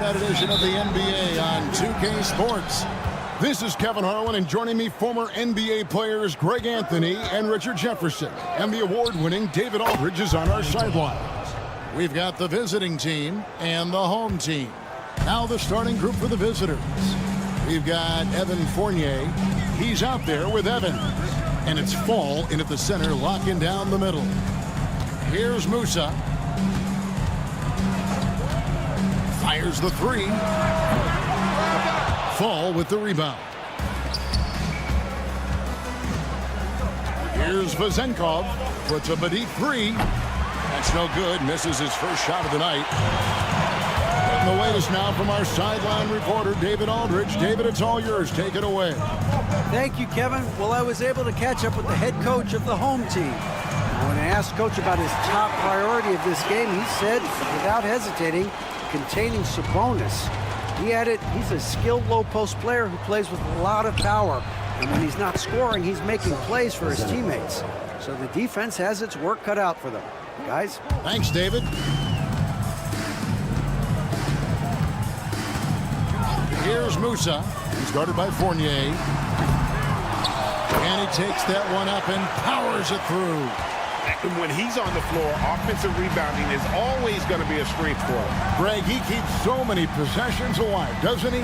Edition of the NBA on 2K Sports. This is Kevin Harlan, and joining me, former NBA players Greg Anthony and Richard Jefferson. And the award-winning David Aldridge is on our sidelines. We've got the visiting team and the home team. Now the starting group for the visitors. We've got Evan Fournier. He's out there with Evans. And it's Fall in at the center, locking down the middle. Here's Musa. Fires the three. Fall with the rebound. Here's Vezenkov. Puts up a deep three. That's no good. Misses his first shot of the night. And the latest now from our sideline reporter, David Aldridge. David, it's all yours. Take it away. Thank you, Kevin. Well, I was able to catch up with the head coach of the home team. When I asked Coach about his top priority of this game, he said, without hesitating, containing Sabonis. He added, he's a skilled low-post player who plays with a lot of power. And when he's not scoring, he's making plays for his teammates. So the defense has its work cut out for them. Guys? Thanks, David. Here's Musa. He's guarded by Fournier. And he takes that one up and powers it through. When he's on the floor, offensive rebounding is always going to be a strength for him. Greg, he keeps so many possessions alive, doesn't he?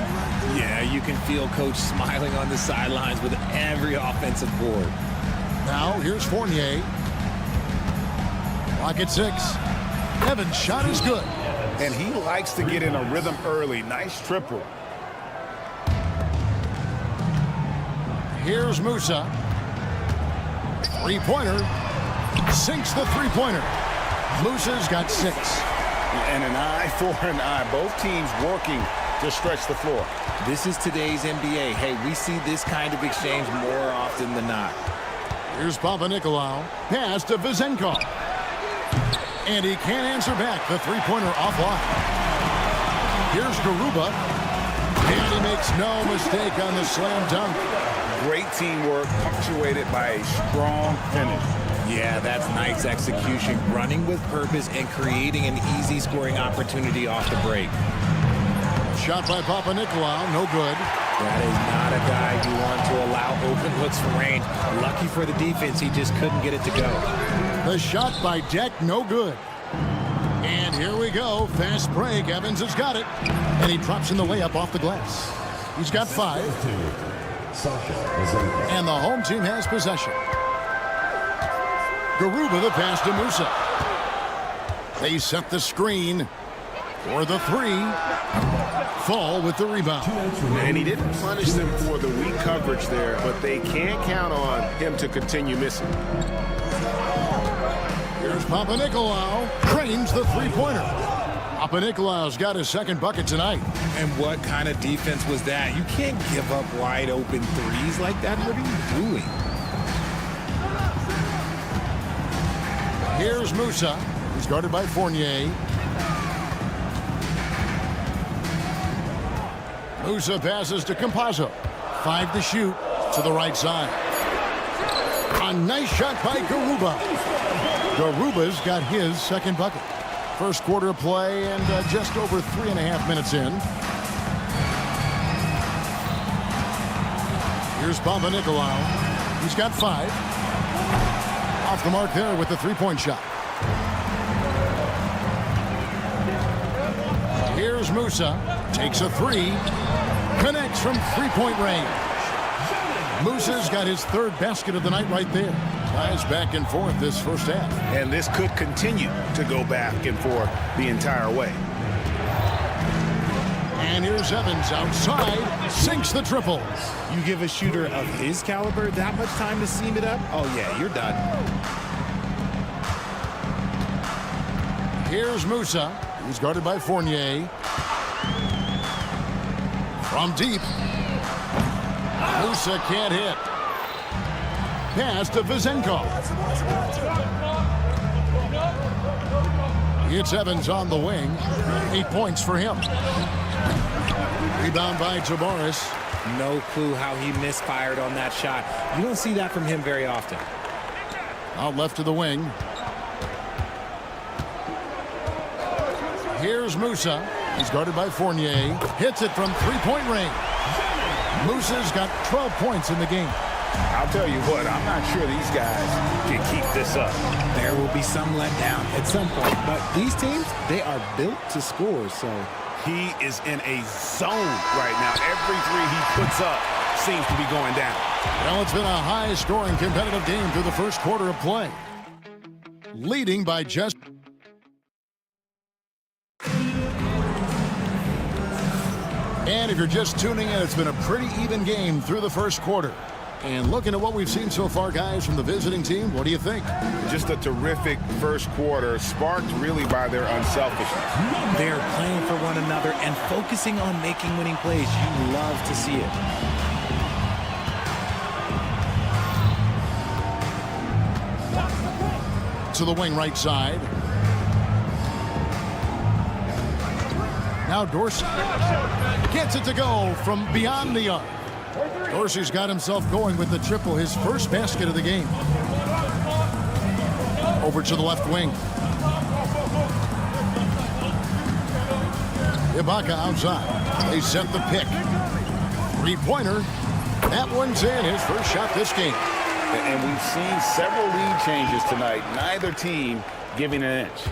Yeah, you can feel Coach smiling on the sidelines with every offensive board. Now, here's Fournier. Clock at 6. Evans' shot is good. And he likes to get in a rhythm early. Nice triple. Here's Musa. Three-pointer. Sinks the three-pointer. Musa's got 6. And an eye for an eye. Both teams working to stretch the floor. This is today's NBA. Hey, we see this kind of exchange more often than not. Here's Papanikolaou. Pass to Vezenkov. And he can't answer back. The three-pointer offline. Here's Garuba. And he makes no mistake on the slam dunk. Great teamwork punctuated by a strong finish. Yeah, that's nice execution, running with purpose and creating an easy scoring opportunity off the break. Shot by Papanikolaou, no good. That is not a guy you want to allow open looks from range. Lucky for the defense, he just couldn't get it to go. The shot by Deck, no good. And here we go, fast break. Evans has got it. And he drops in the layup off the glass. He's got 5. And the home team has possession. Garuba the pass to Musa. They set the screen for the 3. Fall with the rebound. And he didn't punish them for the weak coverage there, but they can't count on him to continue missing. Here's Papanikolaou. Trains the three-pointer. Papanikolaou's got his second bucket tonight. And what kind of defense was that? You can't give up wide open threes like that. What are you doing? Here's Musa. He's guarded by Fournier. Musa passes to Campazzo. 5 to shoot to the right side. A nice shot by Garuba. Garuba's got his second bucket. First quarter of play and just over 3.5 minutes in. Here's Papanikolaou. He's got 5. Off the mark there with the three-point shot. Here's Musa. Takes a 3. Connects from three-point range. Musa's got his 3rd basket of the night right there. Ties back and forth this first half. And this could continue to go back and forth the entire way. And here's Evans outside, sinks the triple. You give a shooter of his caliber that much time to seam it up? Oh, yeah, you're done. Here's Musa. He's guarded by Fournier. From deep. Musa can't hit. Pass to Vizenko. It's Evans on the wing. 8 points for him. Rebound by Tabares. No clue how he misfired on that shot. You don't see that from him very often. Out left to the wing. Here's Musa. He's guarded by Fournier. Hits it from three-point range. Musa's got 12 points in the game. I'll tell you what, I'm not sure these guys can keep this up. There will be some letdown at some point, but these teams, they are built to score, so. He is in a zone right now. Every three he puts up seems to be going down. Well, it's been a high-scoring competitive game through the first quarter of play. Leading by just... And if you're just tuning in, it's been a pretty even game through the first quarter. And looking at what we've seen so far, guys, from the visiting team, what do you think? Just a terrific first quarter, sparked really by their unselfishness. They're playing for one another and focusing on making winning plays. You love to see it. To the wing right side. Now Dorsey gets it to go from beyond the arc. Dorsey's got himself going with the triple, his first basket of the game. Over to the left wing. Ibaka outside. They set the pick. Three-pointer. That one's in, his first shot this game. And we've seen several lead changes tonight. Neither team giving an inch.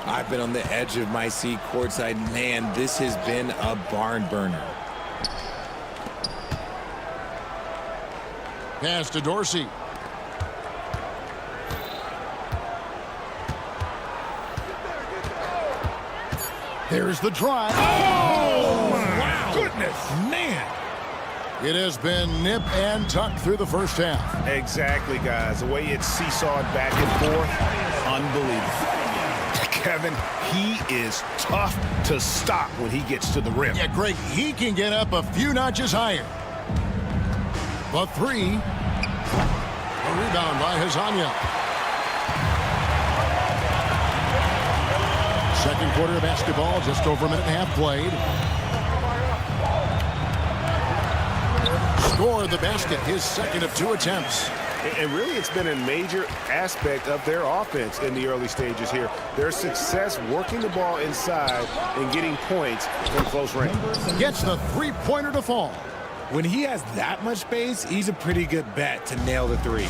I've been on the edge of my seat courtside. Man, this has been a barn burner. Pass to Dorsey. There's the drive. Oh, my goodness. Man. It has been nip and tuck through the first half. Exactly, guys. The way it's seesawed back and forth, unbelievable. Kevin, he is tough to stop when he gets to the rim. Yeah, Greg, he can get up a few notches higher. The three. A rebound by Hazanya. Second quarter of basketball, just over a minute and a half played. Scored the basket, his second of 2 attempts. And really, it's been a major aspect of their offense in the early stages here. Their success working the ball inside and getting points from close range. Gets the three-pointer to fall. When he has that much space, he's a pretty good bet to nail the three.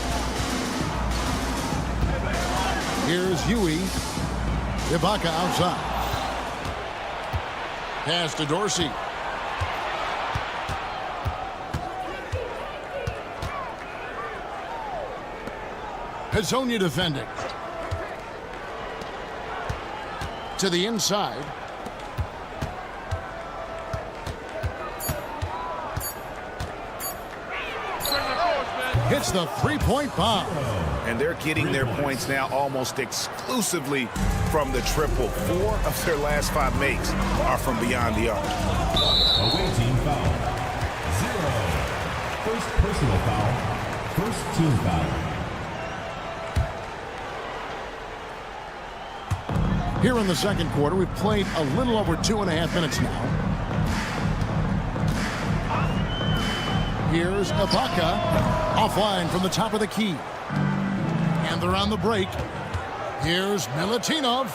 Here's Huey. Ibaka outside. Pass to Dorsey. Hazanya defending. To the inside. Hits the three-point bomb. And they're getting their points now almost exclusively from the triple. 4 of their last 5 makes are from beyond the arc. Away team foul. 0. First personal foul. First team foul. Here in the second quarter, we've played a little over 2.5 minutes now. Here's Ibaka, offline from the top of the key. And they're on the break. Here's Milutinov.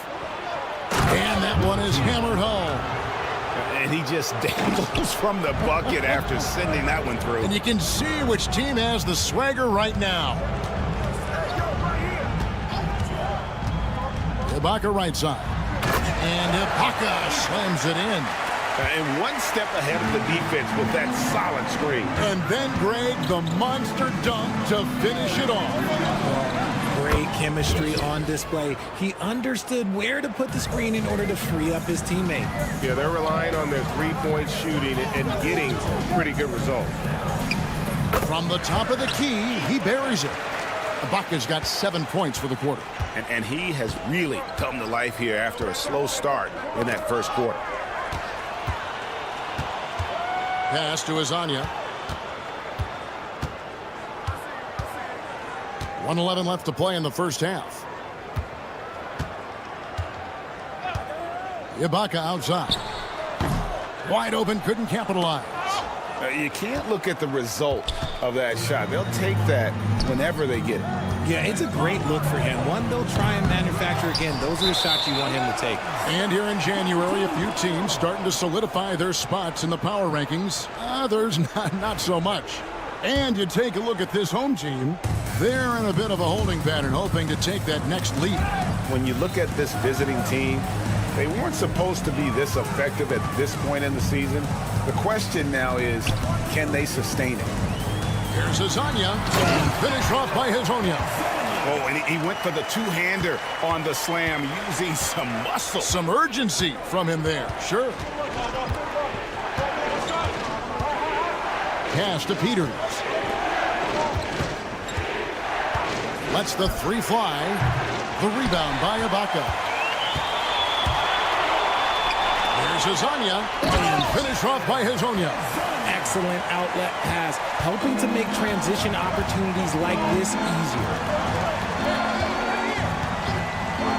And that one is hammered home. And he just dangles from the bucket after sending that one through. And you can see which team has the swagger right now. Ibaka right side. And Ibaka slams it in. And one step ahead of the defense with that solid screen. And then, Greg, the monster dunk to finish it off. Great chemistry on display. He understood where to put the screen in order to free up his teammate. Yeah, they're relying on their three-point shooting and getting pretty good results. From the top of the key, he buries it. Ibaka's got 7 points for the quarter. And he has really come to life here after a slow start in that first quarter. Pass to Azania. 1:11 left to play in the first half. Ibaka outside. Wide open, couldn't capitalize. You can't look at the result of that shot. They'll take that whenever they get it. Yeah, it's a great look for him. One they'll try and manufacture again. Those are the shots you want him to take. And here in January, a few teams starting to solidify their spots in the power rankings. Others not so much. And you take a look at this home team. They're in a bit of a holding pattern, hoping to take that next lead. When you look at this visiting team, they weren't supposed to be this effective at this point in the season. The question now is, can they sustain it? Here's Azania. Finished off by Hazonia. Oh, and he went for the two-hander on the slam, using some muscle. Some urgency from him there, sure. Pass to Peters. Lets the three fly. The rebound by Ibaka. Here's Azania. And finished off by Hazonia. Excellent outlet pass, helping to make transition opportunities like this easier.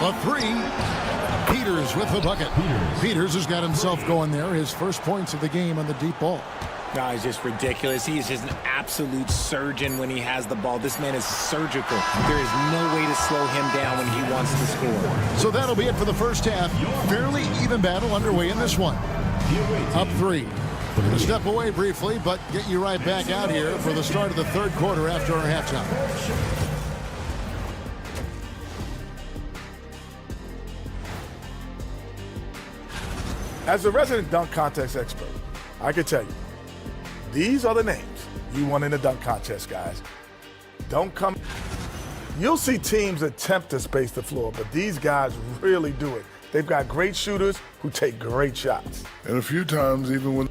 The three. Peters with the bucket. Peters has got himself going there. His first points of the game on the deep ball. No, he's just ridiculous. He is just an absolute surgeon when he has the ball. This man is surgical. There is no way to slow him down when he wants to score. So that'll be it for the first half. Fairly even battle underway in this one. Up 3. We're going to step away briefly, but get you right back out here for the start of the third quarter after our halftime. As a resident dunk contest expert, I can tell you, these are the names you want in the dunk contest, guys. Don't come. You'll see teams attempt to space the floor, but these guys really do it. They've got great shooters who take great shots. And a few times, even when...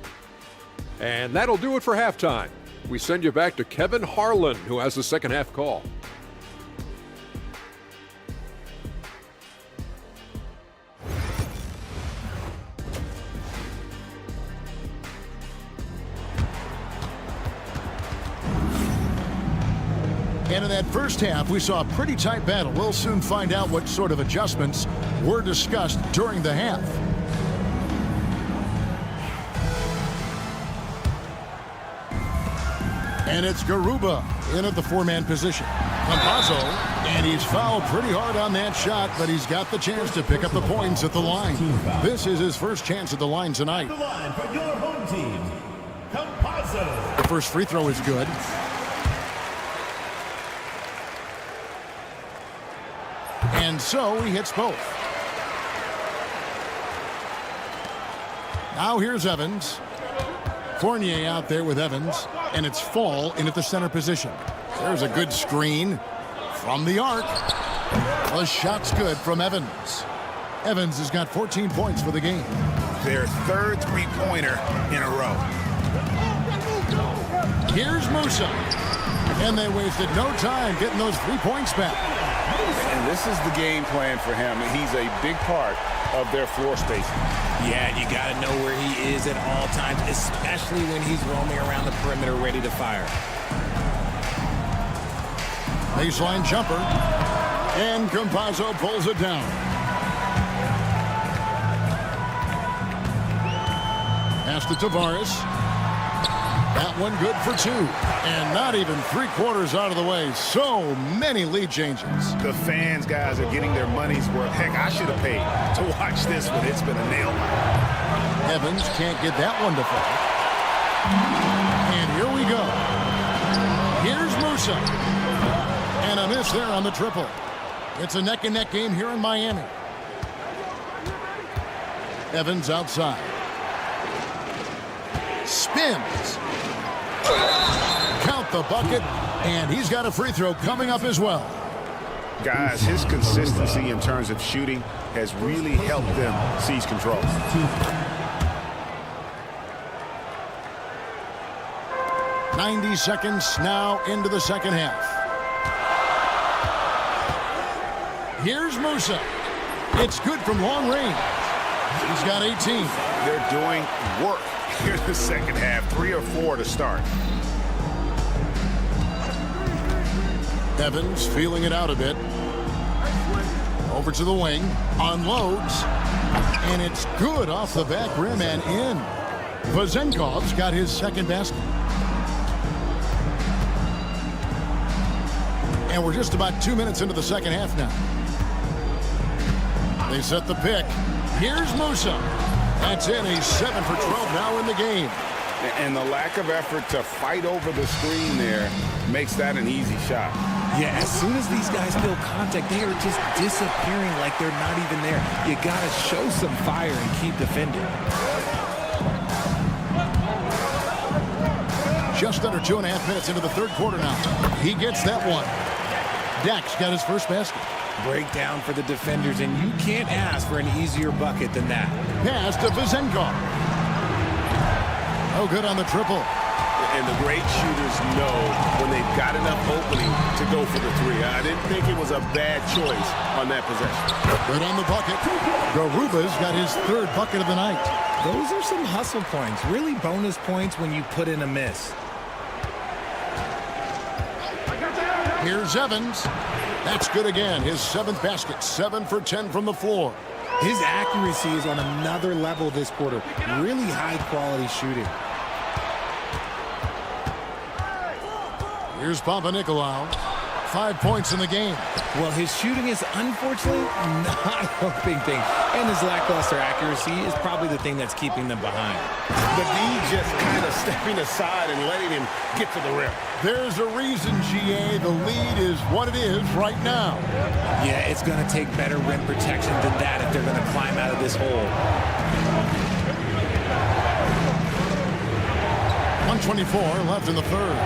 And that'll do it for halftime. We send you back to Kevin Harlan, who has the second half call. And in that first half, we saw a pretty tight battle. We'll soon find out what sort of adjustments were discussed during the half. And it's Garuba in at the four-man position. Campazzo, and he's fouled pretty hard on that shot, but he's got the chance to pick up the points at the line. This is his first chance at the line tonight. The line for your home team, Campazzo. The first free throw is good. And so he hits both. Now here's Evans. Fournier out there with Evans, and it's Fall in at the center position. There's a good screen from the arc. The shot's good from Evans. Evans has got 14 points for the game. Their third three-pointer in a row. Here's Musa. And they wasted no time getting those 3 points back. And this is the game plan for him. He's a big part of their floor spacing. Yeah, you got to know where he is at all times, especially when he's roaming around the perimeter ready to fire. Baseline jumper. And Campazzo pulls it down. Pass to Tavares. That one good for 2. And not even 3/4 out of the way. So many lead changes. The fans, guys, are getting their money's worth. Heck, I should have paid to watch this one. It's been a nail biter. Evans can't get that one to fall. And here we go. Here's Musa. And a miss there on the triple. It's a neck-and-neck game here in Miami. Evans outside. Spins. Count the bucket, and he's got a free throw coming up as well. Guys, his consistency in terms of shooting has really helped them seize control. "90 seconds now into the second half. Here's Musa. It's good from long range. He's got 18. They're doing work here in the second half. 3 or 4 to start. Evans feeling it out a bit. Over to the wing. Unloads. And it's good off the back rim and in. Vezenkov's got his second basket. And we're just about 2 minutes into the second half now. They set the pick. Here's Musa. That's in. He's 7 for 12 now in the game. And the lack of effort to fight over the screen there makes that an easy shot. Yeah, as soon as these guys feel contact, they are just disappearing like they're not even there. You got to show some fire and keep defending. Just under 2.5 minutes into the third quarter now. He gets that one. Dak's got his first basket. Breakdown for the defenders, and you can't ask for an easier bucket than that. Pass to Vezenkov. Oh, good on the triple. And the great shooters know when they've got enough opening to go for the three. I didn't think it was a bad choice on that possession. Good on the bucket. Garuba's got his third bucket of the night. Those are some hustle points, really bonus points when you put in a miss. Here's Evans. That's good again. His 7th basket. 7 for 10 from the floor. His accuracy is on another level this quarter. Really high-quality shooting. Here's Papanikolaou. 5 points in the game. Well, his shooting is unfortunately not a big thing. And his lackluster accuracy is probably the thing that's keeping them behind. The D just kind of stepping aside and letting him get to the rim. There's a reason, GA. The lead is what it is right now. Yeah, it's going to take better rim protection than that if they're going to climb out of this hole. 124 left in the third.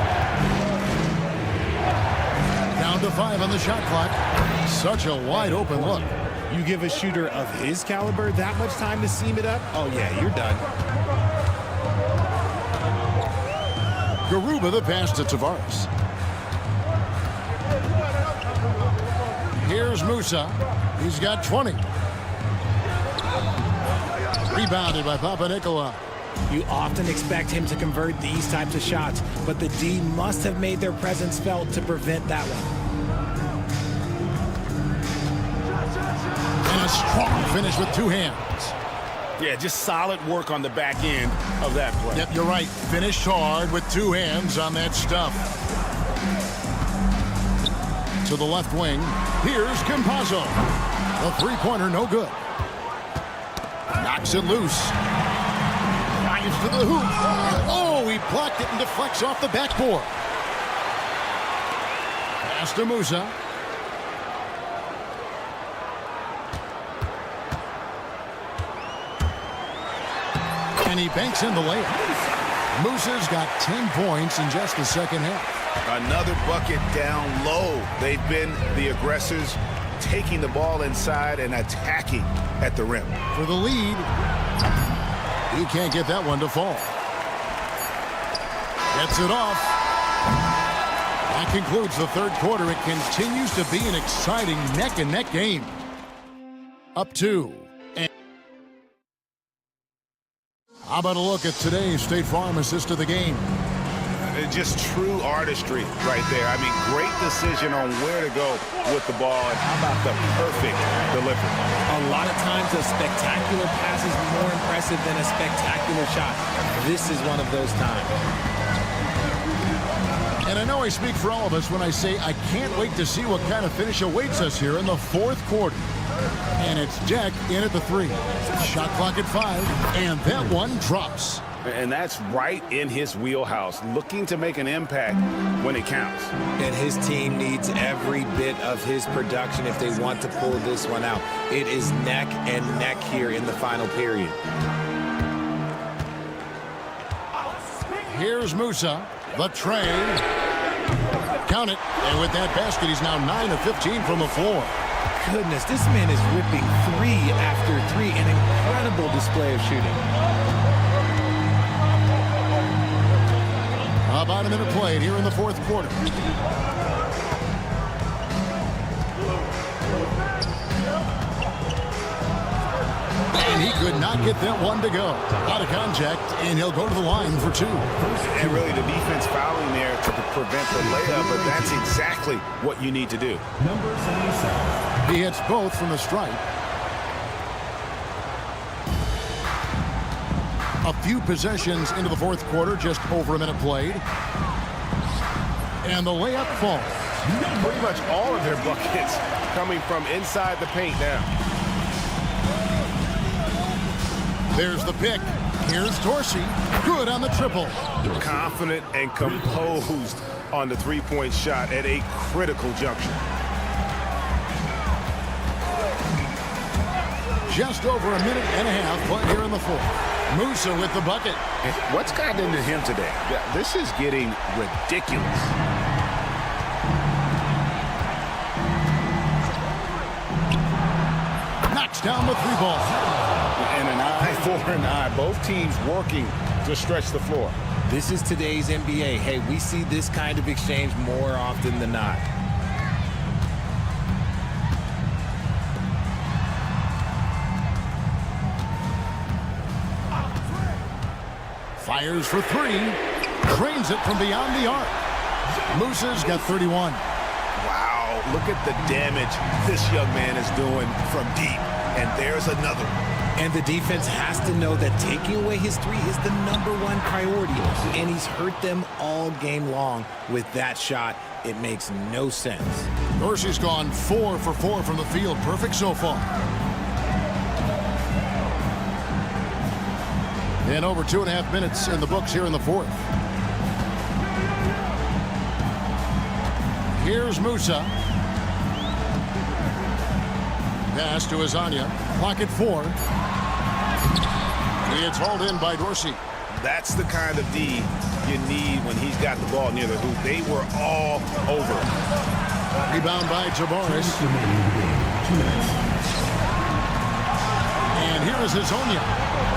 Down to 5 on the shot clock. Such a wide open look. You give a shooter of his caliber that much time to seam it up? Oh, yeah, you're done. Garuba the pass to Tavares. Here's Musa. He's got 20. Rebounded by Papanikolaou. You often expect him to convert these types of shots, but the D must have made their presence felt to prevent that one. And a strong finish with 2 hands. Yeah, just solid work on the back end of that play. Yep, you're right. Finished hard with 2 hands on that stuff. To the left wing. Here's Campazzo. The three-pointer, no good. Knocks it loose. Drives to the hoop. Oh, he blocked it and deflects off the backboard. Pass to Musa. And he banks in the layup. Musa's got 10 points in just the second half. Another bucket down low. They've been the aggressors, taking the ball inside and attacking at the rim. For the lead. He can't get that one to fall. Gets it off. That concludes the third quarter. It continues to be an exciting neck-and-neck game. Up 2. How about a look at today's State Farm assist of the game? Just true artistry right there. I mean, great decision on where to go with the ball, and how about the perfect delivery? A lot of times a spectacular pass is more impressive than a spectacular shot. This is one of those times. And I know I speak for all of us when I say I can't wait to see what kind of finish awaits us here in the fourth quarter. And it's Jack in at the 3. Shot clock at 5, and that one drops. And that's right in his wheelhouse, looking to make an impact when it counts. And his team needs every bit of his production if they want to pull this one out. It is neck and neck here in the final period. Here's Musa, the tray. Count it. And with that basket, he's now 9 of 15 from the floor. Goodness, this man is ripping 3 after 3. An incredible display of shooting. About a minute played here in the fourth quarter. And he could not get that one to go. Out of contact, and he'll go to the line for 2. And really the defense fouling there to prevent the layup, but that's exactly what you need to do. Number 77. He hits both from the stripe. A few possessions into the fourth quarter, just over a minute played. And the layup falls. Pretty much all of their buckets coming from inside the paint now. There's the pick. Here's Dorsey. Good on the triple. Confident and composed on the three-point shot at a critical juncture. Just over a minute and a half played here in the fourth. Musa with the bucket. What's gotten into him today? This is getting ridiculous. Knocks down the 3 ball. And an eye for an eye. Both teams working to stretch the floor. This is today's NBA. Hey, we see this kind of exchange more often than not. Fires for 3. Drains it from beyond the arc. Musa's got 31. Wow, look at the damage this young man is doing from deep. And there's another. And the defense has to know that taking away his 3 is the #1 priority. And he's hurt them all game long with that shot. It makes no sense. Dorsey's gone 4 for 4 from the field. Perfect so far. And over 2.5 minutes in the books here in the fourth. Here's Musa. Pass to Azania. Clock at 4. It's hauled in by Dorsey. That's the kind of D you need when he's got the ball near the hoop. They were all over. Rebound by Tavares. And here is Hazonia.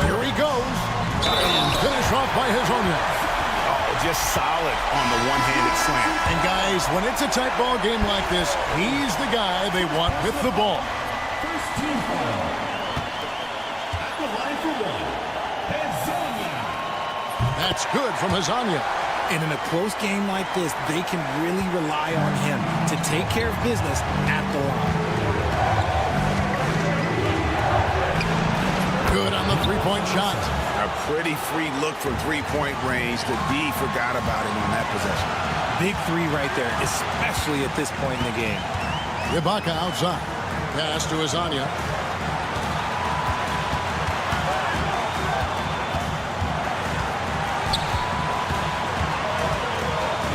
Here he goes. And finish off by Hazonia. Oh, just solid on the one-handed slam. And guys, when it's a tight ball game like this, he's the guy they want with the ball. First team foul. At the line for 1. Hazonia. That's good from Hazonia. And in a close game like this, they can really rely on him to take care of business at the line. Good on the three-point shot. A pretty free look from three-point range. The D forgot about it on that possession. Big 3 right there, especially at this point in the game. Ibaka outside. Pass to Azania.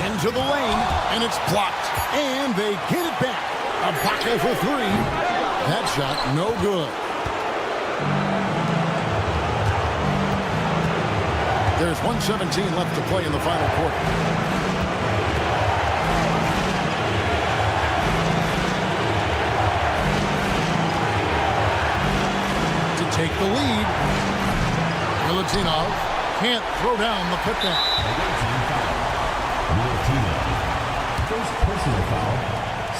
Into the lane, and it's blocked. And they get it back. Ibaka for 3. That shot no good. There's 1:17 left to play in the final quarter. To take the lead, Milutinov can't throw down the putback. First personal foul.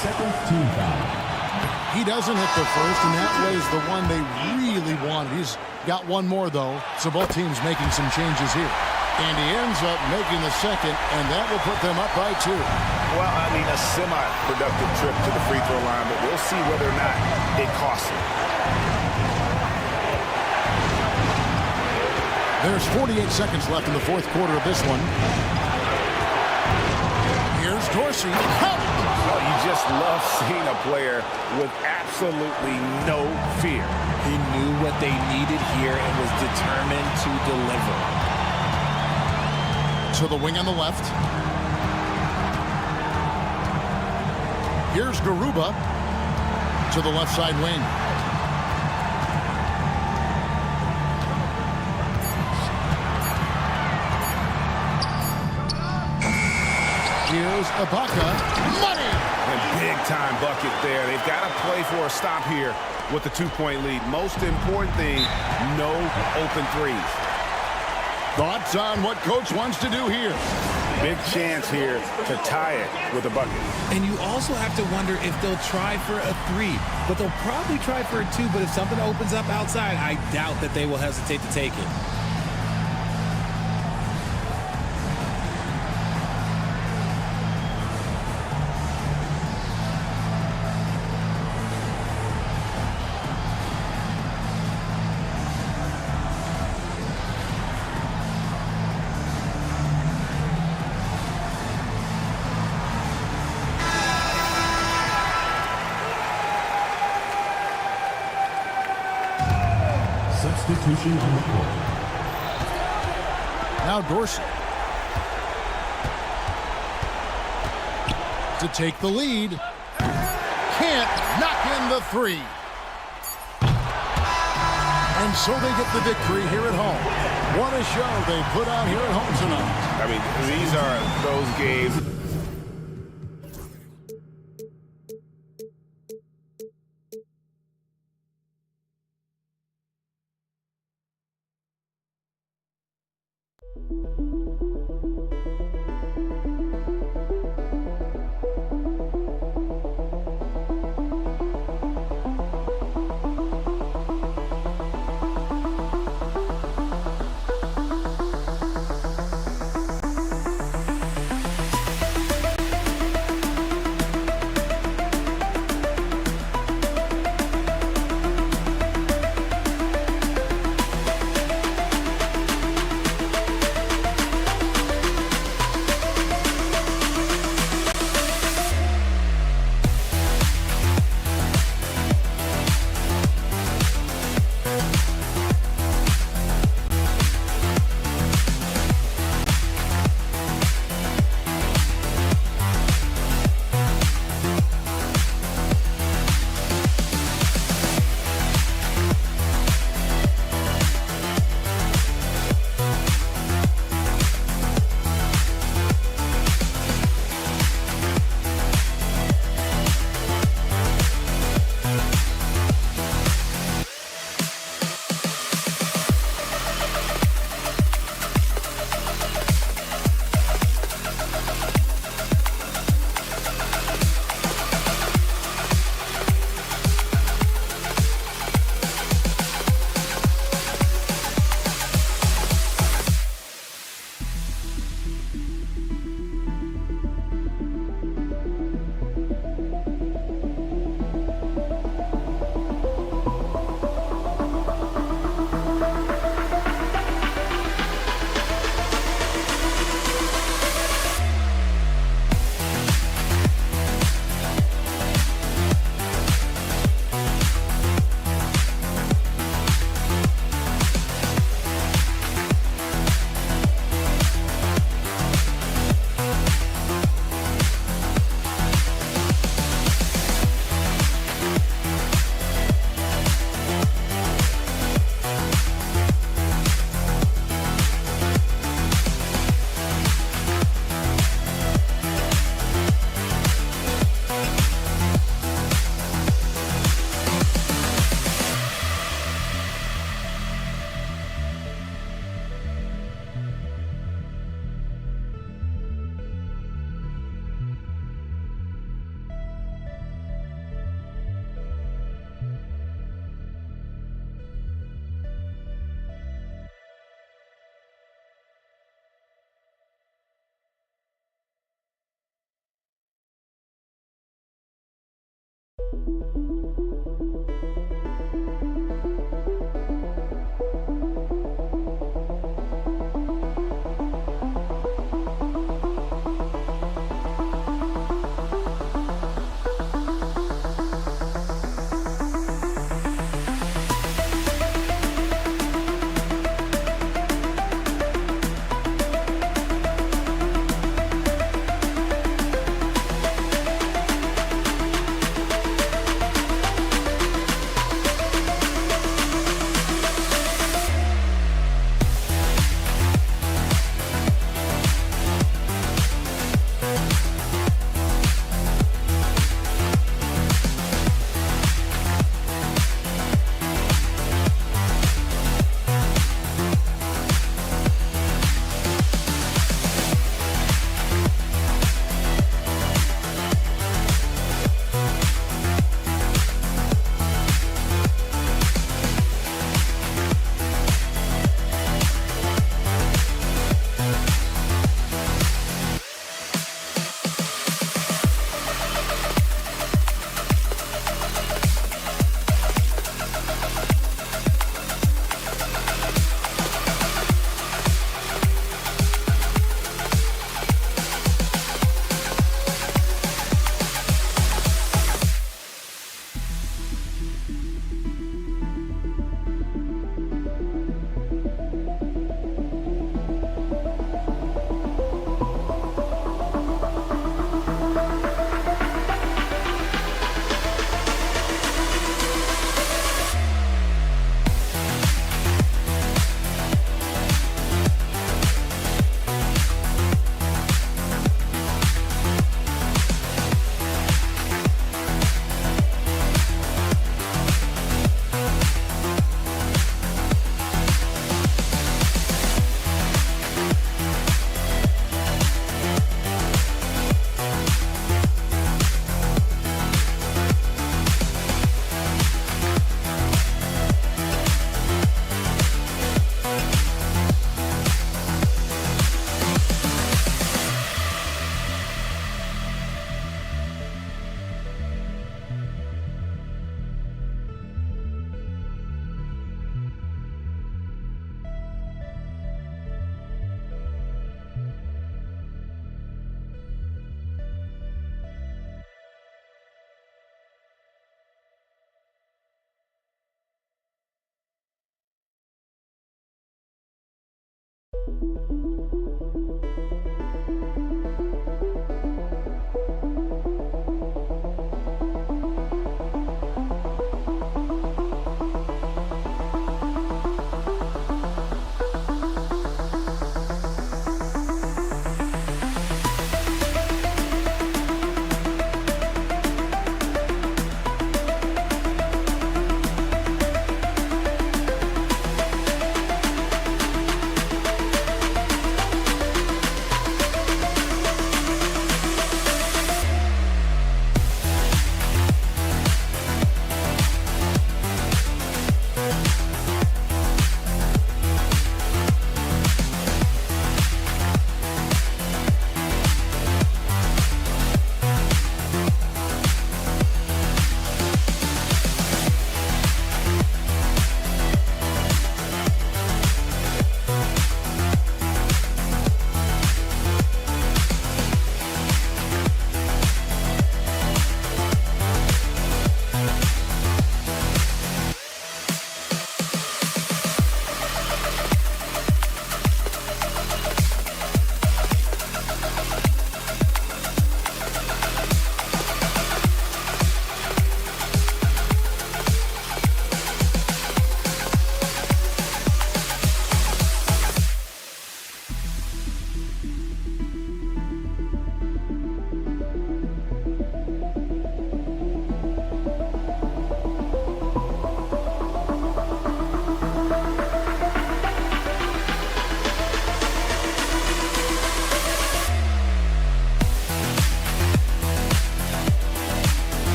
Second team foul. He doesn't hit the first, and that was the one they really wanted. He's got one more, though, so both teams making some changes here. And he ends up making the second, and that will put them up by 2. Well, I mean, a semi-productive trip to the free throw line, but we'll see whether or not it costs him. There's 48 seconds left in the fourth quarter of this one. Here's Dorsey. Well, you just love seeing a player with absolutely no fear. He knew what they needed here and was determined to deliver. To the wing on the left. Here's Garuba to the left side wing. Here's Ibaka. Money! And big-time bucket there. They've got to play for a stop here with the 2-point lead. Most important thing, no open threes. Thoughts on what Coach wants to do here? Big chance here to tie it with a bucket. And you also have to wonder if they'll try for a 3. But they'll probably try for a 2. But if something opens up outside, I doubt that they will hesitate to take it. Substitution on the court. Now Dorsey. To take the lead. Can't knock in the 3. And so they get the victory here at home. What a show they put on here at home tonight. I mean, these are those games.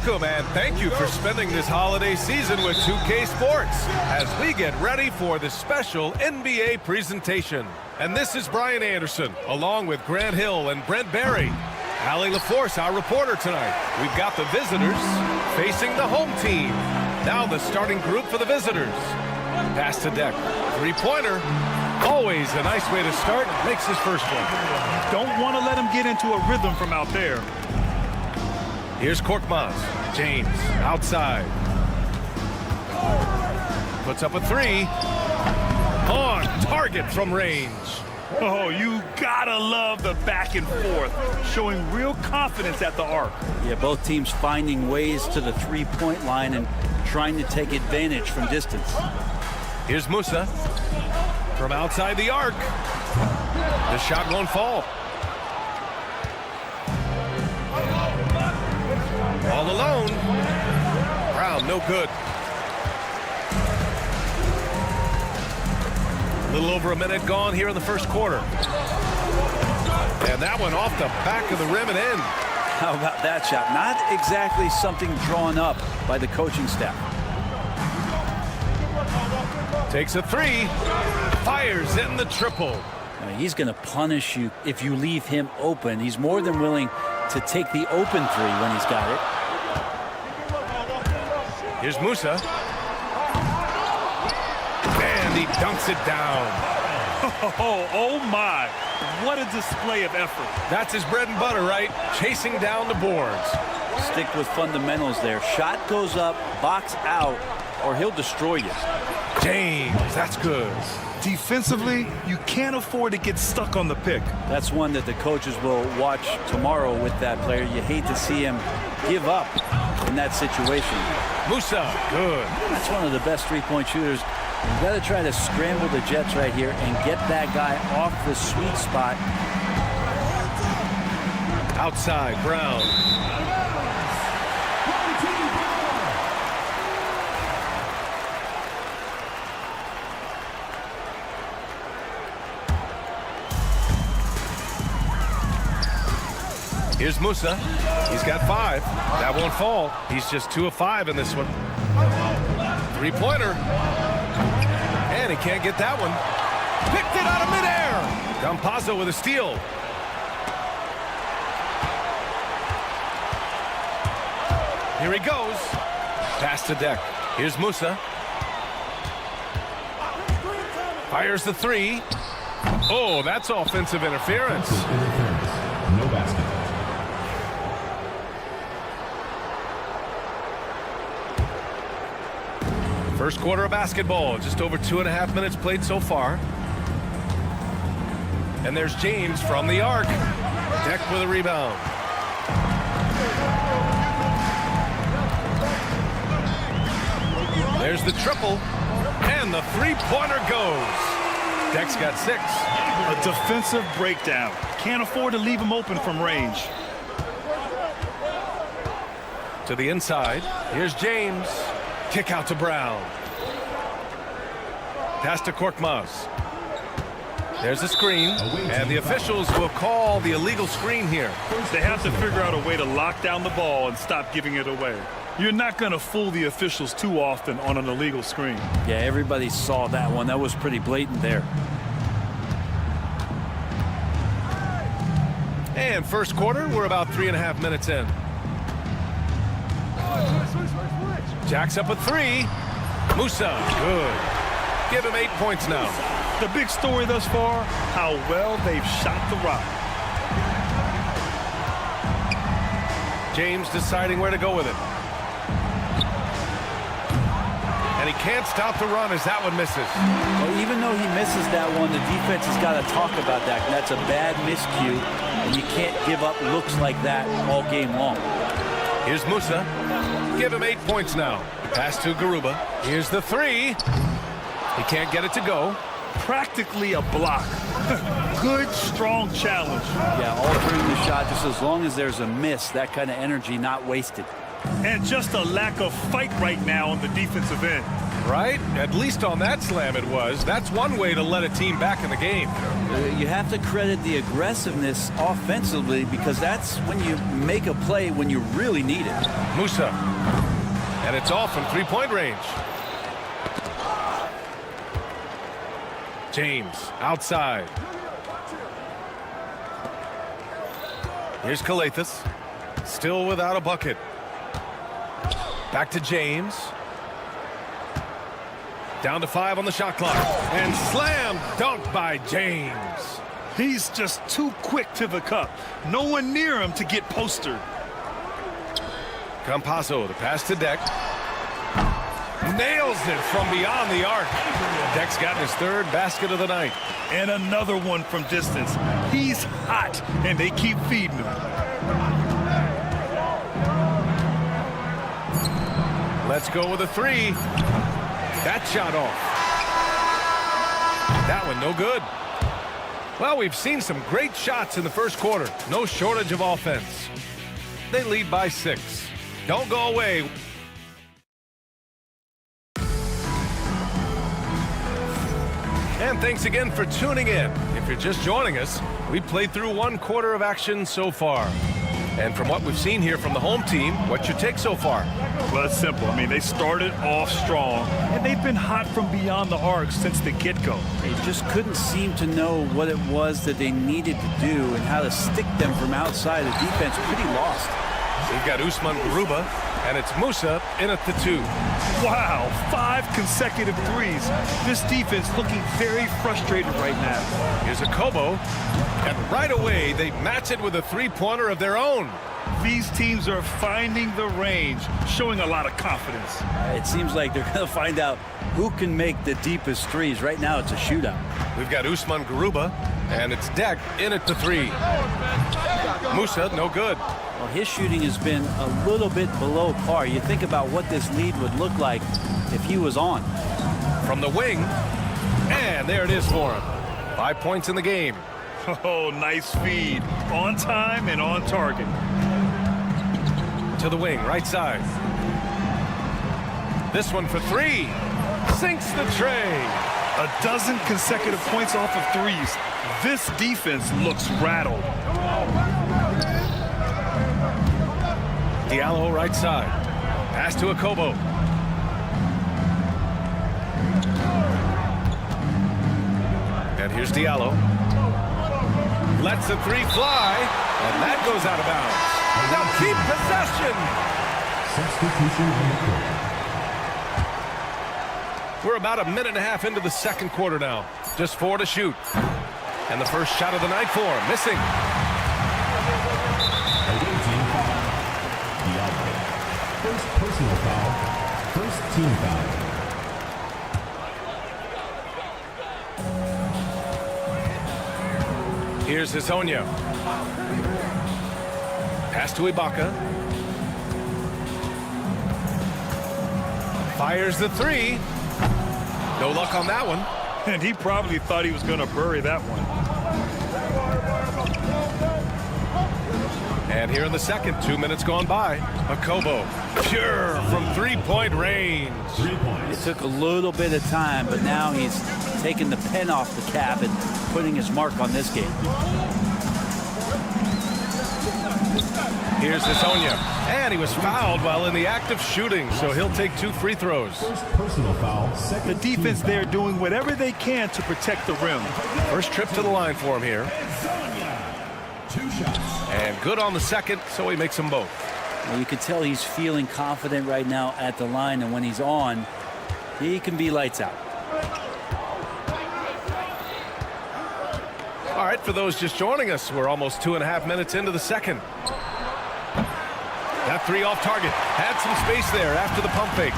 Welcome and thank you for spending this holiday season with 2K Sports as we get ready for the special NBA presentation. And this is Brian Anderson along with Grant Hill and Brent Berry. Allie LaForce, our reporter tonight. We've got the visitors facing the home team. Now the starting group for the visitors. Pass to Deck. Three-pointer. Always a nice way to start. Makes his first one. Don't want to let him get into a rhythm from out there. Here's Korkmaz. James outside. Puts up a three. On target from range. Oh, you gotta love the back and forth, showing real confidence at the arc. Yeah, both teams finding ways to the three-point line and trying to take advantage from distance. Here's Musa from outside the arc. The shot won't fall. All alone. Brown, no good. A little over a minute gone here in the first quarter. And that one off the back of the rim and in. How about that shot? Not exactly something drawn up by the coaching staff. Takes a three. Fires in the triple. I mean, he's going to punish you if you leave him open. He's more than willing to take the open three when he's got it. Here's Musa. And he dunks it down. Oh my. What a display of effort. That's his bread and butter, right? Chasing down the boards. Stick with fundamentals there. Shot goes up, box out, or he'll destroy you. James, that's good. Defensively, you can't afford to get stuck on the pick. That's one that the coaches will watch tomorrow with that player. You hate to see him give up in that situation. Musa, good. That's one of the best three-point shooters. You've got to try to scramble the Jets right here and get that guy off the sweet spot. Outside, Brown. Here's Musa. He's got 5. That won't fall. He's just 2 of 5 in this one. Three-pointer. And he can't get that one. Picked it out of midair. Campazzo with a steal. Here he goes. Pass to Deck. Here's Musa. Fires the three. Oh, that's offensive interference. No basket. First quarter of basketball, just over 2.5 minutes played so far. And there's James from the arc. Deck with a rebound. There's the triple. And the three-pointer goes. Deck's got 6. A defensive breakdown. Can't afford to leave him open from range. To the inside. Here's James. Kick out to Brown. Pass to Korkmaz. There's a screen, and the officials will call the illegal screen here. They have to figure out a way to lock down the ball and stop giving it away. You're not going to fool the officials too often on an illegal screen. Yeah, everybody saw that one. That was pretty blatant there. And first quarter, we're about 3.5 minutes in. Jacks up a 3. Musa, good. Give him 8 points now. The big story thus far, how well they've shot the rock. James deciding where to go with it. And he can't stop the run as that one misses. Well, even though he misses that one, the defense has got to talk about that. And that's a bad miscue, and you can't give up looks like that all game long. Here's Musa. Give him 8 points now. Pass to Garuba. Here's the 3. He can't get it to go. Practically a block. Good, strong challenge. Yeah, altering the shot just as long as there's a miss. That kind of energy not wasted. And just a lack of fight right now on the defensive end. Right? At least on that slam it was. That's one way to let a team back in the game. You have to credit the aggressiveness offensively, because that's when you make a play when you really need it. Musa. And it's off from three-point range. James outside. Here's Kalathis. Still without a bucket. Back to James. Down to 5 on the shot clock. And slam dunk by James. He's just too quick to the cup. No one near him to get postered. Campazzo, the pass to Deck. Nails it from beyond the arc. Deck's got his 3rd basket of the night. And another one from distance. He's hot, and they keep feeding him. Let's go with a 3. That shot off. That one no good. Well, we've seen some great shots in the first quarter. No shortage of offense. They lead by 6. Don't go away. And thanks again for tuning in. If you're just joining us, we've played through 1 quarter of action so far. And from what we've seen here from the home team, what's your take so far? Well, it's simple. I mean, they started off strong, and they've been hot from beyond the arc since the get-go. They just couldn't seem to know what it was that they needed to do and how to stick them from outside. The defense pretty lost. We've got Usman Garuba, and it's Musa in at the 2. Wow, 5 consecutive threes. This defense looking very frustrated right now. Here's a Kobo, and right away they match it with a 3-pointer of their own. These teams are finding the range, showing a lot of confidence. It seems like they're going to find out who can make the deepest threes. Right now, it's a shootout. We've got Usman Garuba, and it's Deck in at the 3. Musa, no good. Well, his shooting has been a little bit below par. You think about what this lead would look like if he was on. From the wing, and there it is for him. 5 points in the game. Oh, nice feed. On time and on target. To the wing, right side. This one for 3. Sinks the tray. A dozen consecutive points off of threes. This defense looks rattled. Diallo, right side. Pass to Akobo. And here's Diallo. Lets the 3 fly, and that goes out of bounds. They'll keep possession. Substitution on the court. We're about a minute and a half into the second quarter now. Just 4 to shoot. And the first shot of the night for him. Missing. First personal foul. First team foul. Here's Hezonja. Pass to Ibaka. Fires the 3. No luck on that one. And he probably thought he was going to bury that one. And here in the second, 2 minutes gone by. Akobo, pure from 3-point range. 3 points. It took a little bit of time, but now he's taking the pen off the cap and putting his mark on this game. Here's Hezonja. And he was fouled while in the act of shooting, so he'll take 2 free throws. First personal foul. The defense there doing whatever they can to protect the rim. First trip to the line for him here. 2 shots. And good on the second, so he makes them both. Well, you can tell he's feeling confident right now at the line, and when he's on, he can be lights out. All right, for those just joining us, we're almost 2.5 minutes into the second. That 3 off target. Had some space there after the pump fake.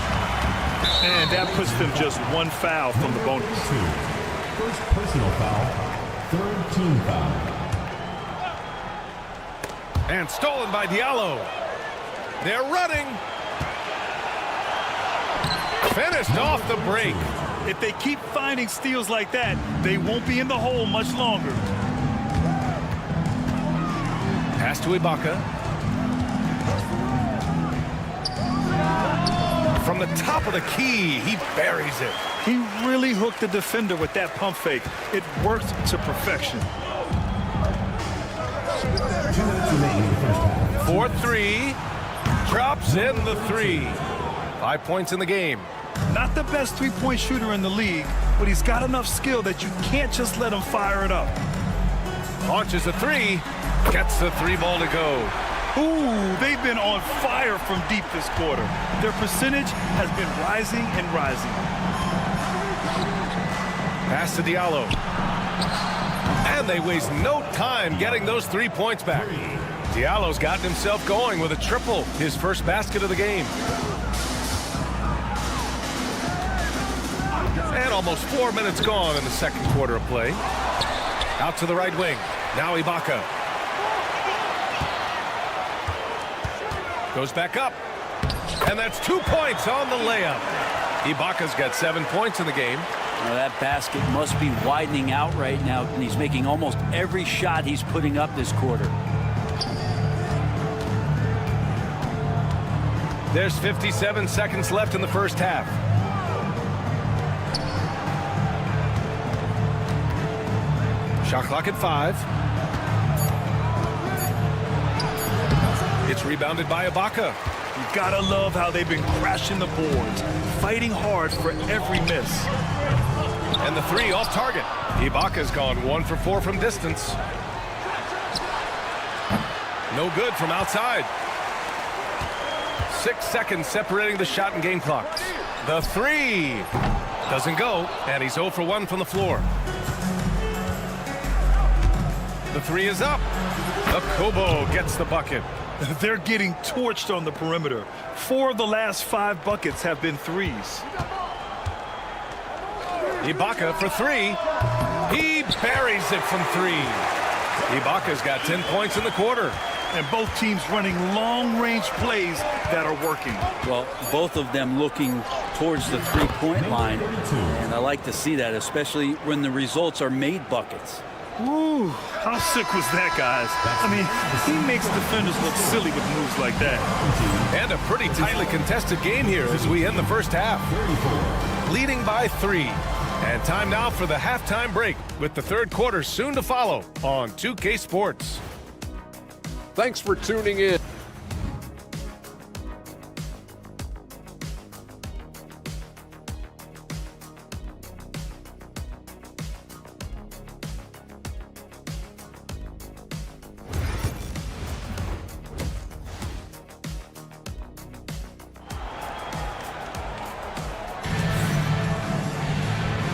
And that puts them just 1 foul from the bonus. 2. First personal foul. Third team foul. And stolen by Diallo. They're running. Finished off the break. If they keep finding steals like that, they won't be in the hole much longer. Pass to Ibaka. From the top of the key, he buries it. He really hooked the defender with that pump fake. It worked to perfection. 4-3. Drops in the 3. 5 points in the game. Not the best three-point shooter in the league, but he's got enough skill that you can't just let him fire it up. Launches a 3. Gets the 3 ball to go. Ooh, they've been on fire from deep this quarter. Their percentage has been rising and rising. Pass to Diallo. And they waste no time getting those 3 points back. Diallo's gotten himself going with a triple, his first basket of the game. And almost 4 minutes gone in the second quarter of play. Out to the right wing. Now Ibaka. Goes back up. And that's 2 points on the layup. Ibaka's got 7 points in the game. Now that basket must be widening out right now, and he's making almost every shot he's putting up this quarter. There's 57 seconds left in the first half. Shot clock at 5. It's rebounded by Ibaka. You gotta love how they've been crashing the boards, fighting hard for every miss. And the 3 off target. Ibaka's gone 1 for 4 from distance. No good from outside. 6 seconds separating the shot and game clock. The 3 doesn't go, and he's 0 for 1 from the floor. The 3 is up. Akobo gets the bucket. They're getting torched on the perimeter. 4 of the last 5 buckets have been threes. Ibaka for 3. He buries it from 3. Ibaka's got 10 points in the quarter. And both teams running long-range plays that are working. Well, both of them looking towards the three-point line. And I like to see that, especially when the results are made buckets. Ooh, how sick was that, guys? I mean, he makes defenders look silly with moves like that. And a pretty tightly contested game here as we end the first half. Leading by 3. And time now for the halftime break, with the third quarter soon to follow on 2K Sports. Thanks for tuning in.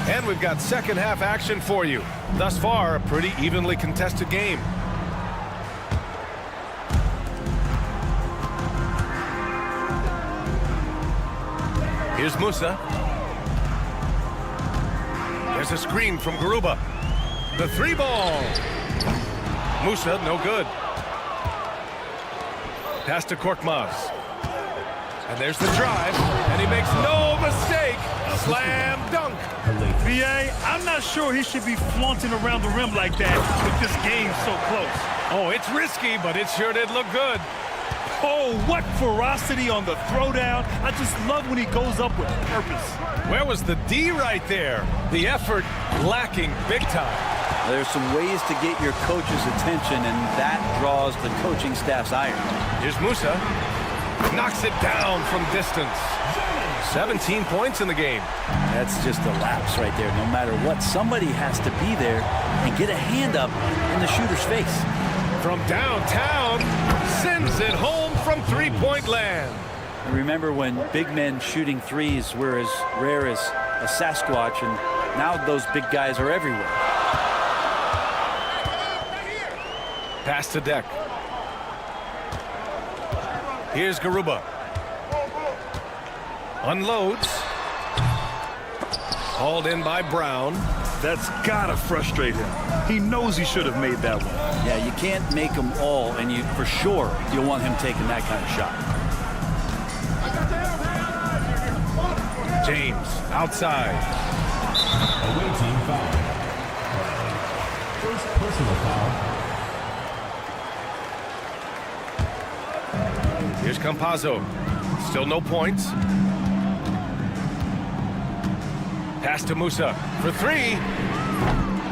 And we've got second half action for you. Thus far, a pretty evenly contested game. Here's Musa. There's a screen from Garuba. The 3 ball. Musa, no good. Pass to Korkmaz. And there's the drive, and he makes no mistake. Slam dunk. VA, I'm not sure he should be flaunting around the rim like that with this game so close. Oh, it's risky, but it sure did look good. Oh, what ferocity on the throwdown. I just love when he goes up with purpose. Where was the D right there? The effort lacking big time. There's some ways to get your coach's attention, and that draws the coaching staff's ire. Here's Musa. Knocks it down from distance. 17 points in the game. That's just a lapse right there. No matter what, somebody has to be there and get a hand up in the shooter's face. From downtown, sends it home from three-point land. I remember when big men shooting threes were as rare as a Sasquatch, and now those big guys are everywhere. Pass to Deck. Here's Garuba. Unloads. Hauled in by Brown. That's gotta frustrate him. He knows he should have made that one. Yeah, you can't make them all, and you for sure you'll want him taking that kind of shot. James outside. Away team foul. First personal foul. Here's Campazzo. Still no points. Pass to Musa for three.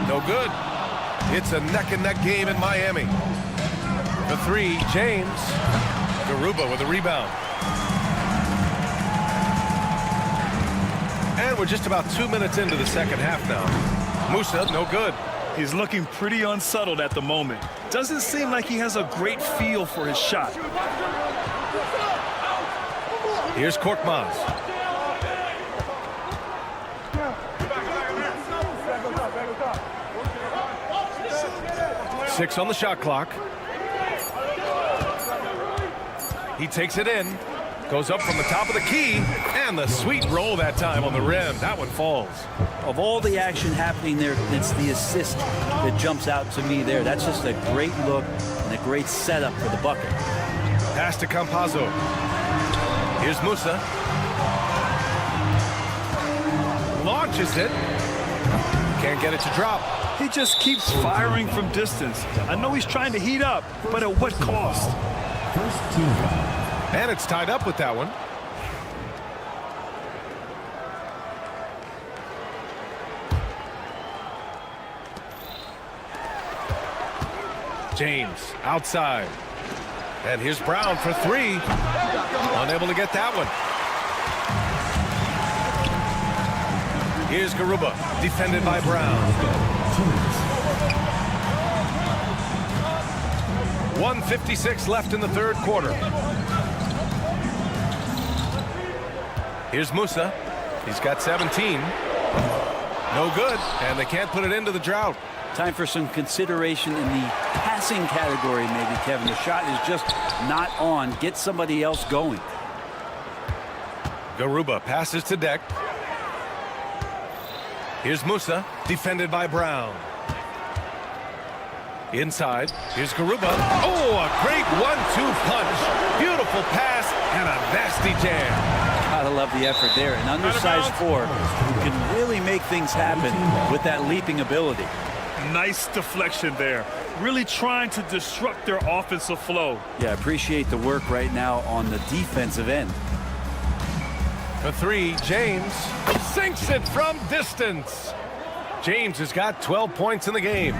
No good. It's a neck-and-neck game in Miami. For three, James. Garuba with a rebound. And we're just about 2 minutes into the second half now. Musa, no good. He's looking pretty unsettled at the moment. Doesn't seem like he has a great feel for his shot. Here's Korkmaz. 6 on the shot clock. He takes it in. Goes up from the top of the key. And the sweet roll that time on the rim. That one falls. Of all the action happening there, it's the assist that jumps out to me there. That's just a great look and a great setup for the bucket. Pass to Campazzo. Here's Musa. Launches it. Can't get it to drop. He just keeps firing from distance. I know he's trying to heat up, but at what cost? First team foul. And it's tied up with that one. James outside. And here's Brown for three. Unable to get that one. Here's Garuba, defended by Brown. 1:56 left in the third quarter. Here's Musa. He's got 17. No good, and they can't put it into the drought. Time for some consideration in the passing category, maybe, Kevin. The shot is just not on. Get somebody else going. Garuba passes to Deck. Here's Musa, defended by Brown. Inside, here's Garuba. Oh, a great 1-2 punch. Beautiful pass and a nasty jam. Gotta love the effort there. An undersized four who can really make things happen with that leaping ability. Nice deflection there. Really trying to disrupt their offensive flow. Yeah, appreciate the work right now on the defensive end. For three, James sinks it from distance. James has got 12 points in the game.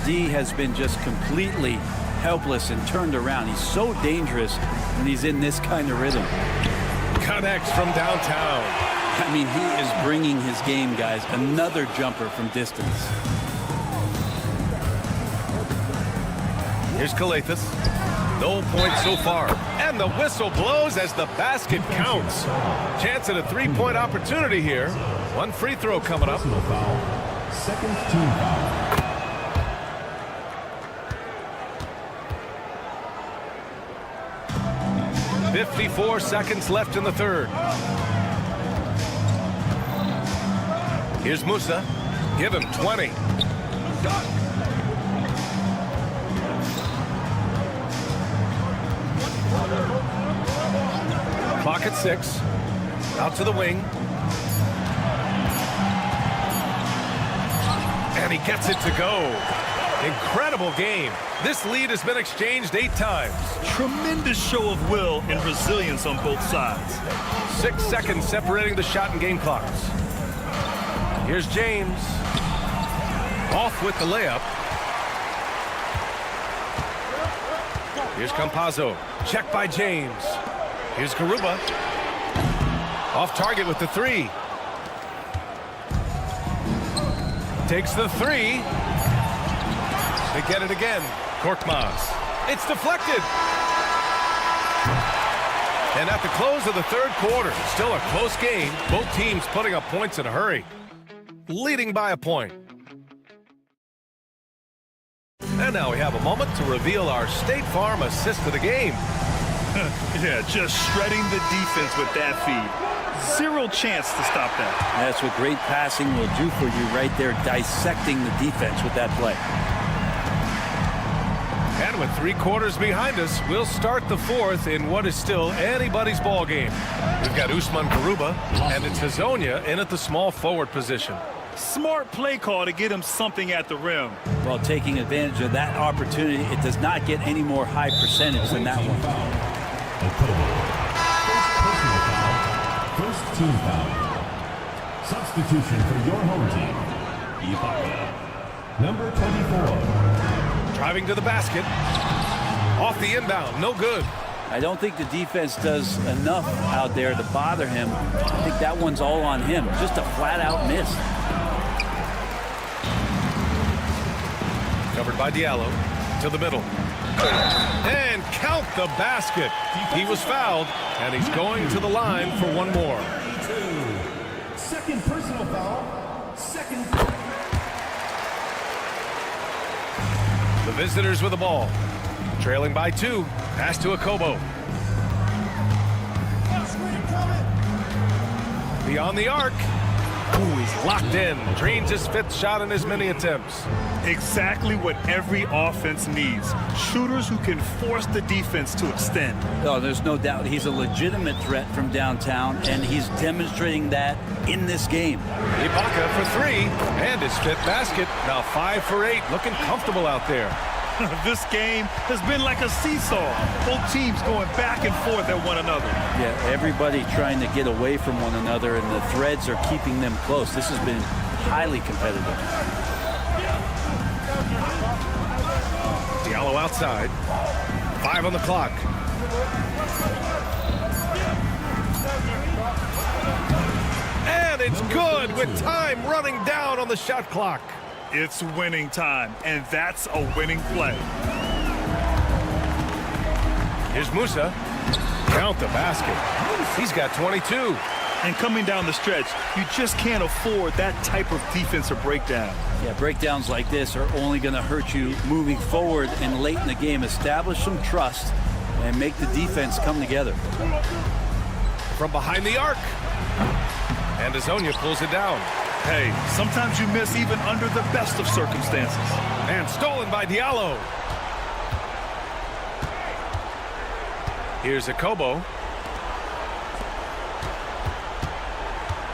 D has been just completely helpless and turned around. He's so dangerous when he's in this kind of rhythm. Connects from downtown. I mean, he is bringing his game, guys. Another jumper from distance. Here's Calathis. No points so far. And the whistle blows as the basket counts. Chance at a three-point opportunity here. One free throw coming up. Personal foul. Second team foul. 54 seconds left in the third. Here's Musa. Give him 20. Clock at 6. Out to the wing. And he gets it to go. Incredible game. This lead has been exchanged 8 times. Tremendous show of will and resilience on both sides. 6 seconds separating the shot and game clocks. Here's James. Off with the layup. Here's Campazzo. Check by James. Here's Garuba. Off target with the three. Takes the three. They get it again. Korkmaz. It's deflected. And at the close of the third quarter, still a close game. Both teams putting up points in a hurry. Leading by a point. And now we have a moment to reveal our State Farm assist of the game. Yeah, just shredding the defense with that feed. Zero chance to stop that. That's what great passing will do for you right there, dissecting the defense with that play. And with 3 quarters behind us, we'll start the fourth in what is still anybody's ball game. We've got Usman Garuba, and it's Hazonia in at the small forward position. Smart play call to get him something at the rim. Well, taking advantage of that opportunity, it does not get any more high percentage than that one. First team foul. Substitution for your home team, Ibaka. Number 24. Driving to the basket. Off the inbound, no good. I don't think the defense does enough out there to bother him. I think that one's all on him. Just a flat-out miss. Covered by Diallo. To the middle. And count the basket. He was fouled, and he's going to the line for one more. Second personal foul. Second. The visitors with the ball. Trailing by 2. Pass to Akobo. Beyond the arc. Ooh, he's locked in. Drains his 5th shot in as many attempts. Exactly what every offense needs. Shooters who can force the defense to extend. Oh, there's no doubt he's a legitimate threat from downtown, and he's demonstrating that in this game. Ibaka for 3, and his 5th basket. Now 5 for 8, looking comfortable out there. This game has been like a seesaw. Both teams going back and forth at one another. Yeah, everybody trying to get away from one another, and the threads are keeping them close. This has been highly competitive. Diallo outside. 5 on the clock. And it's good with time running down on the shot clock. It's winning time, and that's a winning play. Here's Musa. Count the basket. He's got 22. And coming down the stretch, you just can't afford that type of defensive breakdown. Yeah, breakdowns like this are only going to hurt you moving forward and late in the game. Establish some trust and make the defense come together. From behind the arc. And Azonia pulls it down. Hey, sometimes you miss even under the best of circumstances. And stolen by Diallo. Here's Akobo.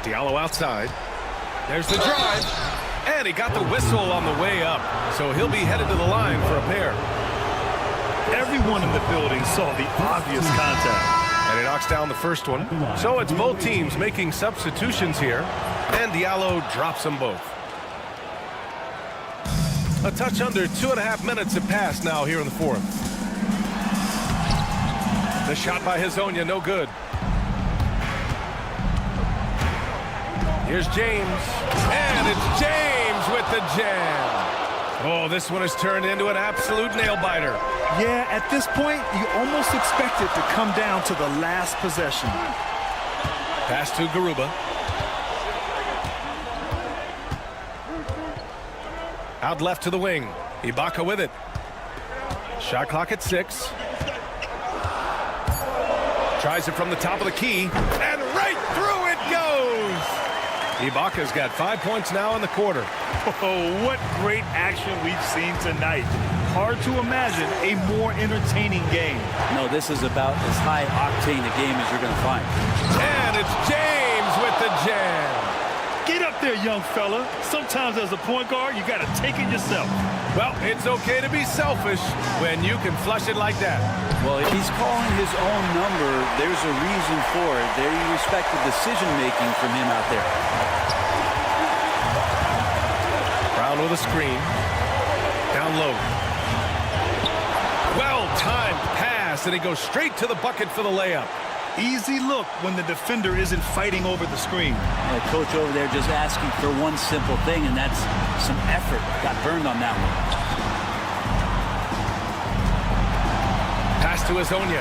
Diallo outside. There's the drive. And he got the whistle on the way up. So he'll be headed to the line for a pair. Everyone in the building saw the obvious contact. And he knocks down the first one. So it's both teams making substitutions here. And Diallo drops them both. A touch under 2.5 minutes have passed now here in the 4th. The shot by Azonia, no good. Here's James. And it's James with the jam. Oh, this one has turned into an absolute nail-biter. Yeah, at this point, you almost expect it to come down to the last possession. Pass to Garuba. Out left to the wing. Ibaka with it. Shot clock at 6. Tries it from the top of the key. And right through it goes! Ibaka's got 5 points now in the quarter. Oh, what great action we've seen tonight. Hard to imagine a more entertaining game. No, this is about as high-octane a game as you're going to find. And it's James with the jam. Get up there, young fella. Sometimes as a point guard, you got to take it yourself. Well, it's okay to be selfish when you can flush it like that. Well, if he's calling his own number, there's a reason for it. They respect the decision-making from him out there. Brown with a screen. Down low. Well-timed pass, and he goes straight to the bucket for the layup. Easy look when the defender isn't fighting over the screen. The coach over there just asking for one simple thing, and that's some effort. Got burned on that one. Pass to Azonia.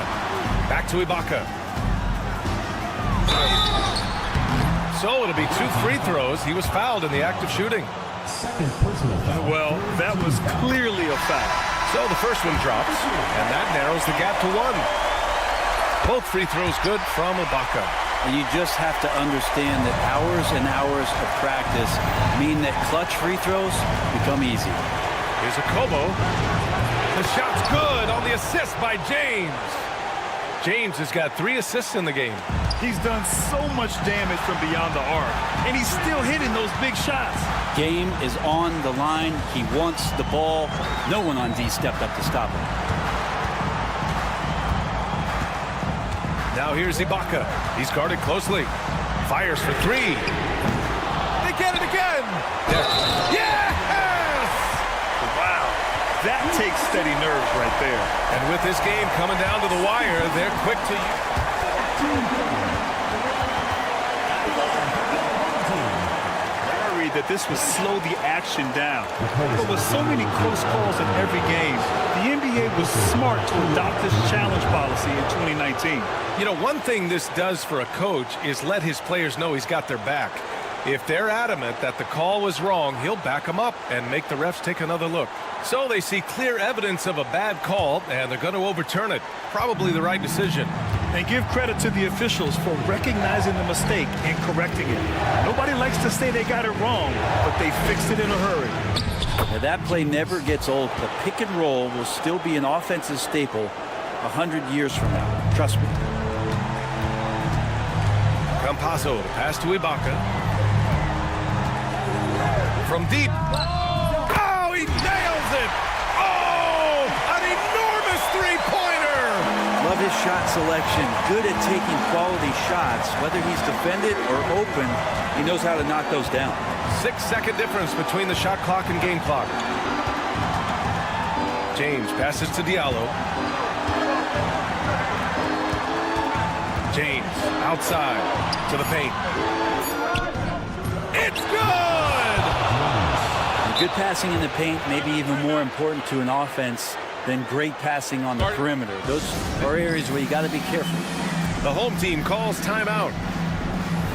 Back to Ibaka. So it'll be 2 free throws. He was fouled in the act of shooting. Second personal foul. Well, that was clearly a foul. So the first one drops, and that narrows the gap to 1. Both free throws good from Ibaka. And you just have to understand that hours and hours of practice mean that clutch free throws become easy. Here's Akobo. The shot's good on the assist by James. James has got 3 assists in the game. He's done so much damage from beyond the arc, and he's still hitting those big shots. Game is on the line. He wants the ball. No one on D stepped up to stop him. Now here's Ibaka. He's guarded closely. Fires for 3. Yes! Wow. That takes steady nerves right there. And with this game coming down to the wire, they're quick to... That this would slow the action down. But with so many close calls in every game, the NBA was smart to adopt this challenge policy in 2019. You know, one thing this does for a coach is let his players know he's got their back. If they're adamant that the call was wrong, he'll back them up and make the refs take another look. So they see clear evidence of a bad call, and they're going to overturn it. Probably the right decision. And give credit to the officials for recognizing the mistake and correcting it. Nobody likes to say they got it wrong, but they fixed it in a hurry. Now, that play never gets old. The pick and roll will still be an offensive staple 100 years from now. Trust me. Campazzo, the pass to Ibaka. From deep. Oh, he nails it! Oh, an enormous three-pointer! Love his shot selection. Good at taking quality shots. Whether he's defended or open, he knows how to knock those down. 6-second difference between the shot clock and game clock. James passes to Diallo. James outside to the paint. It's good! Good passing in the paint may be even more important to an offense than great passing on the perimeter. Those are areas where you got to be careful. The home team calls timeout.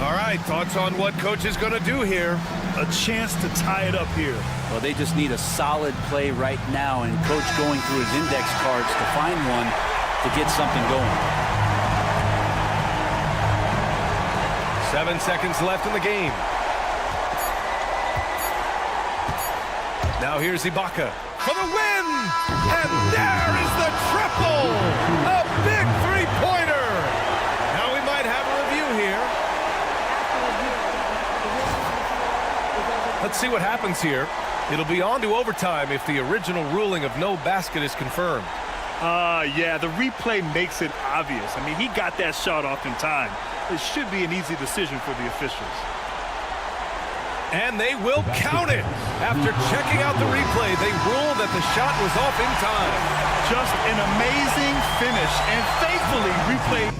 All right, thoughts on what coach is going to do here? A chance to tie it up here. Well, they just need a solid play right now, and coach going through his index cards to find one to get something going. 7 seconds left in the game. Now here's Ibaka for the win! And there is the triple! A big three-pointer! Now we might have a review here. Let's see what happens here. It'll be on to overtime if the original ruling of no basket is confirmed. Yeah, the replay makes it obvious. I mean, he got that shot off in time. It should be an easy decision for the officials. And they will count it. After checking out the replay, they ruled that the shot was off in time. Just an amazing finish. And thankfully, replay...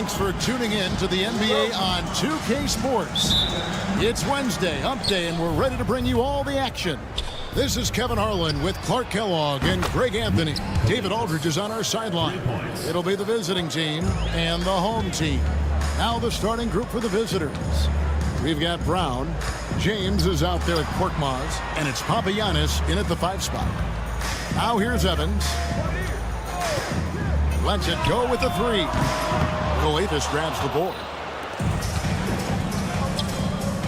Thanks for tuning in to the NBA on 2K Sports. It's Wednesday, hump day, and we're ready to bring you all the action. This is Kevin Harlan with Clark Kellogg and Greg Anthony. David Aldridge is on our sideline. It'll be the visiting team and the home team. Now the starting group for the visitors. We've got Brown. James is out there at Korkmaz, and it's Papagiannis in at the 5 spot. Now here's Evans. Lets it go with the 3. Coates grabs the board.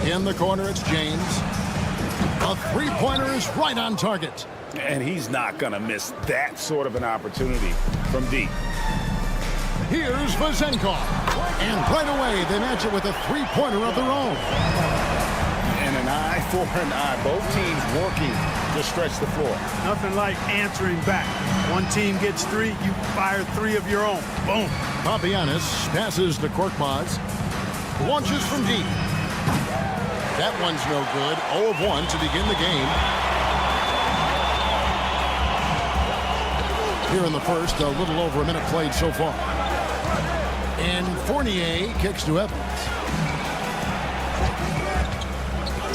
In the corner, it's James. A 3-pointer is right on target. And he's not going to miss that sort of an opportunity from deep. Here's Vazenkov. And right away, they match it with a 3-pointer of their own. And an eye for an eye. Both teams working to stretch the floor. Nothing like answering back. One team gets 3, you fire 3 of your own. Boom. Papagiannis passes to Korkmaz. Launches from deep. That one's no good. 0 of 1 to begin the game. Here in the first, a little over a minute played so far. And Fournier kicks to Evans.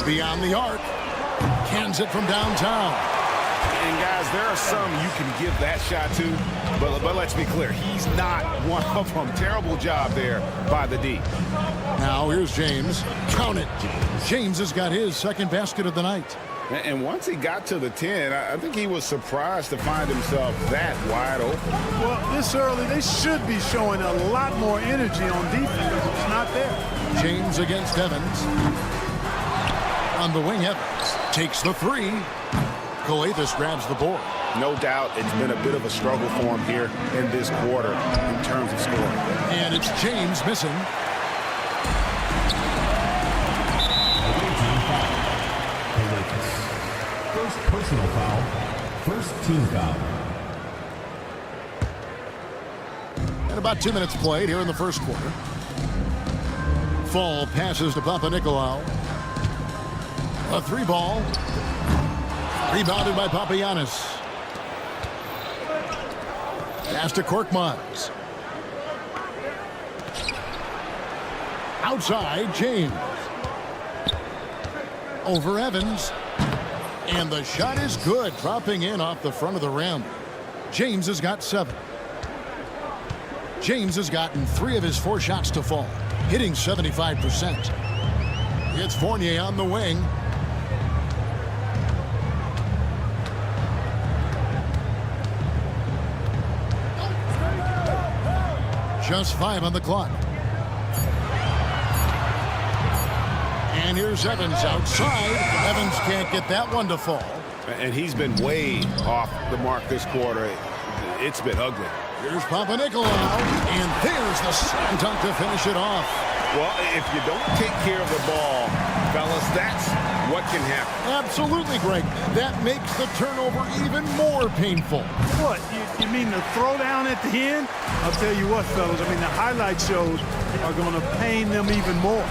Beyond the arc. Cans it from downtown. And guys, there are some you can give that shot to, but let's be clear, he's not one of them. Terrible job there by the D. Now here's James. Count it. James has got his second basket of the night. And once he got to the 10, I think he was surprised to find himself that wide open. Well, this early, they should be showing a lot more energy on defense. It's not there. James against Evans. On the wing, Evans takes the 3. Coates grabs the board. No doubt it's been a bit of a struggle for him here in this quarter in terms of scoring. And it's James missing. First personal foul. First team foul. And about 2 minutes played here in the first quarter. Fall passes to Papanikolaou. A 3-ball. Rebounded by Papagiannis. Pass to Korkmaz. Outside, James. Over Evans. And the shot is good, dropping in off the front of the rim. James has got 7. James has gotten 3 of his 4 shots to fall, hitting 75%. It's Fournier on the wing. Just 5 on the clock. And here's Evans outside. Evans can't get that one to fall. And he's been way off the mark this quarter. It's been ugly. Here's Papanikolaou. And there's the slam dunk to finish it off. Well, if you don't take care of the ball, fellas, that's what can happen. Absolutely, Greg. That makes the turnover even more painful. What? You mean the throwdown at the end? I'll tell you what, fellas. I mean, the highlight shows are going to pain them even more.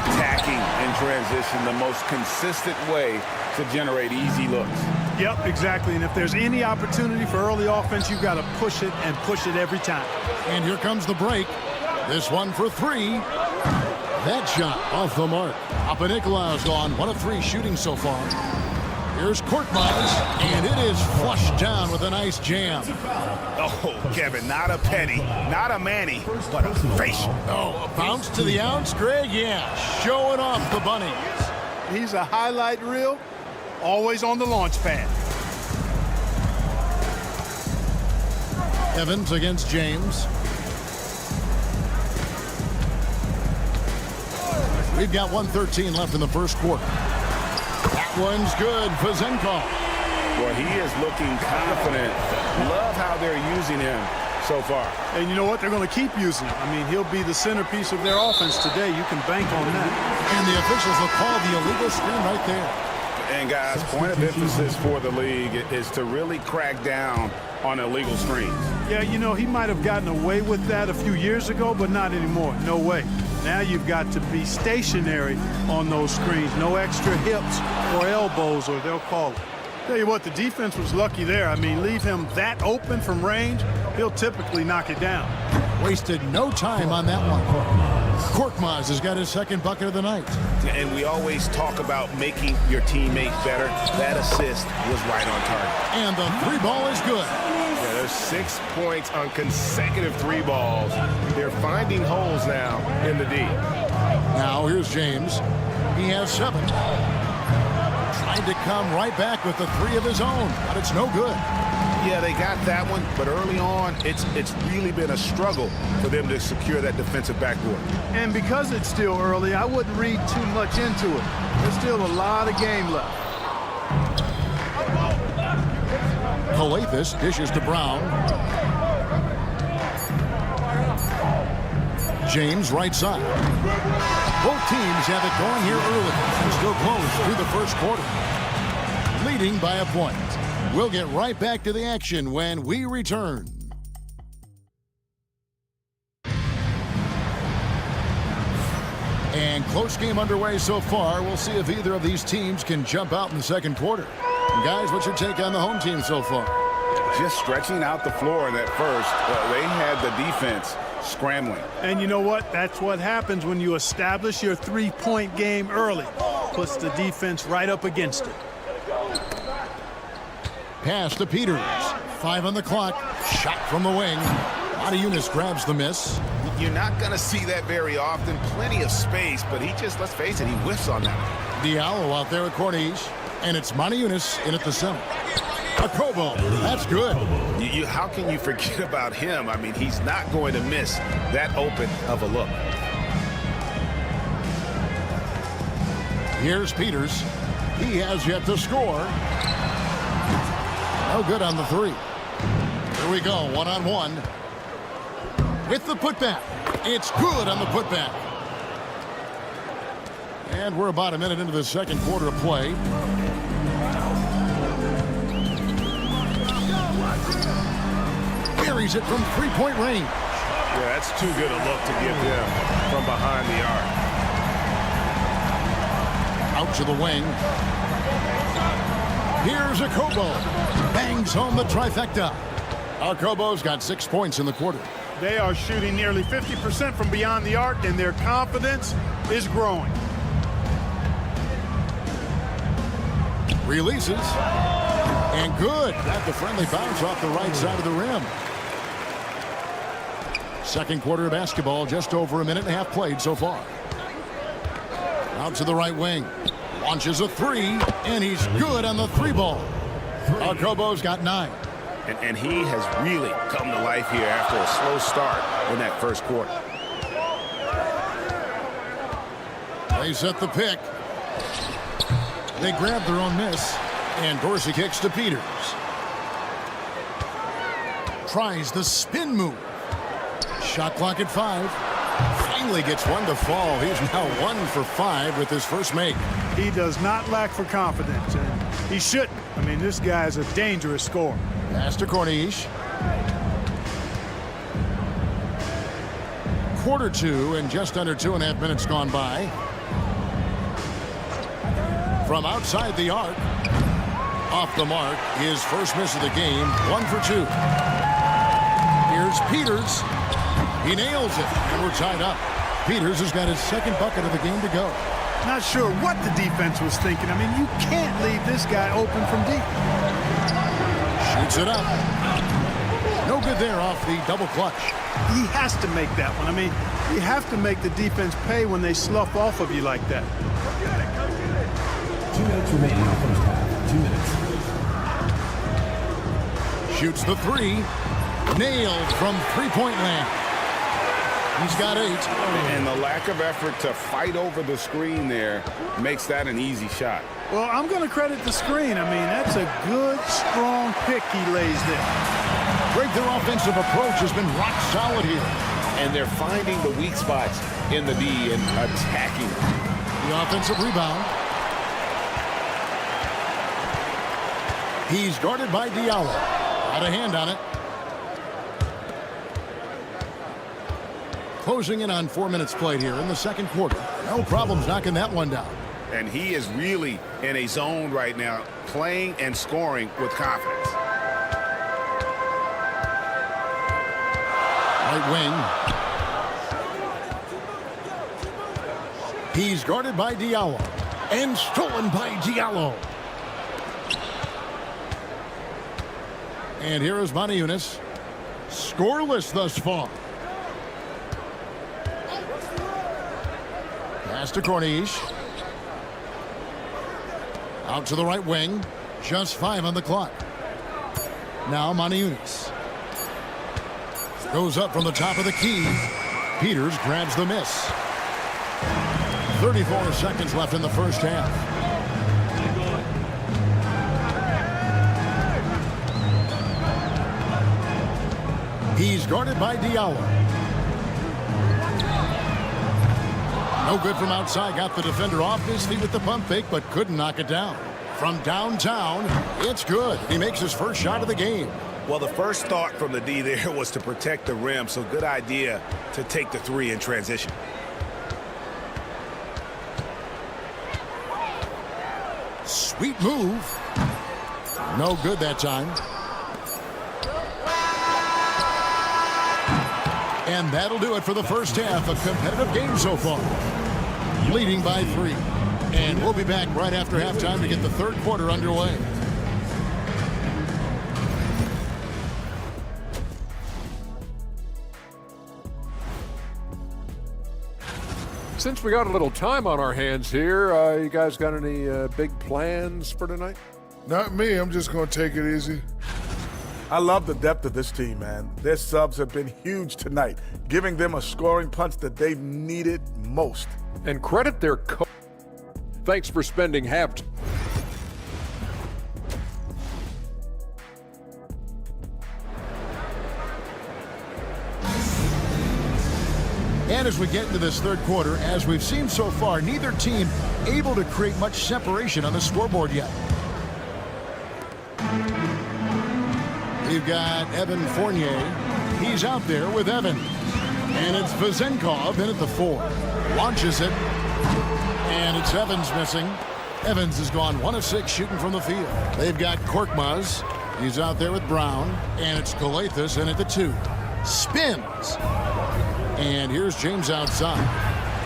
Attacking in transition, the most consistent way to generate easy looks. Yep, exactly. And if there's any opportunity for early offense, you've got to push it and push it every time. And here comes the break. This one for 3. That shot off the mark. Papanikolaou's gone 1 of 3 shooting so far. Here's Korkmaz, and it is flushed down with a nice jam. Oh, Kevin, not a penny, not a Manny, but a facial. Oh, a bounce to the ounce, Greg? Yeah, showing off the bunnies. He's a highlight reel, always on the launch pad. Evans against James. We've got 1:13 left in the first quarter. That one's good. Vazenkov. Well, he is looking confident. Love how they're using him so far. And you know what? They're going to keep using him. I mean, he'll be the centerpiece of their offense today. You can bank on that. And the officials will call the illegal screen right there. And, guys, point of emphasis for the league is to really crack down on illegal screens. Yeah, you know, he might have gotten away with that a few years ago, but not anymore. No way. Now you've got to be stationary on those screens. No extra hips or elbows, or they'll call it. Tell you what, the defense was lucky there. I mean, leave him that open from range, he'll typically knock it down. Wasted no time on that one. Korkmaz has got his second bucket of the night. And we always talk about making your teammate better. That assist was right on target. And the three ball is good. Yeah, there's 6 points on consecutive three balls. They're finding holes now in the D. Now here's James. He has 7. Trying to come right back with the 3 of his own, but it's no good. Yeah, they got that one, but early on, it's really been a struggle for them to secure that defensive backboard. And because it's still early, I wouldn't read too much into it. There's still a lot of game left. Calathis dishes to Brown. James right side. Both teams have it going here early and still close through the first quarter. Leading by a point. We'll get right back to the action when we return. And close game underway so far. We'll see if either of these teams can jump out in the second quarter. And guys, what's your take on the home team so far? Just stretching out the floor in that first. They had the defense scrambling. And you know what? That's what happens when you establish your three-point game early. Puts the defense right up against it. Pass to Peters. 5 on the clock. Shot from the wing. Adiunas grabs the miss. You're not going to see that very often. Plenty of space, but he just, let's face it, he whiffs on that. Diallo out there at Corniche. And it's Adiunas in at the center. Akobo. That's good. How can you forget about him? I mean, he's not going to miss that open of a look. Here's Peters. He has yet to score. No good on the 3. Here we go, one-on-one. With the putback. It's good on the putback. And we're about a minute into the second quarter of play. Carries it from three-point range. Yeah, that's too good a look to give them from behind the arc. Out to the wing. Here's Akobo. Bangs home the trifecta. Akobo's got 6 points in the quarter. They are shooting nearly 50% from beyond the arc, and their confidence is growing. Releases. And good. Got the friendly bounce off the right side of the rim. Second quarter of basketball, just over a minute and a half played so far. Out to the right wing. Launches a 3, and he's good on the 3 ball. Akobo's got 9. And he has really come to life here after a slow start in that first quarter. They set the pick. They grab their own miss, and Dorsey kicks to Peters. Tries the spin move. Shot clock at 5. Finally gets one to fall. He's now 1 for 5 with his first make. He does not lack for confidence, and he shouldn't. I mean, this guy's a dangerous scorer. Pass to Corniche. Quarter 2 and just under 2.5 minutes gone by. From outside the arc. Off the mark. His first miss of the game. 1 for 2. Here's Peters. He nails it, and we're tied up. Peters has got his second bucket of the game to go. Not sure what the defense was thinking. I mean, you can't leave this guy open from deep. Shoots it up. No good there off the double clutch. He has to make that one. I mean, you have to make the defense pay when they slough off of you like that. 2 minutes remaining in the first half. 2 minutes. Shoots the 3. Nailed from three-point land. He's got 8. And the lack of effort to fight over the screen there makes that an easy shot. Well, I'm going to credit the screen. I mean, that's a good, strong pick he lays there. Greg, their offensive approach has been rock solid here. And they're finding the weak spots in the D and attacking them. The offensive rebound. He's guarded by Diallo. Got a hand on it. Closing in on 4 minutes played here in the second quarter. No problems knocking that one down. And he is really in a zone right now, playing and scoring with confidence. Right wing. He's guarded by Diallo. And stolen by Diallo. And here is Maniunas. Scoreless thus far. Pass to Corniche. Out to the right wing. Just 5 on the clock. Now Maniunas. Goes up from the top of the key. Peters grabs the miss. 34 seconds left in the first half. He's guarded by Diallo. No good from outside. Got the defender off his feet with the pump fake, but couldn't knock it down. From downtown, it's good. He makes his first shot of the game. Well, the first thought from the D there was to protect the rim, so good idea to take the 3 in transition. Sweet move. No good that time. And that'll do it for the first half. A competitive game so far. Leading by 3. And we'll be back right after halftime to get the third quarter underway. Since we got a little time on our hands here, you guys got any big plans for tonight? Not me. I'm just going to take it easy. I love the depth of this team, man. Their subs have been huge tonight, giving them a scoring punch that they've needed most. And credit their coach. Thanks for spending half. And as we get into this third quarter, as we've seen so far, neither team able to create much separation on the scoreboard yet. We've got Evan Fournier. He's out there with Evan. And it's Vezenkov in at the 4. Launches it. And it's Evans missing. Evans has gone 1 of 6 shooting from the field. They've got Korkmaz. He's out there with Brown. And it's Galathis in at the 2. Spins. And here's James outside.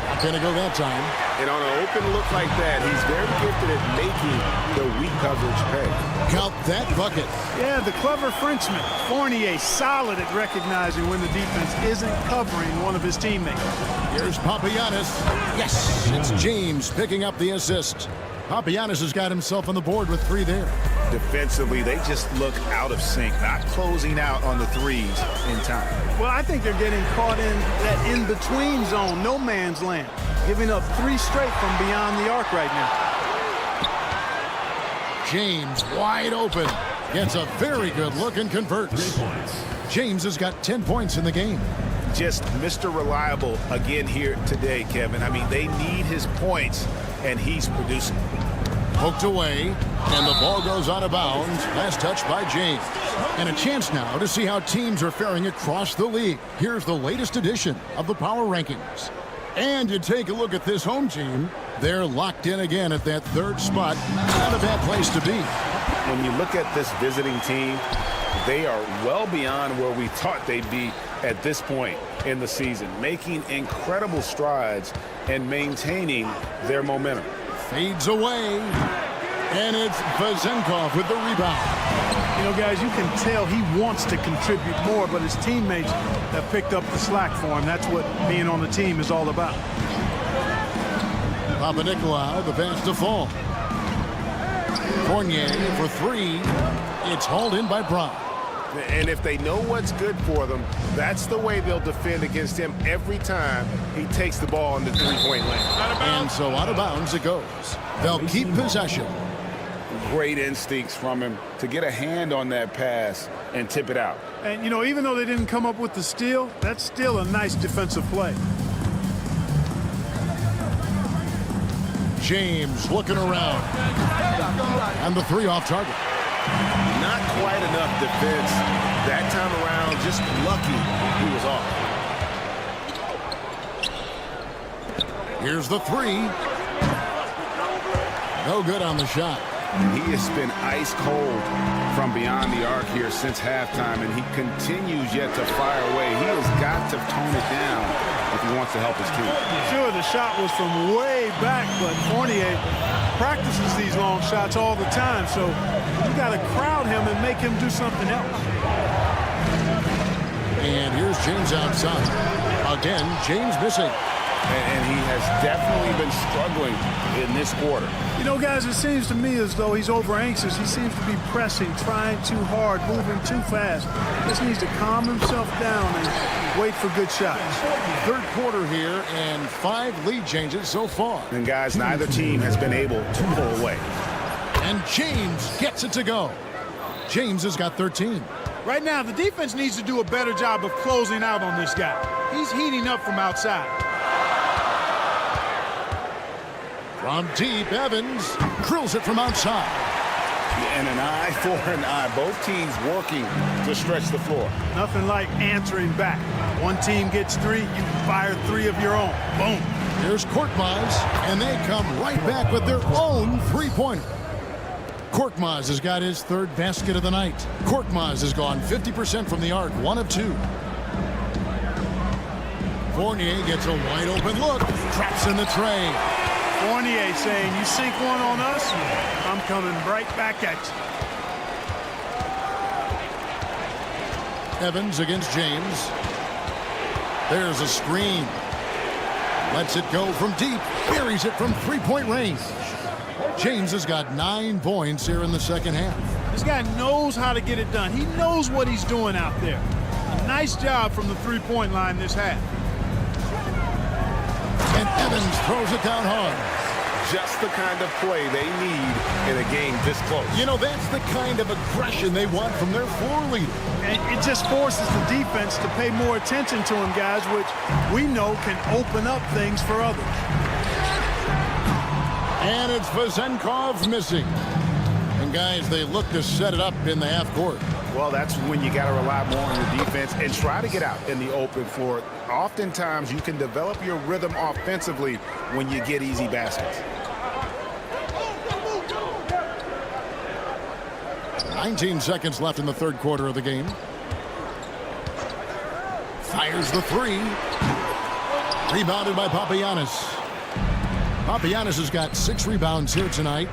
Not going to go that time. And on an open look like that, he's very gifted at making the weak coverage pay. Count that bucket. Yeah, the clever Frenchman. Fournier solid at recognizing when the defense isn't covering one of his teammates. Here's Papagiannis. Yes, it's James picking up the assist. Papagiannis has got himself on the board with 3 there. Defensively, they just look out of sync, not closing out on the 3s in time. Well, I think they're getting caught in that in-between zone, no man's land, giving up 3 straight from beyond the arc right now. James wide open. Gets a very good look and converts. James has got 10 points in the game. Just Mr. Reliable again here today, Kevin. I mean, they need his points, and he's producing. Poked away, and the ball goes out of bounds. Last touch by James. And a chance now to see how teams are faring across the league. Here's the latest edition of the Power Rankings. And you take a look at this home team. They're locked in again at that 3rd spot. Not a bad place to be. When you look at this visiting team, they are well beyond where we thought they'd be at this point in the season, making incredible strides and maintaining their momentum. Fades away, and it's Vezenkov with the rebound. You know, guys, you can tell he wants to contribute more, but his teammates have picked up the slack for him. That's what being on the team is all about. Papanikolaou, the pass to Fall. Fournier for 3. It's hauled in by Brown. And if they know what's good for them, that's the way they'll defend against him every time he takes the ball in the 3-point lane. And so out of bounds it goes. They'll keep possession. Great instincts from him to get a hand on that pass and tip it out. And, you know, even though they didn't come up with the steal, that's still a nice defensive play. James looking around. And the 3 off target. Not quite enough defense that time around. Just lucky he was off. Here's the 3. No good on the shot. And he has been ice cold from beyond the arc here since halftime, and he continues yet to fire away. He has got to tone it down if he wants to help his team. Sure, the shot was from way back, but Fournier practices these long shots all the time, so you got to crowd him and make him do something else. And here's James outside. Again, James missing. And he has definitely been struggling in this quarter. You know, guys, it seems to me as though he's over anxious. He seems to be pressing, trying too hard, moving too fast. Just needs to calm himself down and wait for good shots. Third quarter here and 5 lead changes so far. And guys, neither team has been able to pull away. And James gets it to go. James has got 13. Right now, the defense needs to do a better job of closing out on this guy. He's heating up from outside. From deep, Evans drills it from outside. And an eye for an eye. Both teams working to stretch the floor. Nothing like answering back. One team gets 3, you fire 3 of your own. Boom. Here's Korkmaz, and they come right back with their own three-pointer. Korkmaz has got his 3rd basket of the night. Korkmaz has gone 50% from the arc, 1 of 2. Fournier gets a wide open look, traps in the tray. Fournier saying, you sink one on us, I'm coming right back at you. Evans against James. There's a screen. Lets it go from deep. Buries it from three-point range. James has got 9 points here in the second half. This guy knows how to get it done. He knows what he's doing out there. A nice job from the three-point line this half. And Evans throws it down hard. Just the kind of play they need in a game this close. You know, that's the kind of aggression they want from their floor leader. And it just forces the defense to pay more attention to him, guys, which we know can open up things for others. And it's Vezenkov missing. And, guys, they look to set it up in the half court. Well, that's when you got to rely more on your defense and try to get out in the open floor. Oftentimes, you can develop your rhythm offensively when you get easy baskets. 19 seconds left in the third quarter of the game. Fires the 3. Rebounded by Papagiannis. Papagiannis has got 6 rebounds here tonight.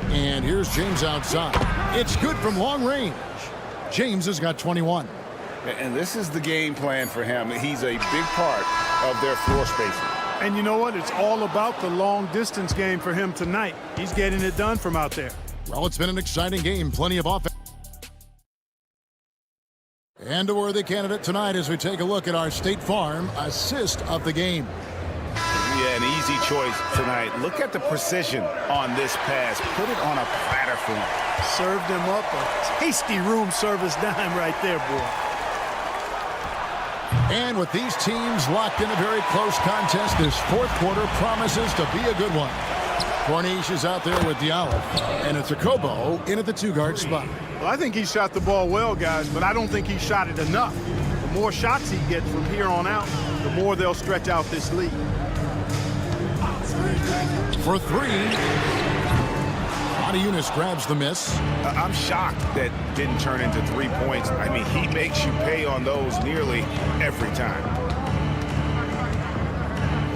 And here's James outside. It's good from long range. James has got 21. And this is the game plan for him. He's a big part of their floor spacing. And you know what? It's all about the long distance game for him tonight. He's getting it done from out there. Well, it's been an exciting game. Plenty of offense. And a worthy candidate tonight as we take a look at our State Farm assist of the game. Yeah, an easy choice tonight. Look at the precision on this pass. Put it on a platter for him. Served him up a tasty room service dime right there, boy. And with these teams locked in a very close contest, this fourth quarter promises to be a good one. Corniche is out there with Diallo, and it's a Kobo in at the 2-guard spot. Well, I think he shot the ball well, guys, but I don't think he shot it enough. The more shots he gets from here on out, the more they'll stretch out this lead. For 3, Eunice grabs the miss. I'm shocked that didn't turn into 3 points. I mean, he makes you pay on those nearly every time.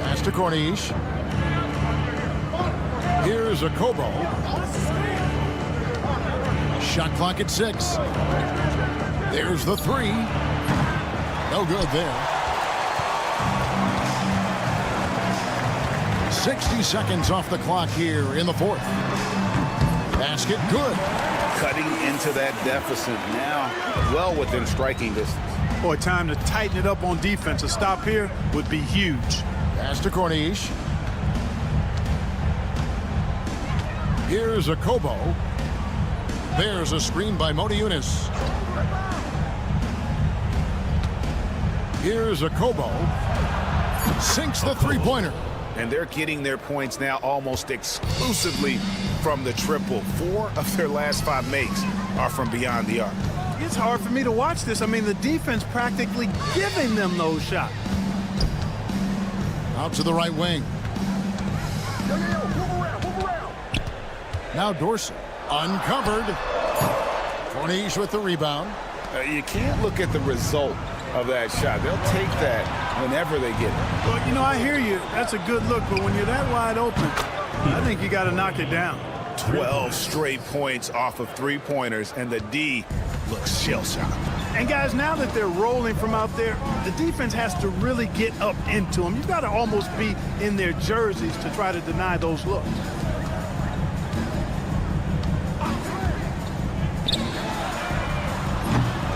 Pass to Corniche. Here's a Kobo. Shot clock at 6. There's the 3. No good there. 60 seconds off the clock here in the fourth. Basket good. Cutting into that deficit now, well within striking distance. Boy, time to tighten it up on defense. A stop here would be huge. Pass to Corniche. Here's a Kobo. There's a screen by Eunice. Here's a Kobo. Sinks the three-pointer. And they're getting their points now almost exclusively from the triple. 4 of their last 5 makes are from beyond the arc. It's hard for me to watch this. I mean, the defense practically giving them those shots. Out to the right wing. Now Dorsey, uncovered. Corniche with the rebound. You can't look at the result of that shot. They'll take that whenever they get it. Well, you know, I hear you. That's a good look, but when you're that wide open, I think you got to knock it down. 12 straight points off of three-pointers, and the D looks shell-shocked. And, guys, now that they're rolling from out there, the defense has to really get up into them. You've got to almost be in their jerseys to try to deny those looks.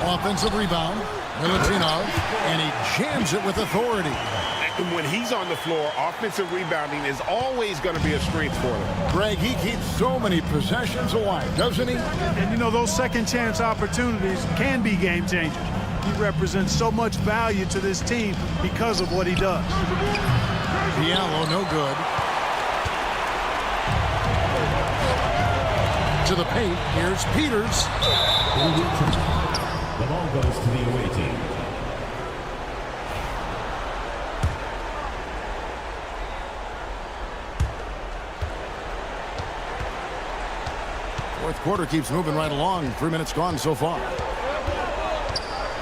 Offensive rebound. Milutinov, and he jams it with authority. And when he's on the floor, offensive rebounding is always going to be a strength for them. Greg, he keeps so many possessions alive, doesn't he? And, you know, those second-chance opportunities can be game changers. He represents so much value to this team because of what he does. Diallo, no good. To the paint, here's Peters. The ball goes to the away team. Fourth quarter keeps moving right along. 3 minutes gone so far.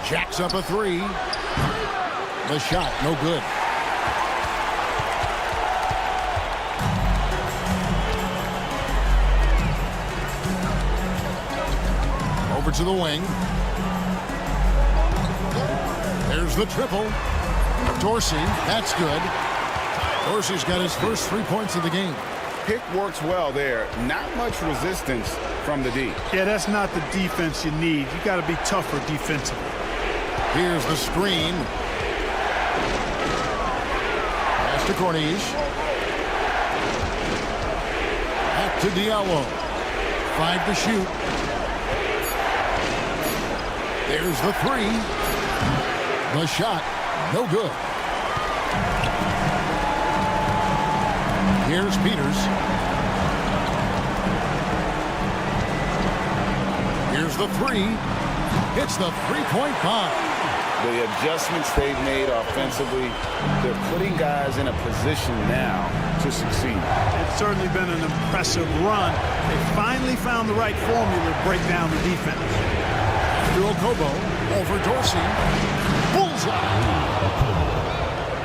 Jacks up a three. The shot, no good. Over to the wing. There's the triple. Dorsey, that's good. Dorsey's got his first 3 points of the game. Pick works well there. Not much resistance from the D. Yeah, that's not the defense you need. You got to be tougher defensively. Here's the screen. Pass to Corniche. Back to Diallo. 5 to shoot. There's the three. The shot, no good. Here's Peters. Here's the three. Hits the three-point bomb. The adjustments they've made offensively, they're putting guys in a position now to succeed. It's certainly been an impressive run. They finally found the right formula to break down the defense. Through Okobo, over Dorsey. Bullseye.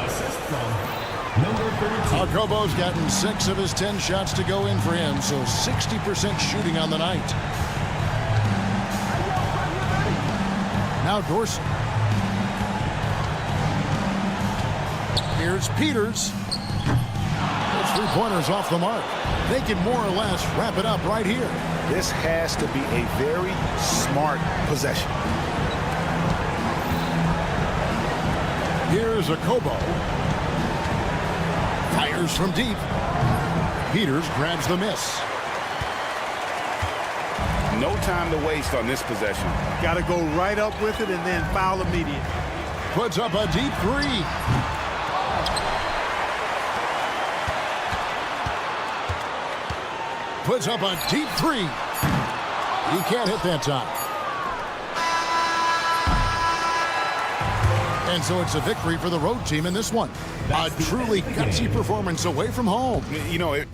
Assist from number 13. Okobo's gotten 6 of his 10 shots to go in for him, so 60% shooting on the night. Now Dorsey. Here's Peters. Those three-pointers off the mark. They can more or less wrap it up right here. This has to be a very smart possession. Here's Okobo. Fires from deep. Peters grabs the miss. No time to waste on this possession. Got to go right up with it and then foul immediately. Puts up a deep three. Puts up a deep three. He can't hit that time. And so it's a victory for the road team in this one. A truly gutsy performance away from home. You know,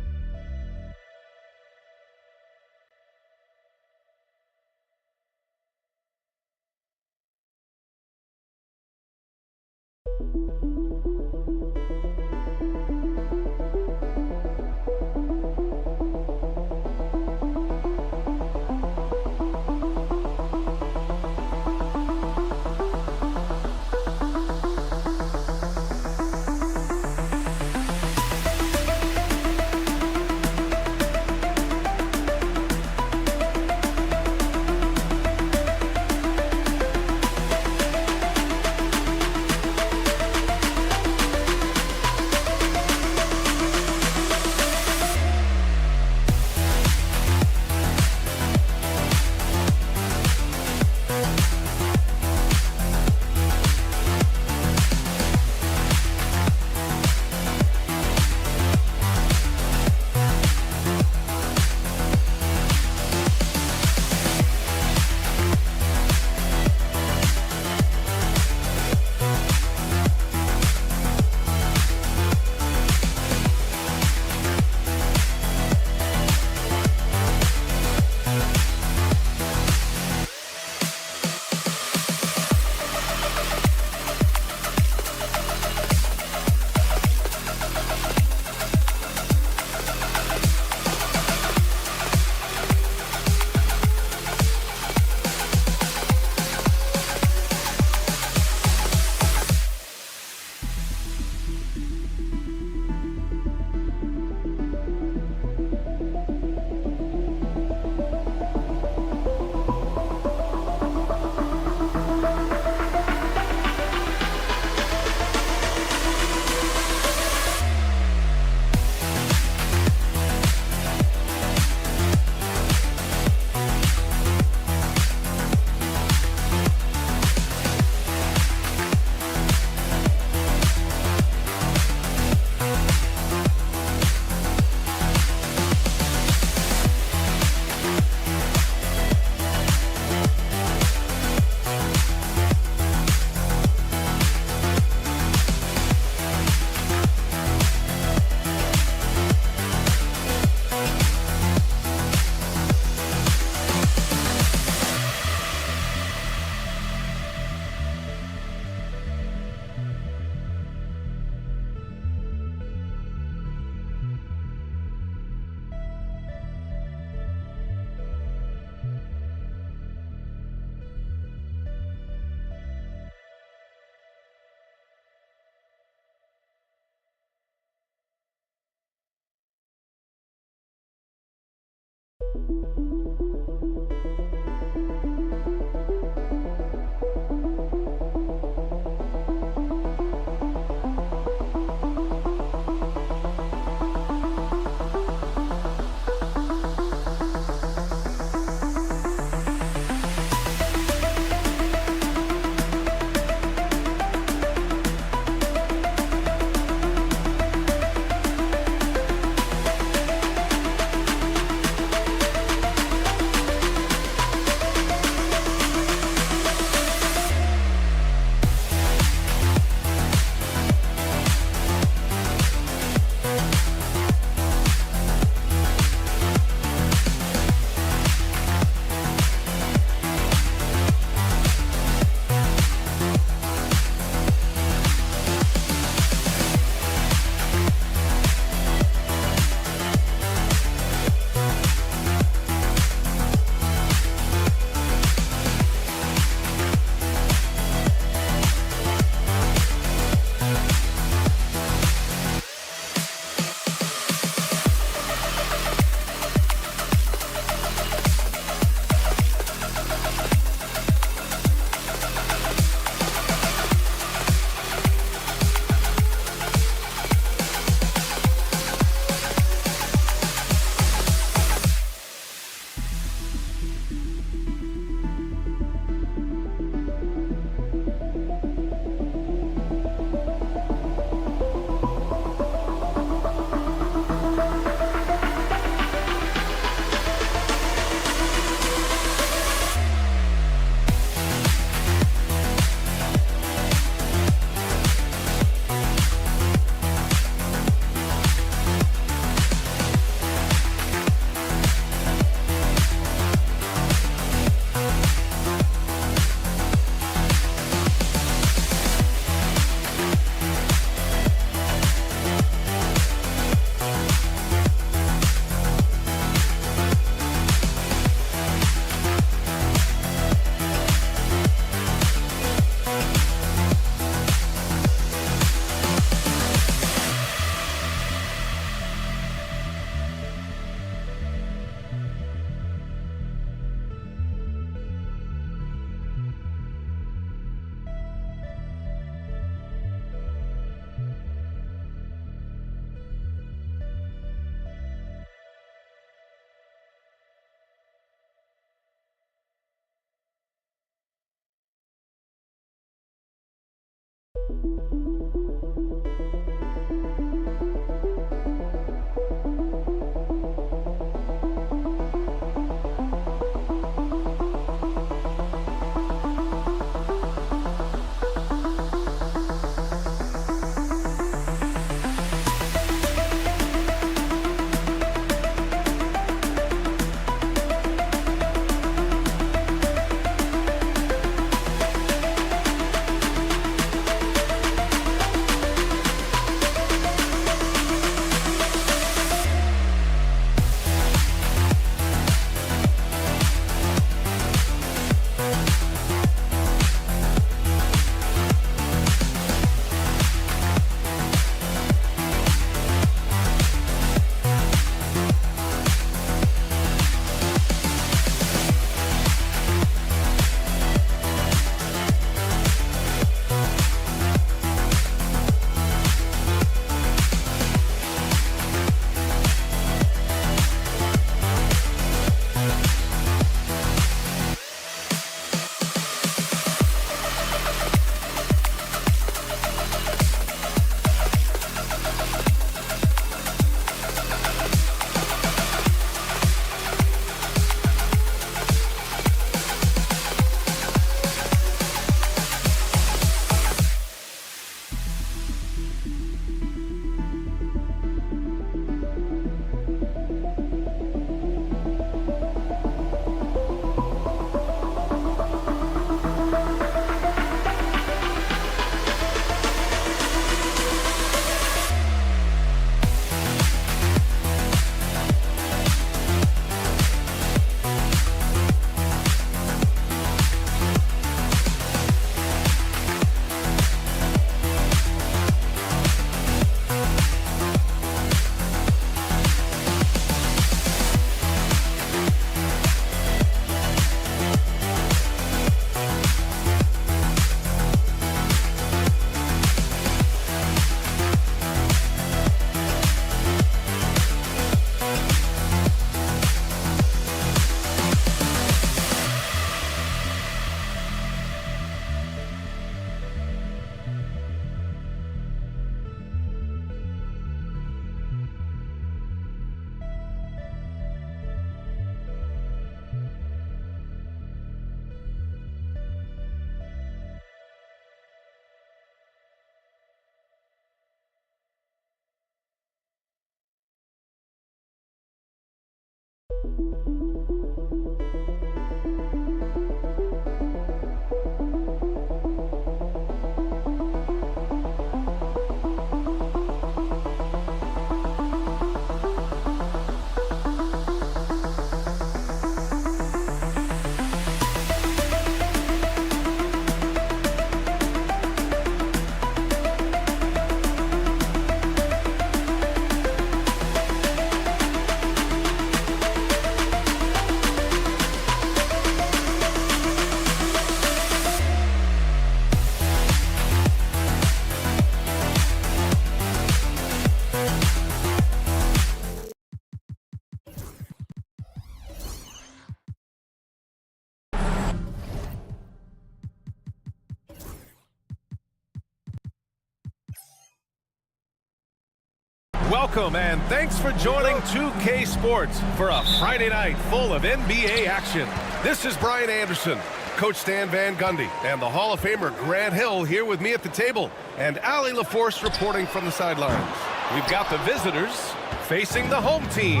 Welcome and thanks for joining 2K Sports for a Friday night full of NBA action. This is Brian Anderson, Coach Stan Van Gundy, and the Hall of Famer Grant Hill here with me at the table, and Allie LaForce reporting from the sidelines. We've got the visitors facing the home team.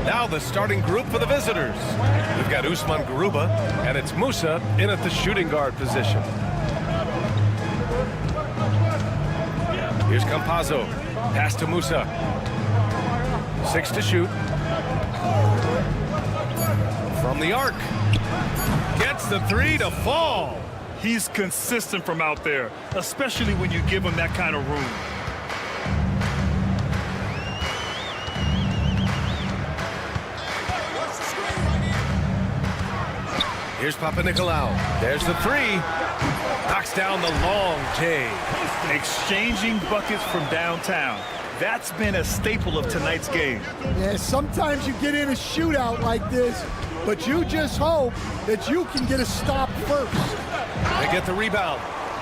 Now the starting group for the visitors. We've got Usman Garuba, and it's Musa in at the shooting guard position. Here's Campazzo. Pass to Musa. 6 to shoot. From the arc. Gets the 3 to fall. He's consistent from out there, especially when you give him that kind of room. Here's Papanikolaou. There's the 3. Knocks down the long J. Exchanging buckets from downtown. That's been a staple of tonight's game. Yeah, sometimes you get in a shootout like this, but you just hope that you can get a stop first. They get the rebound.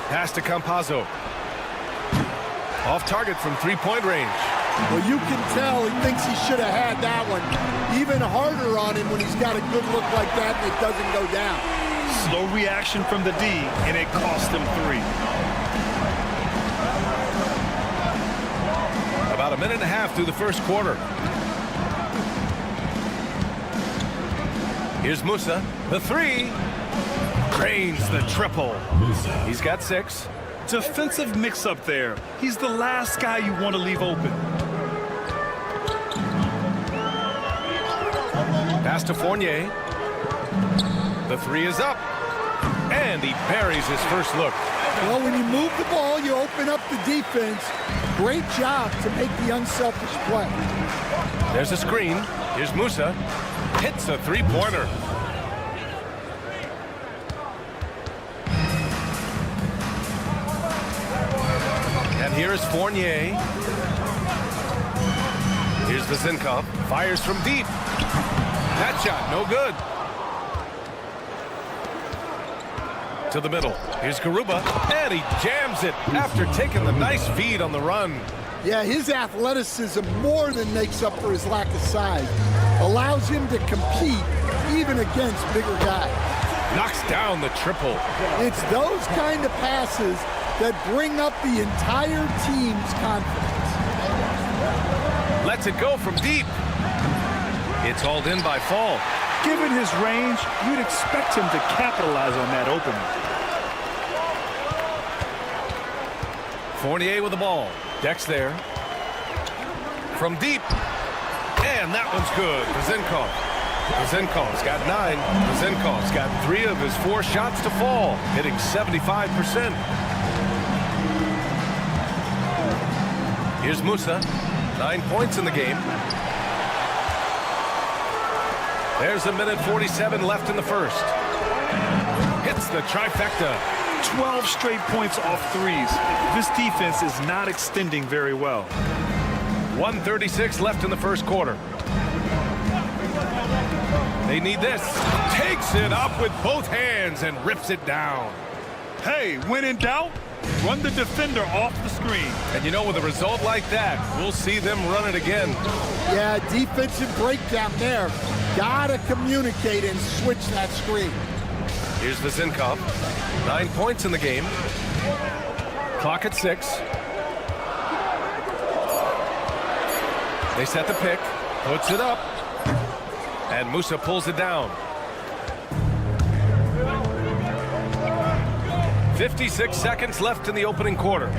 Pass to Campazzo. Off target from three-point range. Well, you can tell he thinks he should have had that one. Even harder on him when he's got a good look like that and it doesn't go down. Slow reaction from the D, and it cost him 3. About a minute and a half through the first quarter. Here's Musa. The 3. Drains the triple. He's got 6. Defensive mix-up there. He's the last guy you want to leave open. Pass to Fournier. The 3 is up. And he buries his first look. Well, when you move the ball, you open up the defense. Great job to make the unselfish play. There's a screen. Here's Musa. Hits a three-pointer. And here is Fournier. Here's Vezenkov. Fires from deep. That shot, no good. To the middle. Here's Garuba. And he jams it after taking the nice feed on the run. Yeah, his athleticism more than makes up for his lack of size. Allows him to compete even against bigger guys. Knocks down the triple. It's those kind of passes that bring up the entire team's confidence. Lets it go from deep. It's hauled in by Fall. Given his range, you'd expect him to capitalize on that opening. Fournier with the ball. Deck's there. From deep. And that one's good. Vezenkov's got 9. Vezenkov's got 3 of his 4 shots to fall, hitting 75%. Here's Musa. 9 points in the game. There's a minute 47 left in the first. Hits the trifecta. 12 straight points off 3s. This defense is not extending very well. 1:36 left in the first quarter. They need this. Takes it up with both hands and rips it down. Hey, when in doubt, run the defender off the screen. And you know, with a result like that, we'll see them run it again. Yeah, defensive breakdown there. Gotta communicate and switch that screen. Here's Vezenkov. 9 points in the game. Clock at 6. They set the pick. Puts it up. And Musa pulls it down. 56 seconds left in the opening quarter.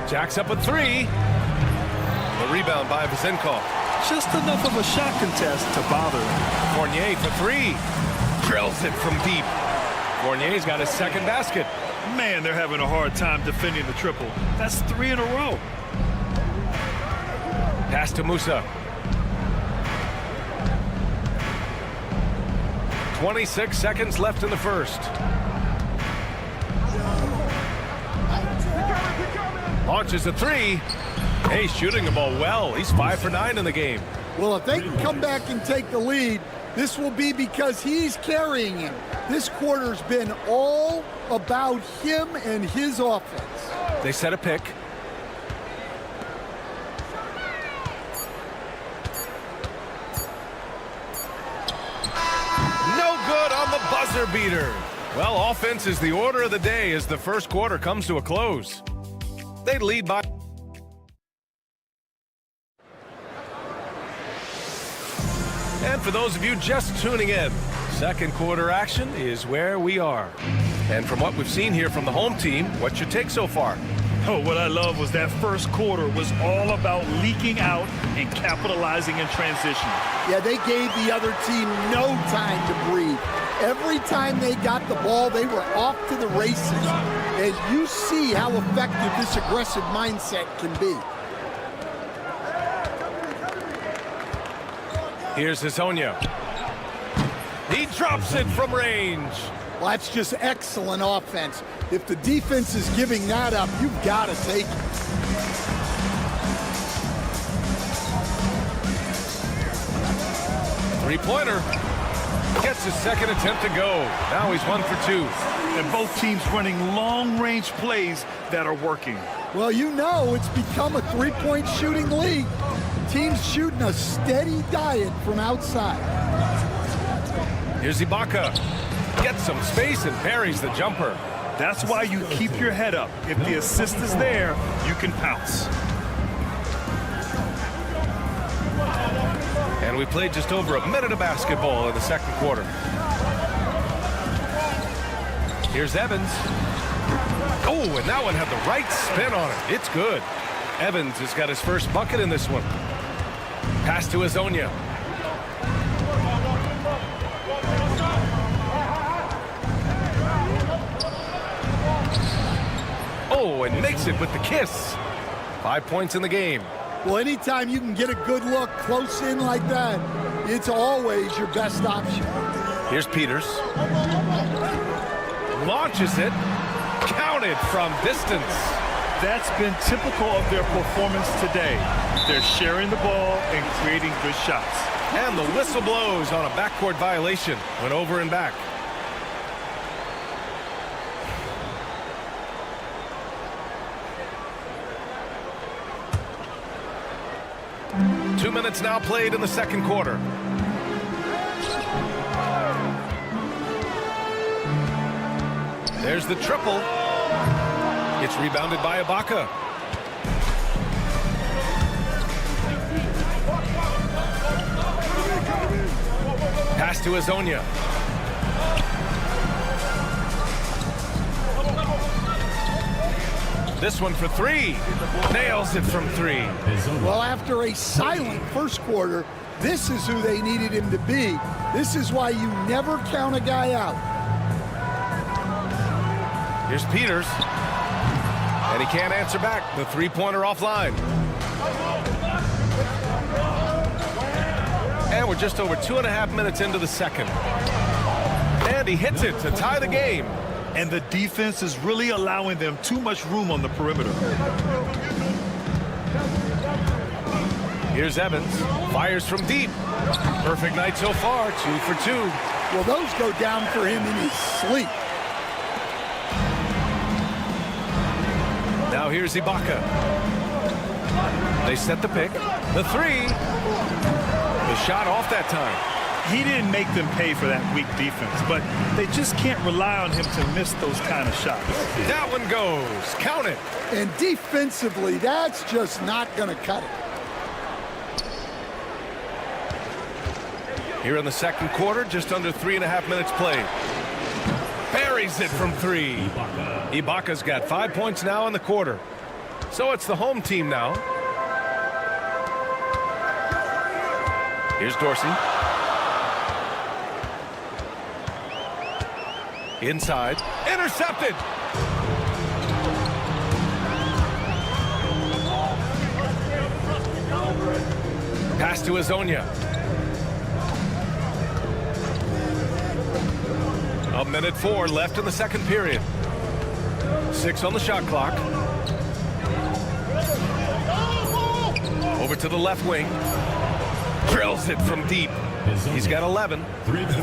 Jacks up a three. The rebound by Vazenkov. Just enough of a shot contest to bother him. Fournier for three. Drills it from deep. Fournier's got his second basket. Man, they're having a hard time defending the triple. That's 3 in a row. Pass to Musa. 26 seconds left in the first. Launches a three. Hey, shooting the ball well. He's 5 for 9 in the game. Well, if they can come back and take the lead, this will be because he's carrying him. This quarter's been all about him and his offense. They set a pick. No good on the buzzer beater. Well, offense is the order of the day as the first quarter comes to a close. They lead by... And for those of you just tuning in, second quarter action is where we are. And from what we've seen here from the home team, what's your take so far? Oh, what I love was that first quarter was all about leaking out and capitalizing in transition. Yeah, they gave the other team no time to breathe. Every time they got the ball, they were off to the races. As you see how effective this aggressive mindset can be. Here's Hezonja. He drops it from range. Well, that's just excellent offense. If the defense is giving that up, you've got to take it. Three-pointer. Gets his second attempt to go. Now he's 1 for 2. And both teams running long-range plays that are working. Well, you know it's become a three-point shooting league. Teams shooting a steady diet from outside. Here's Ibaka. Gets some space and parries the jumper. That's why you keep your head up. If the assist is there, you can pounce. And we played just over a minute of basketball in the second quarter. Here's Evans. Oh, and that one had the right spin on it. It's good. Evans has got his first bucket in this one. Pass to Hezonja. Oh, and makes it with the kiss. 5 points in the game. Well, anytime you can get a good look close in like that, it's always your best option. Here's Peters. Launches it. Counted from distance. That's been typical of their performance today. They're sharing the ball and creating good shots. And the whistle blows on a backcourt violation. Went over and back. Two minutes now played in the second quarter. There's the triple. It's rebounded by Ibaka. Pass to Hezonja. This one for three. Nails it from three. Well, after a silent first quarter, this is who they needed him to be. This is why you never count a guy out. Here's Peters. And he can't answer back. The three-pointer offline. And we're just over 2.5 minutes into the second. And he hits it to tie the game. And the defense is really allowing them too much room on the perimeter. Here's Evans. Fires from deep. Perfect night so far. 2 for 2. Well, those go down for him in his sleep. Now here's Ibaka. They set the pick. The three. The shot off that time. He didn't make them pay for that weak defense, but they just can't rely on him to miss those kind of shots. That one goes. Count it. And defensively, that's just not going to cut it. Here in the second quarter, just under 3.5 minutes played. Buries it from 3. Ibaka's got 5 points now in the quarter. So it's the home team now. Here's Dorsey. Inside. Intercepted. Pass to Azonia. 1:04 left in the second period. 6 on the shot clock. Over to the left wing. Drills it from deep. He's got 11.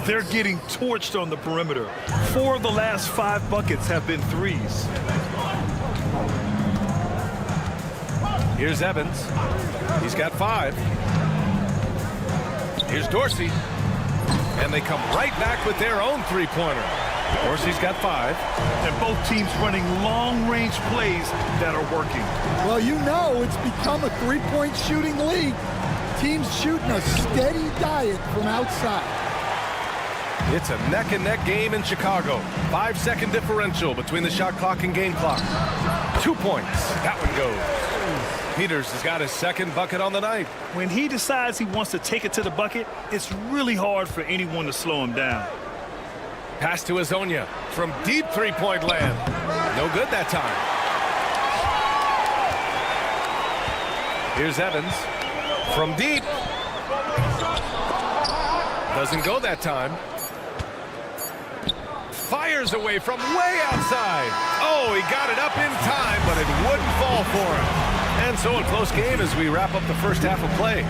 They're getting torched on the perimeter. 4 of the last 5 buckets have been threes. Here's Evans. He's got 5. Here's Dorsey. And they come right back with their own three-pointer. Dorsey's got 5. And both teams running long-range plays that are working. Well, you know it's become a three-point shooting league. Teams shooting a steady diet from outside. It's a neck-and-neck game in Chicago. 5-second differential between the shot clock and game clock. 2 points. That one goes. Peters has got his second bucket on the night. When he decides he wants to take it to the bucket, it's really hard for anyone to slow him down. Pass to Azonia from deep three-point land. No good that time. Here's Evans from deep. Doesn't go that time. Fires away from way outside. Oh, he got it up in time, but it wouldn't fall for him. And so a close game as we wrap up the first half of play.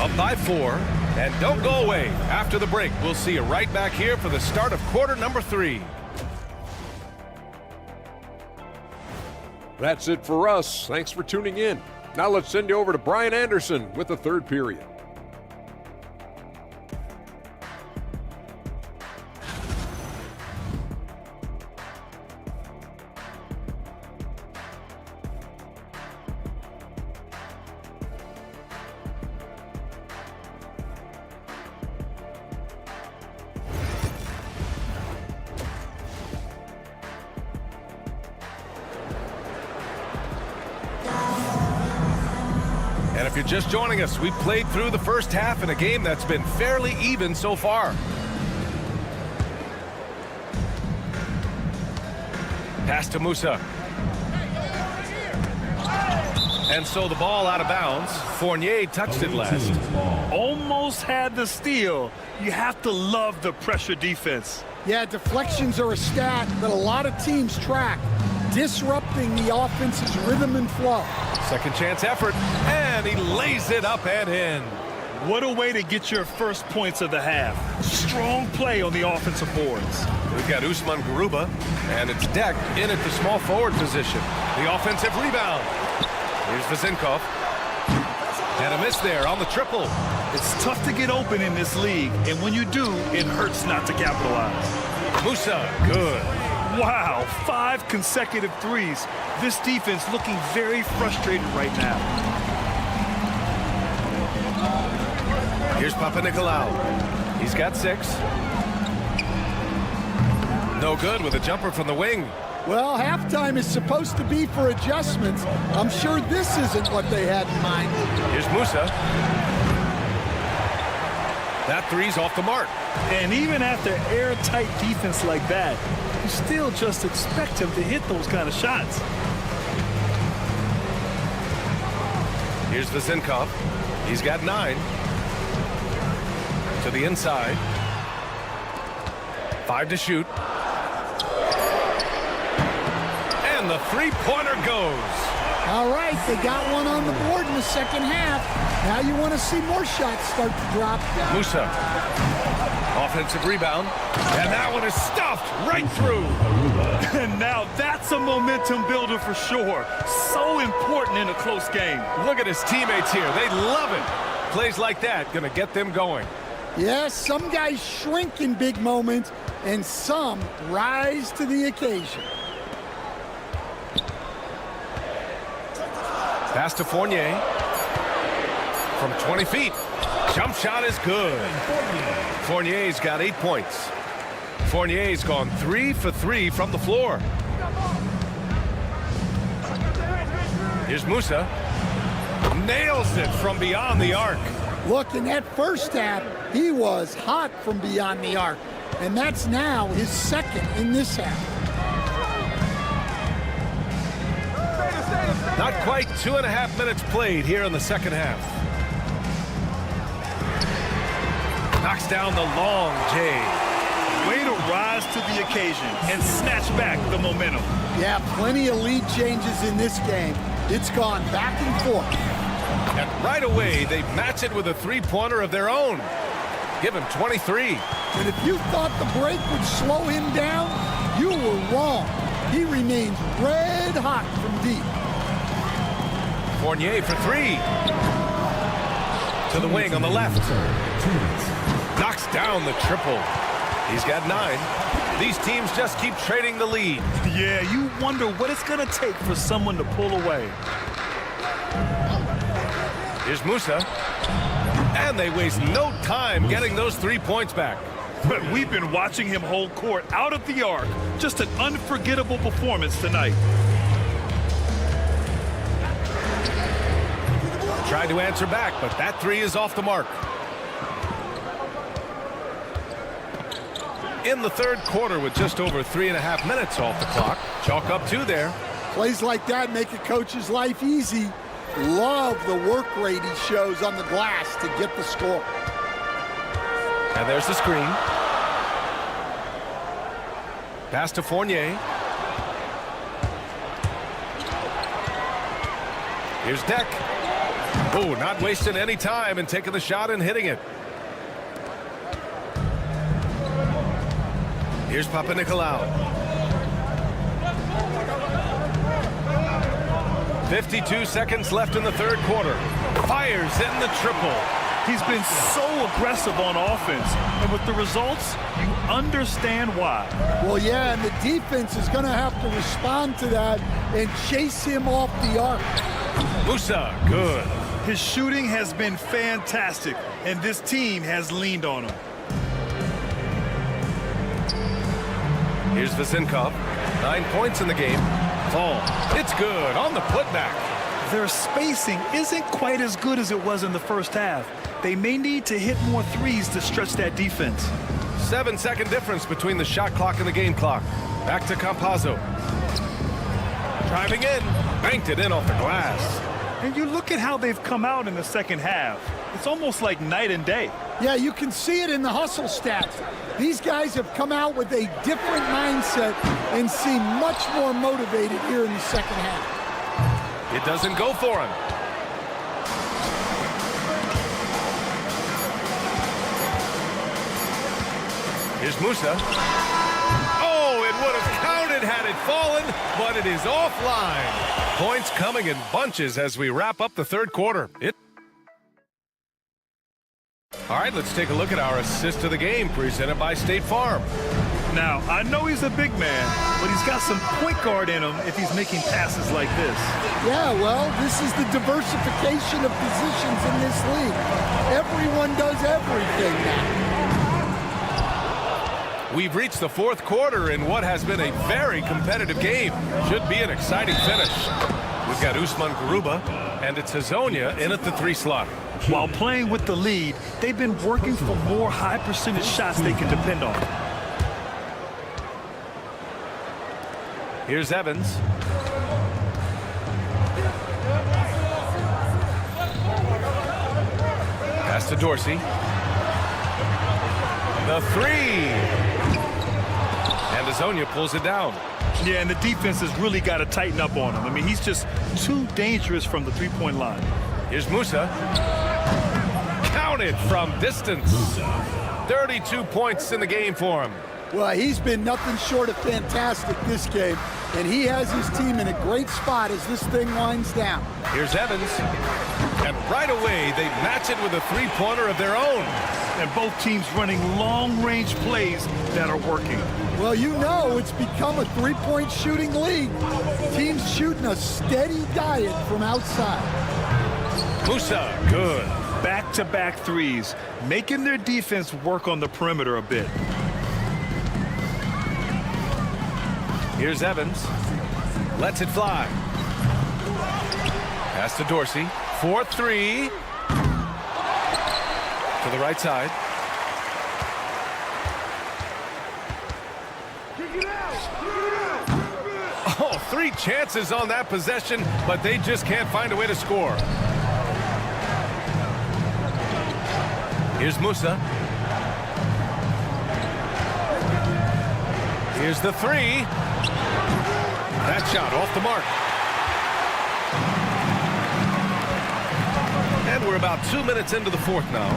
Up by 4, and don't go away. After the break, we'll see you right back here for the start of quarter number 3. That's it for us. Thanks for tuning in. Now let's send you over to Brian Anderson with the third period. And if you're just joining us, we've played through the first half in a game that's been fairly even so far. Pass to Musa. And so the ball out of bounds. Fournier touched it last. Almost had the steal. You have to love the pressure defense. Yeah, deflections are a stat that a lot of teams track, disrupting the offense's rhythm and flow. Second chance effort, and he lays it up and in. What a way to get your first points of the half. Strong play on the offensive boards. We've got Usman Garuba, and it's Deck in at the small forward position. The offensive rebound. Here's Vezinkov. And a miss there on the triple. It's tough to get open in this league, and when you do, it hurts not to capitalize. Musa, good. Wow, 5 consecutive threes. This defense looking very frustrated right now. Here's Papanikolaou. He's got 6. No good with a jumper from the wing. Well, halftime is supposed to be for adjustments. I'm sure this isn't what they had in mind. Here's Musa. That three's off the mark. And even after airtight defense like that, you still just expect him to hit those kind of shots. Here's Vezinkov. He's got 9. To the inside. 5 to shoot. And the three-pointer goes. All right, they got one on the board in the second half. Now you want to see more shots start to drop. Musa. Offensive rebound. And that one is stuffed right through. And now that's a momentum builder for sure. So important in a close game. Look at his teammates here. They love it. Plays like that going to get them going. Yes, some guys shrink in big moments, and some rise to the occasion. Pass to Fournier. From 20 feet. Jump shot is good. Fournier's got 8 points. Fournier's gone 3 for 3 from the floor. Here's Musa. Nails it from beyond the arc. Look, in that first half, he was hot from beyond the arc. And that's now his second in this half. Not quite 2.5 minutes played here in the second half. Knocks down the long J. Way to rise to the occasion and snatch back the momentum. Yeah, plenty of lead changes in this game. It's gone back and forth. And right away, they match it with a three-pointer of their own. Give him 23. And if you thought the break would slow him down, you were wrong. He remains red hot from deep. Fournier for 3. To the wing on the left. Knocks down the triple. He's got 9. These teams just keep trading the lead. Yeah, you wonder what it's going to take for someone to pull away. Here's Musa. And they waste no time getting those 3 points back. But we've been watching him hold court out of the arc. Just an unforgettable performance tonight. Tried to answer back, but that 3 is off the mark. In the third quarter with just over 3.5 minutes off the clock. Chalk up 2 there. Plays like that make a coach's life easy. Love the work rate he shows on the glass to get the score. And there's the screen. Pass to Fournier. Here's Deck. Oh, not wasting any time and taking the shot and hitting it. Here's Papanikolaou. 52 seconds left in the third quarter. Fires in the triple. He's been so aggressive on offense, and with the results, you understand why. Well, yeah, and the defense is going to have to respond to that and chase him off the arc. Musa, good. His shooting has been fantastic, and this team has leaned on him. Here's Vezinkov. 9 points in the game. Fall. It's good on the putback. Their spacing isn't quite as good as it was in the first half. They may need to hit more threes to stretch that defense. 7-second difference between the shot clock and the game clock. Back to Campazzo. Driving in. Banked it in off the glass. And you look at how they've come out in the second half. It's almost like night and day. Yeah, you can see it in the hustle stats. These guys have come out with a different mindset and seem much more motivated here in the second half. It doesn't go for him. Here's Musa. Oh, it would have counted had it fallen, but it is offline. Points coming in bunches as we wrap up the third quarter. All right, let's take a look at our assist of the game presented by State Farm. Now, I know he's a big man, but he's got some point guard in him if he's making passes like this. Yeah, well, this is the diversification of positions in this league. Everyone does everything now. We've reached the fourth quarter in what has been a very competitive game. Should be an exciting finish. We've got Usman Garuba, and it's Hazonia in at the 3 slot. While playing with the lead, they've been working for more high-percentage shots they can depend on. Here's Evans. Pass to Dorsey. The 3. And Hazonia pulls it down. Yeah, and the defense has really got to tighten up on him. I mean, he's just too dangerous from the three-point line. Here's Musa. Counted from distance. 32 points in the game for him. Well, he's been nothing short of fantastic this game, and he has his team in a great spot as this thing winds down. Here's Evans, and right away they match it with a three-pointer of their own. And both teams running long-range plays that are working. Well, you know it's become a three-point shooting league. Teams shooting a steady diet from outside. Musa, good. Back-to-back threes, making their defense work on the perimeter a bit. Here's Evans. Lets it fly. Pass to Dorsey. 4-3. To the right side. Oh, 3 chances on that possession, but they just can't find a way to score. Here's Musa. Here's the 3. That shot off the mark. And we're about 2 minutes into the fourth now.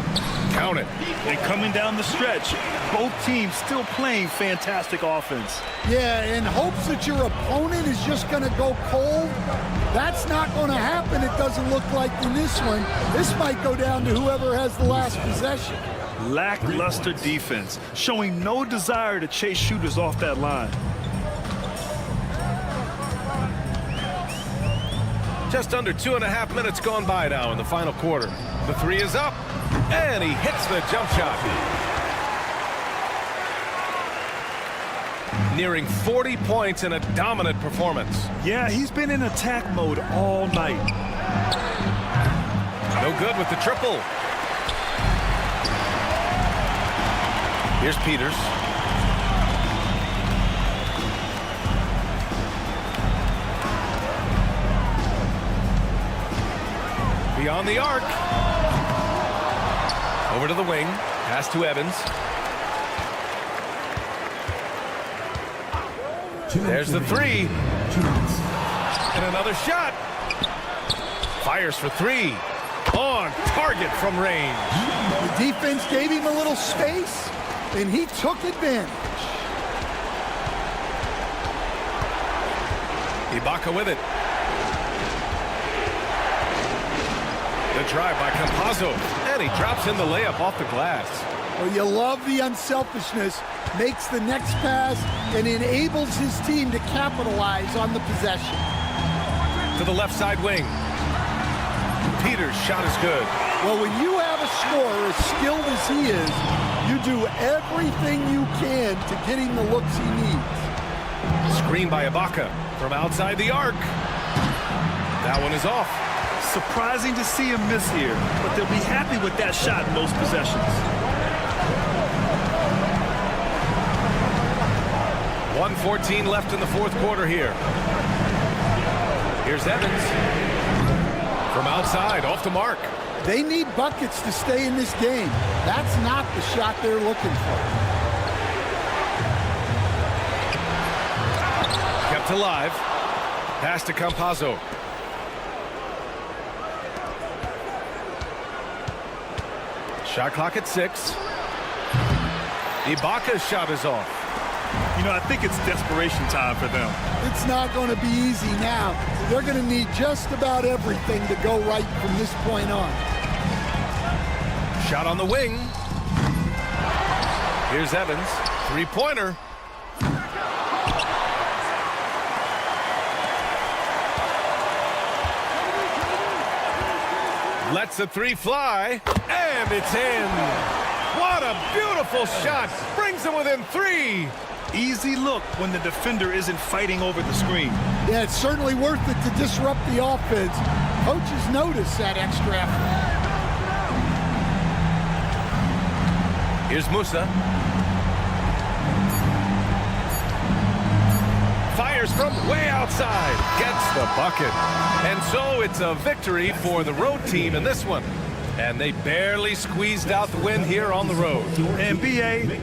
Count it. And coming down the stretch, both teams still playing fantastic offense. Yeah, in hopes that your opponent is just going to go cold. That's not going to happen, it doesn't look like in this one. This might go down to whoever has the last possession. Lackluster defense, showing no desire to chase shooters off that line. Just under 2.5 minutes gone by now in the final quarter. The 3 is up, and he hits the jump shot. Nearing 40 points in a dominant performance. Yeah, he's been in attack mode all night. No good with the triple. Here's Peters. Beyond the arc. Over to the wing. Pass to Evans. There's the 3. And another shot. Fires for 3. On target from range. The defense gave him a little space, and he took advantage. Ibaka with it. The drive by Campazzo, and he drops in the layup off the glass. Well, you love the unselfishness, makes the next pass, and enables his team to capitalize on the possession. To the left side wing. Peters' shot is good. Well, when you have a scorer as skilled as he is, you do everything you can to get him the looks he needs. Screen by Ibaka from outside the arc. That one is off. Surprising to see him miss here, but they'll be happy with that shot in most possessions. 1:14 left in the fourth quarter here. Here's Evans. From outside, off the mark. They need buckets to stay in this game. That's not the shot they're looking for. Kept alive. Pass to Campazzo. Shot clock at 6. Ibaka's shot is off. You know, I think it's desperation time for them. It's not going to be easy now. They're going to need just about everything to go right from this point on. Shot on the wing. Here's Evans. Three-pointer. Lets the 3 fly, and it's in. What a beautiful shot. Brings them within 3. Easy look when the defender isn't fighting over the screen. Yeah, it's certainly worth it to disrupt the offense. Coaches notice that extra effort. Here's Musa. Fires from way outside. Gets the bucket. And so it's a victory for the road team in this one. And they barely squeezed out the win here on the road. And BA,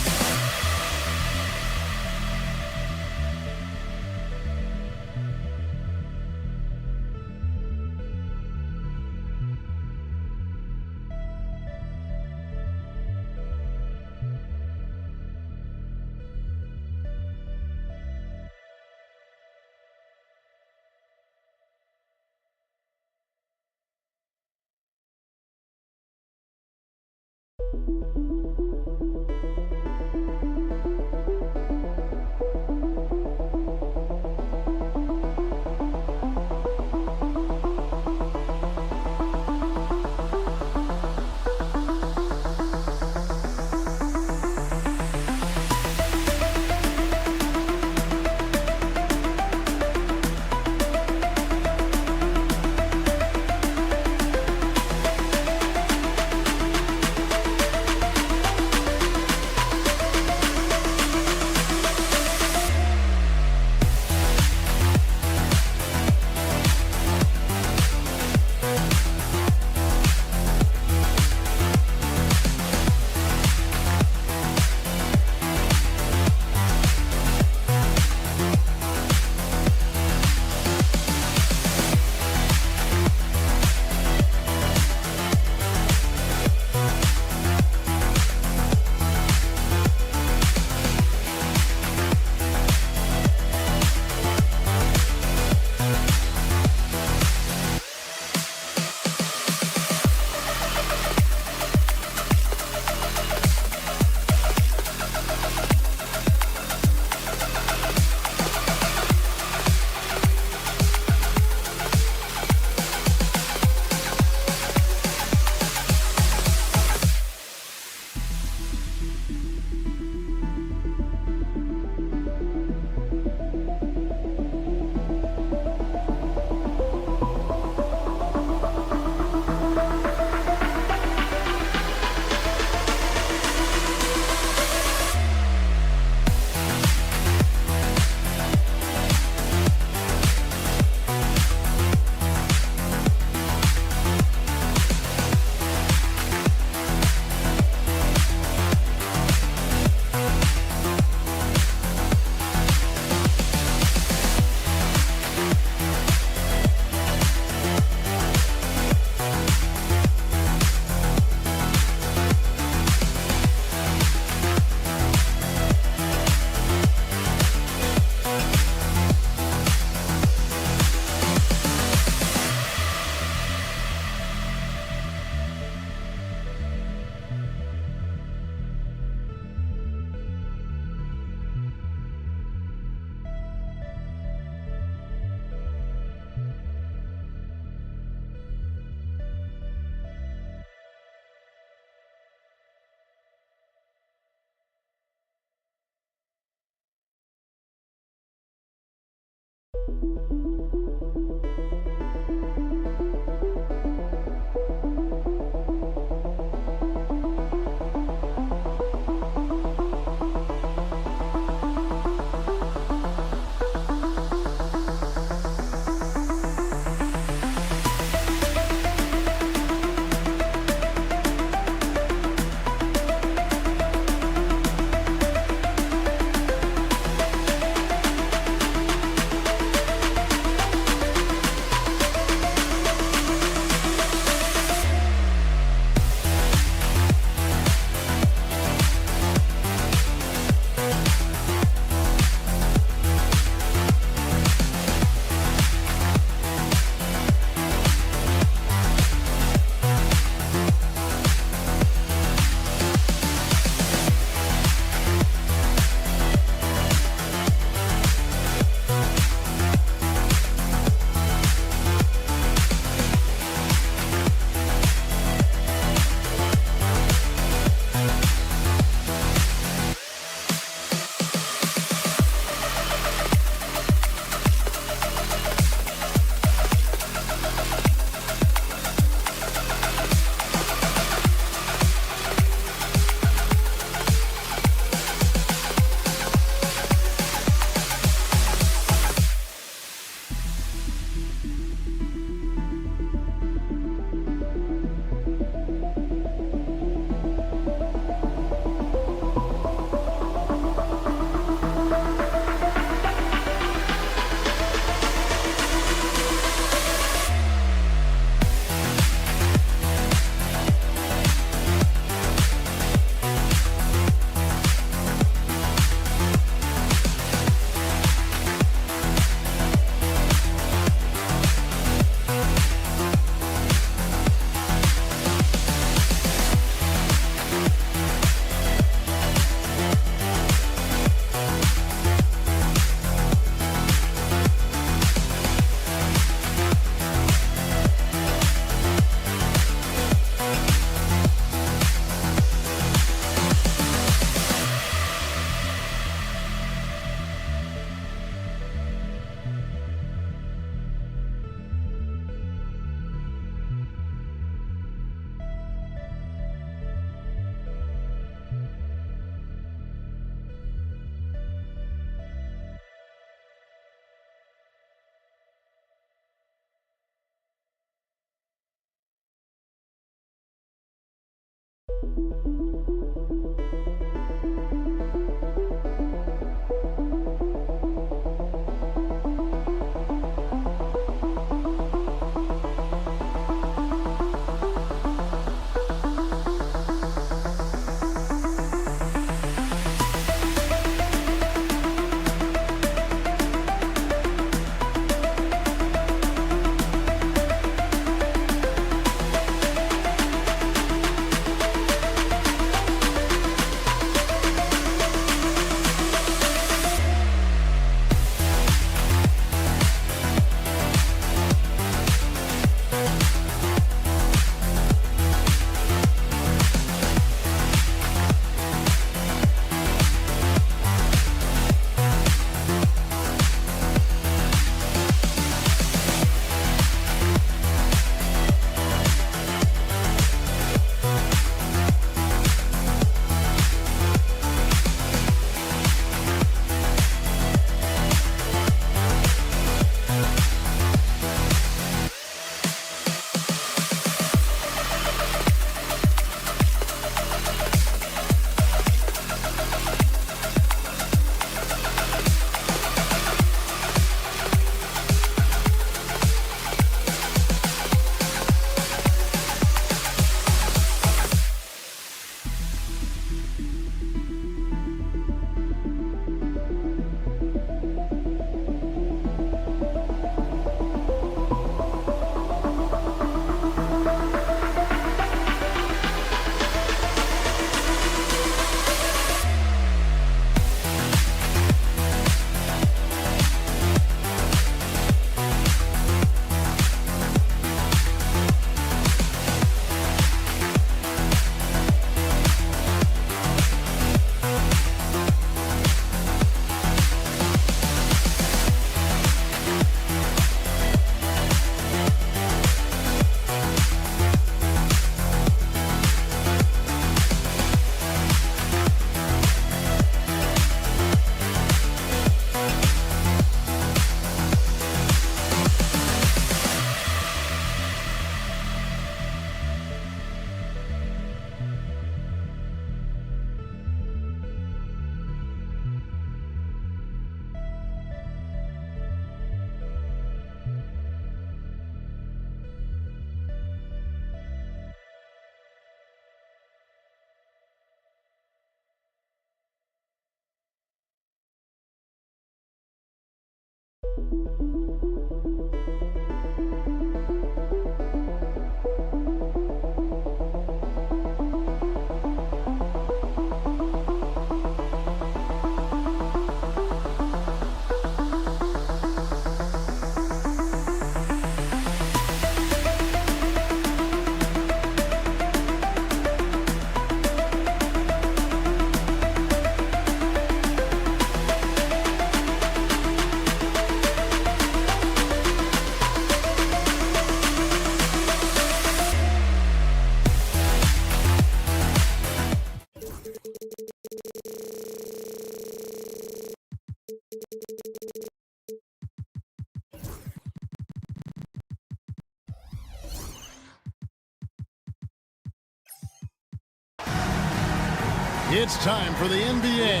It's time for the NBA,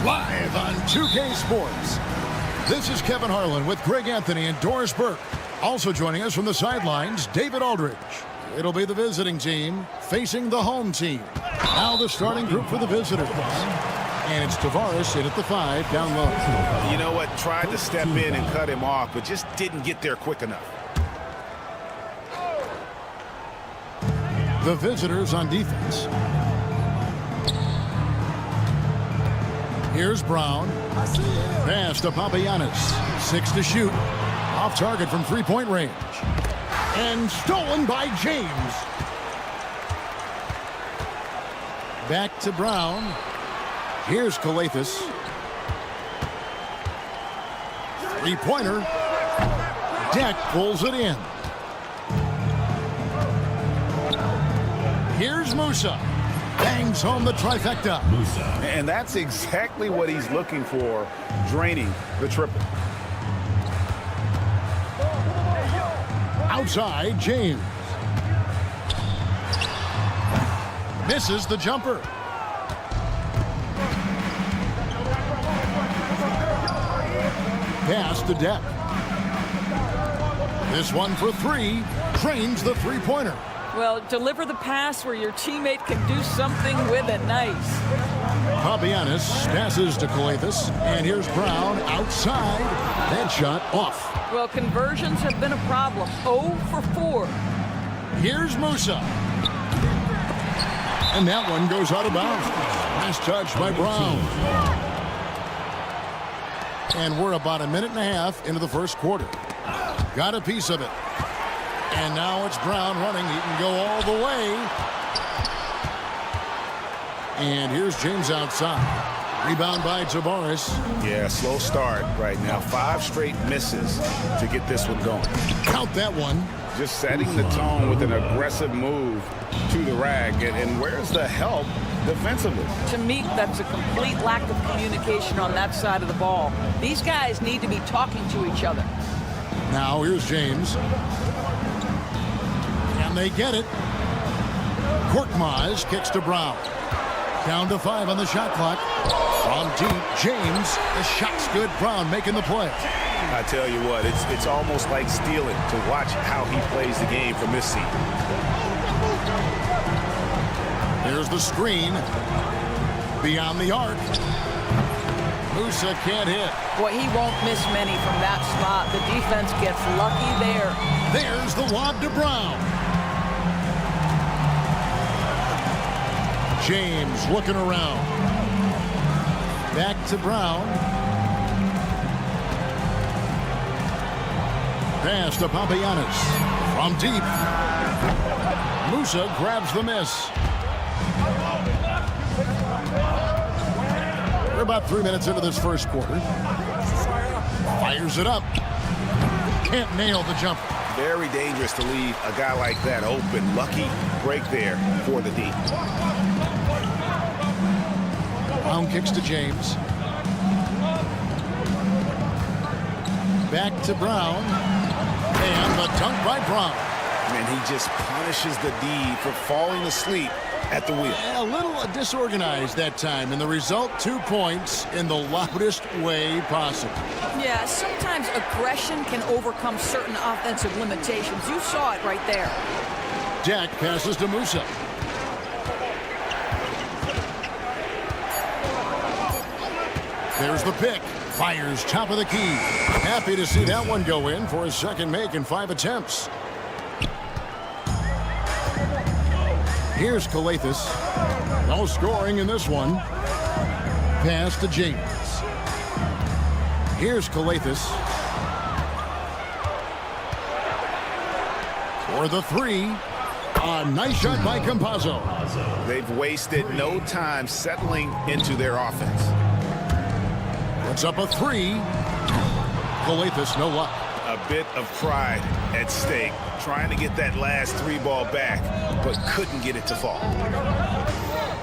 live on 2K Sports. This is Kevin Harlan with Greg Anthony and Doris Burke. Also joining us from the sidelines, David Aldridge. It'll be the visiting team facing the home team. Now the starting group for the visitors. And it's Tavares in at the 5, down low. You know what? Tried to step in and cut him off, but just didn't get there quick enough. The visitors on defense. Here's Brown. Pass to Papagiannis. 6 to shoot. Off target from three-point range. And stolen by James. Back to Brown. Here's Calathes. Three-pointer. Deck pulls it in. Here's Musa. Bangs home the trifecta. And that's exactly what he's looking for, draining the triple. Outside, James. Misses the jumper. Pass to Deck. This one for 3. Trains the three-pointer. Well, deliver the pass where your teammate can do something with it. Nice. Papagiannis passes to Calathes. And here's Brown outside. That shot off. Well, conversions have been a problem. 0 for 4. Here's Musa. And that one goes out of bounds. Nice touch by Brown. And we're about a minute and a half into the first quarter. Got a piece of it. And now it's Brown running. He can go all the way. And here's James outside. Rebound by Tavares. Yeah, slow start right now. 5 straight misses to get this one going. Count that one. Just setting the tone with an aggressive move to the rack. And where's the help defensively? To me, that's a complete lack of communication on that side of the ball. These guys need to be talking to each other. Now here's James. And they get it. Korkmaz kicks to Brown. Down to 5 on the shot clock. From deep, James. The shot's good. Brown making the play. I tell you what, it's almost like stealing to watch how he plays the game from this seat. There's the screen. Beyond the arc. Musa can't hit. Boy, he won't miss many from that spot. The defense gets lucky there. There's the lob to Brown. James looking around. Back to Brown. Pass to Papagiannis. From deep. Musa grabs the miss. We're about 3 minutes into this first quarter. Fires it up. Can't nail the jumper. Very dangerous to leave a guy like that open. Lucky break there for the D. Brown kicks to James. Back to Brown. And the dunk by Brown. And he just punishes the D for falling asleep at the wheel. A little disorganized that time, and the result, 2 points in the loudest way possible. Yeah, sometimes aggression can overcome certain offensive limitations. You saw it right there. Deck passes to Musa. There's the pick. Fires top of the key. Happy to see that one go in for his second make in 5 attempts. Here's Calathis. No scoring in this one. Pass to James. Here's Calathis. For the 3. A nice shot by Campazzo. They've wasted no time settling into their offense. Puts up a 3. Calathis, no luck. A bit of pride at stake, trying to get that last 3 ball back, but couldn't get it to fall.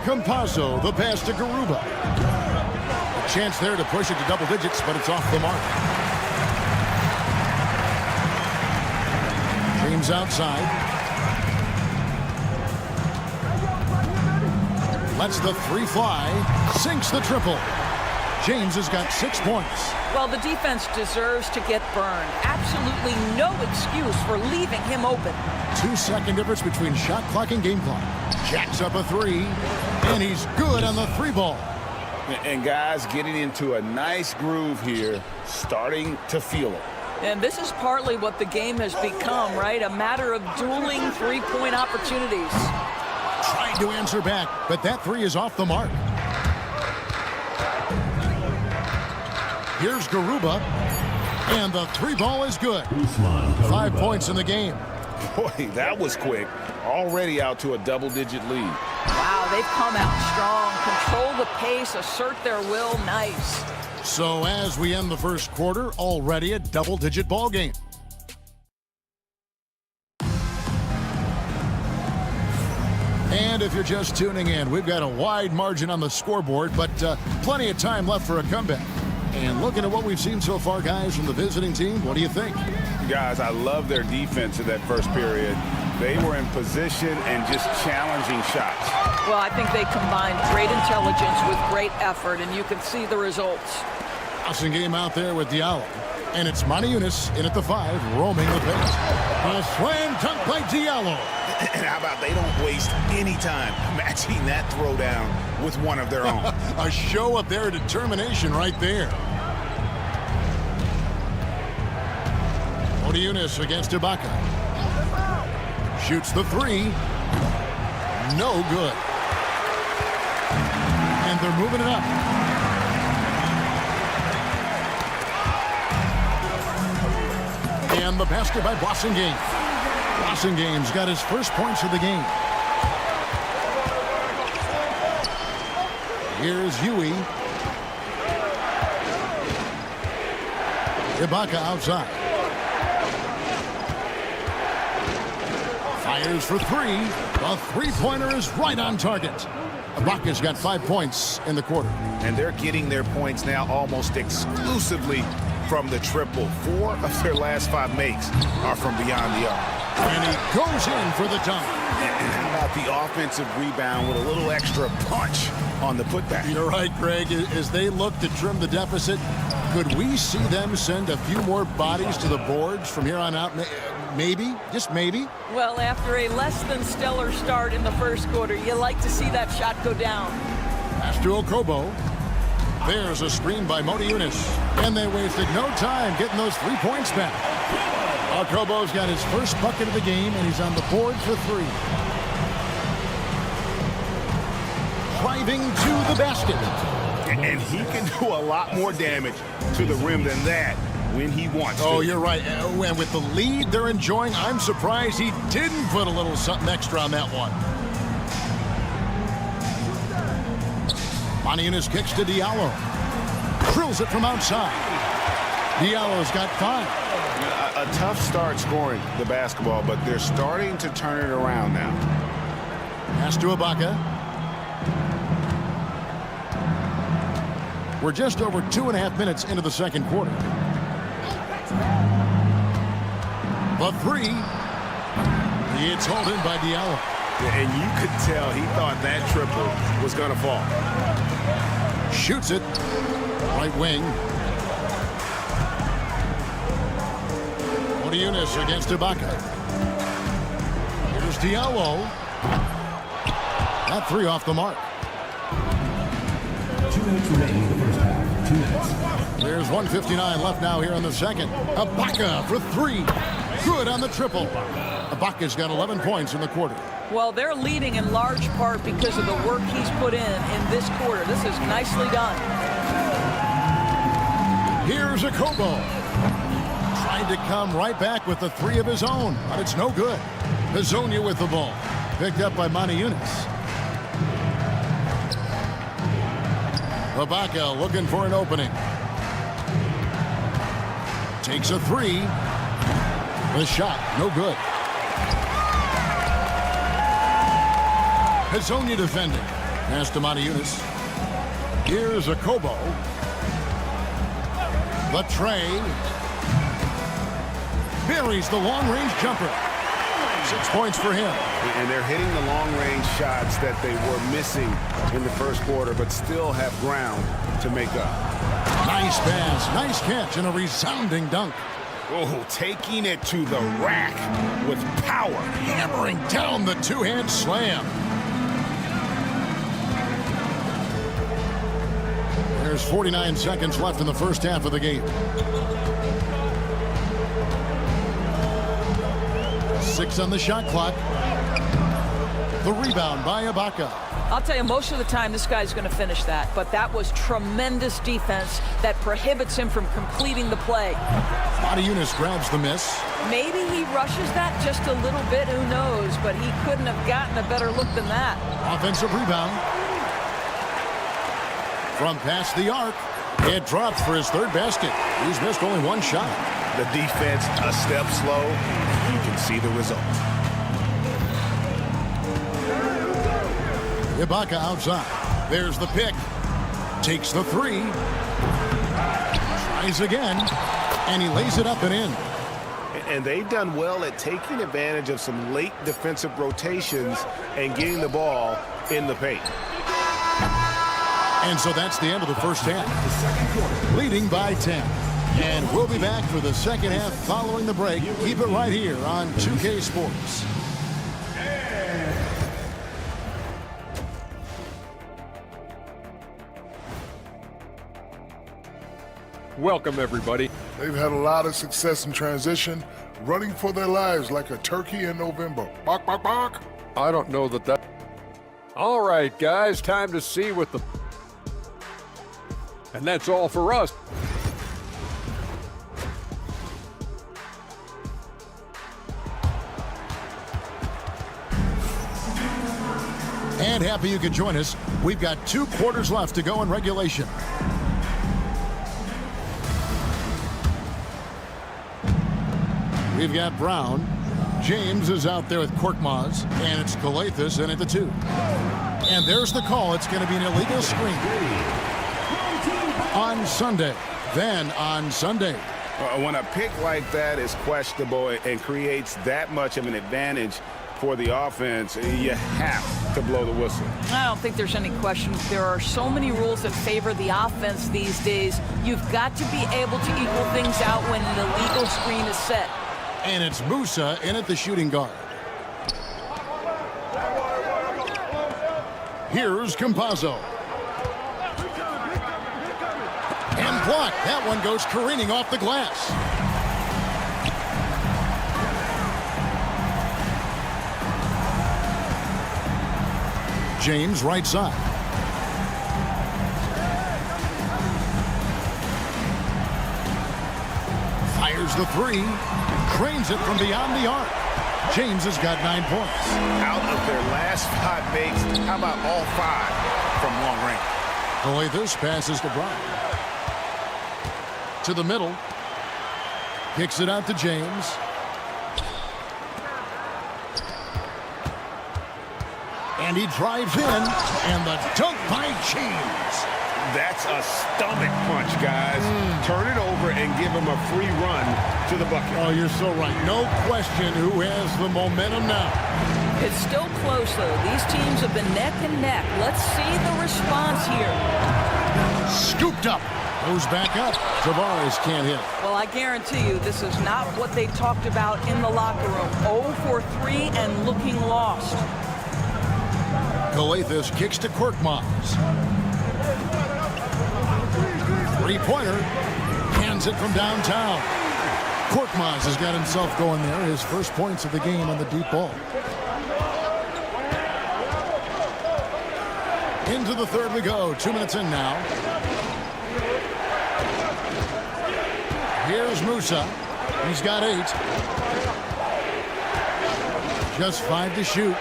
Campazzo, the pass to Garuba. A chance there to push it to double digits, but it's off the mark. James outside. Lets the 3 fly. Sinks the triple. James has got 6 points. Well, the defense deserves to get burned. Absolutely no excuse for leaving him open. 2-second difference between shot clock and game clock. Jacks up a 3, and he's good on the 3 ball. And guys getting into a nice groove here, starting to feel it. And this is partly what the game has become, right? A matter of dueling 3-point opportunities. Tried to answer back, but that 3 is off the mark. Here's Garuba, and the 3 ball is good. 5 points in the game. Boy, that was quick. Already out to a double-digit lead. Wow, they've come out strong. Control the pace, assert their will. Nice. So as we end the first quarter, already a double-digit ball game. And if you're just tuning in, we've got a wide margin on the scoreboard, but plenty of time left for a comeback. And looking at what we've seen so far, guys, from the visiting team, what do you think? Guys, I love their defense in that first period. They were in position and just challenging shots. Well, I think they combined great intelligence with great effort, and you can see the results. Awesome game out there with Diallo. And it's Moniunas in at the 5, roaming the paint. A slam dunk by Diallo. And how about they don't waste any time matching that throwdown with one of their own. A show of their determination right there. Moniunas against Ibaka. Shoots the 3. No good. And they're moving it up. And the basket by Blasingame. Blasingame got his first points of the game. Here's Huey. Ibaka outside. Fires for 3. The 3-pointer is right on target. Ibaka's got 5 points in the quarter. And they're getting their points now almost exclusively from the triple. 4 of their last 5 makes are from beyond the arc. And he goes in for the dunk. And how about the offensive rebound with a little extra punch on the putback? You're right, Greg. As they look to trim the deficit, could we see them send a few more bodies to the boards from here on out? Maybe, just maybe. Well, after a less than stellar start in the first quarter, you like to see that shot go down. Pass to Okobo. There's a screen by Moniunas. And they wasted no time getting those 3 points back. Okobo's got his first bucket of the game, and he's on the board for 3. Driving to the basket. And he can do a lot more damage to the rim than that when he wants to. Oh, you're right. And with the lead they're enjoying, I'm surprised he didn't put a little something extra on that one. Moniunas kicks to Diallo. Drills it from outside. Diallo's got 5. A tough start scoring the basketball, but they're starting to turn it around now. Pass to Ibaka. We're just over 2.5 minutes into the second quarter. The 3. It's holding by Diallo. And you could tell he thought that triple was going to fall. Shoots it. Right wing. Moniunas against Ibaka. Here's Diallo. That 3 off the mark. 2 minutes remaining in the first half. 2 minutes. There's 1:59 left now here in the second. Ibaka for three. Good on the triple. Ibaka's got 11 points in the quarter. Well, they're leading in large part because of the work he's put in this quarter. This is nicely done. Here's Akobo. Tried to come right back with the three of his own, but it's no good. Hazonia with the ball. Picked up by Monty Eunice. Ibaka looking for an opening. Takes a three. The shot, no good. Hazonia defending. Pass to Monty Eunice. Here's Akobo. The tray. Buries the long-range jumper. 6 points for him. And they're hitting the long-range shots that they were missing in the first quarter, but still have ground to make up. Nice pass, nice catch, and a resounding dunk. Oh, taking it to the rack with power. Hammering down the two-hand slam. There's 49 seconds left in the first half of the game. 6 on the shot clock. The rebound by Ibaka. I'll tell you, most of the time this guy's going to finish that, but that was tremendous defense that prohibits him from completing the play. Monty Eunice grabs the miss. Maybe he rushes that just a little bit, who knows, but he couldn't have gotten a better look than that. Offensive rebound. From past the arc, it dropped for his third basket. He's missed only one shot. The defense a step slow. You can see the result. Ibaka outside. There's the pick. Takes the three. Tries again. And he lays it up and in. And they've done well at taking advantage of some late defensive rotations and getting the ball in the paint. And so that's the end of the first half. Leading by 10. And we'll be back for the second half following the break. Keep it right here on 2K Sports. Welcome, everybody. They've had a lot of success in transition, running for their lives like a turkey in November. Bark, bark, bark. I don't know that. All right, guys, time to see what the... And that's all for us. And happy you could join us. We've got 2 quarters left to go in regulation. We've got Brown. James is out there with Korkmaz. And it's Calathes in at the 2. And there's the call. It's going to be an illegal screen. On Sunday. Then on Sunday. When a pick like that is questionable and creates that much of an advantage for the offense, you have to blow the whistle. I don't think there's any question. There are so many rules that favor the offense these days. You've got to be able to equal things out when an illegal screen is set. And it's Musa in at the shooting guard. Here's Campazzo. And blocked. That one goes careening off the glass. James right side. Fires the three. Cranes it from beyond the arc. James has got 9 points. Out of their last 5 makes, how about all 5 from long range? Calathes passes to Brown. To the middle. Kicks it out to James. And he drives in. And the dunk by James. That's a stomach punch, guys. Turn it over and give him a free run to the bucket. Oh, you're so right. No question who has the momentum now. It's still close, though. These teams have been neck and neck. Let's see the response here. Scooped up. Goes back up. Tavares can't hit. Well, I guarantee you this is not what they talked about in the locker room. 0 for 3 and looking lost. Calathes kicks to Korkmaz. Three-pointer. Hands it from downtown. Korkmaz has got himself going there. His first points of the game on the deep ball. Into the third we go. 2 minutes in now. Here's Musa. He's got 8. Just 5 to shoot.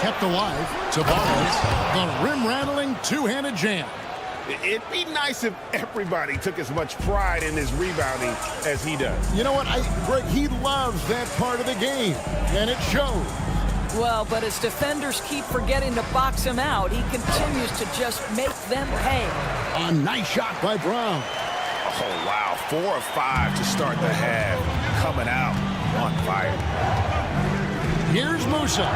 Kept alive. Tavares. The rim-rattling two-handed jam. It'd be nice if everybody took as much pride in his rebounding as he does. You know what, Greg, he loves that part of the game, and it shows. Well, but as defenders keep forgetting to box him out, he continues to just make them pay. A nice shot by Brown. Oh, wow. 4 of 5 to start the half. Coming out on fire. Here's Musa.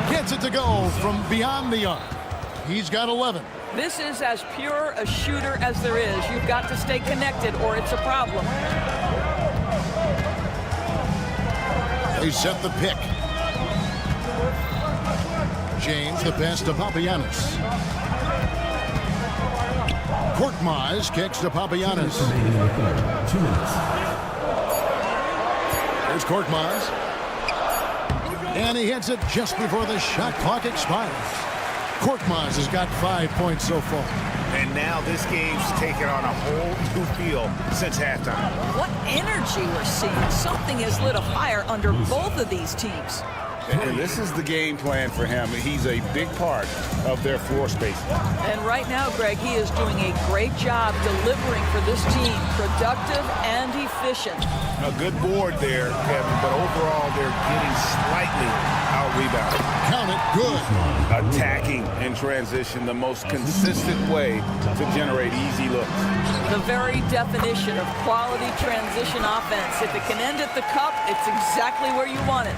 Gets it to go from beyond the arc. He's got 11. This is as pure a shooter as there is. You've got to stay connected or it's a problem. They set the pick. James the pass to Papagiannis. Korkmaz kicks to Papagiannis. 2 minutes. Here's Korkmaz. And he hits it just before the shot clock expires. Korkmaz has got 5 points so far. And now this game's taken on a whole new feel since halftime. What energy we're seeing. Something has lit a fire under both of these teams. And this is the game plan for him. He's a big part of their floor space. And right now, Greg, he is doing a great job delivering for this team. Productive and efficient. A good board there, Kevin, but overall they're getting slightly out-rebounded. Count it, good. Attacking in transition, the most consistent way to generate easy looks. The very definition of quality transition offense. If it can end at the cup, it's exactly where you want it.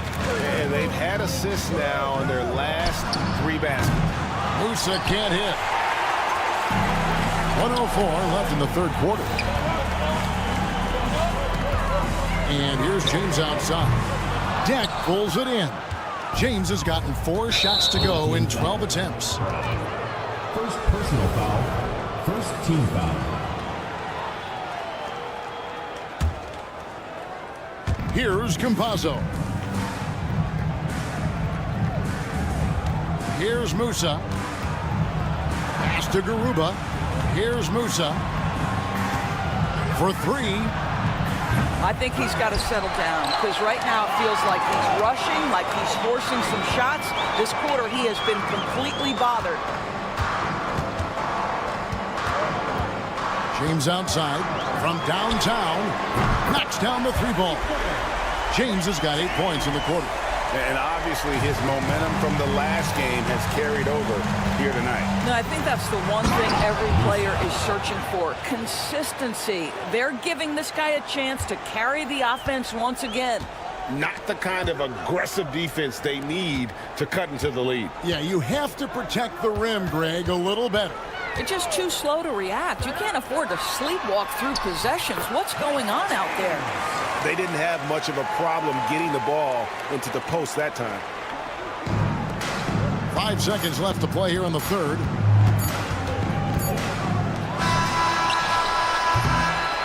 And they've had assists now on their last 3 baskets. Musa can't hit. 1:04 left in the third quarter. And here's James outside. Deck pulls it in. James has gotten 4 shots to go in 12 attempts. First personal foul. First team foul. Here's Campazzo. Here's Musa. Pass to Garuba. Here's Musa. For 3. I think he's got to settle down because right now it feels like he's rushing, like he's forcing some shots. This quarter he has been completely bothered. James outside from downtown. Knocks down the 3-ball. James has got 8 points in the quarter. And obviously his momentum from the last game has carried over here tonight. No, I think that's the one thing every player is searching for. Consistency. They're giving this guy a chance to carry the offense once again. Not the kind of aggressive defense they need to cut into the lead. Yeah, you have to protect the rim, Greg, a little better. They're just too slow to react. You can't afford to sleepwalk through possessions. What's going on out there? They didn't have much of a problem getting the ball into the post that time. 5 seconds left to play here in the third.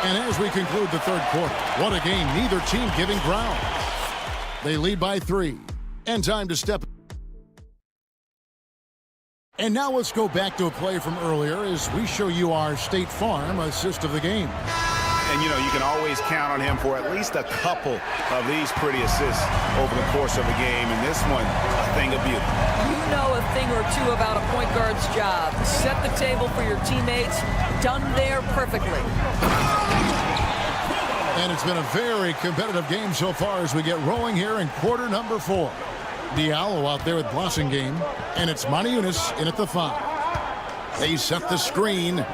And as we conclude the third quarter, what a game. Neither team giving ground. They lead by 3. And time to step. And now let's go back to a play from earlier as we show you our State Farm assist of the game. And, you know, you can always count on him for at least a couple of these pretty assists over the course of a game. And this one, a thing of beauty. You know a thing or two about a point guard's job. Set the table for your teammates. Done there perfectly. And it's been a very competitive game so far as we get rolling here in quarter number 4. Diallo out there with Blossingame, and it's Maniunas in at the 5. They set the screen.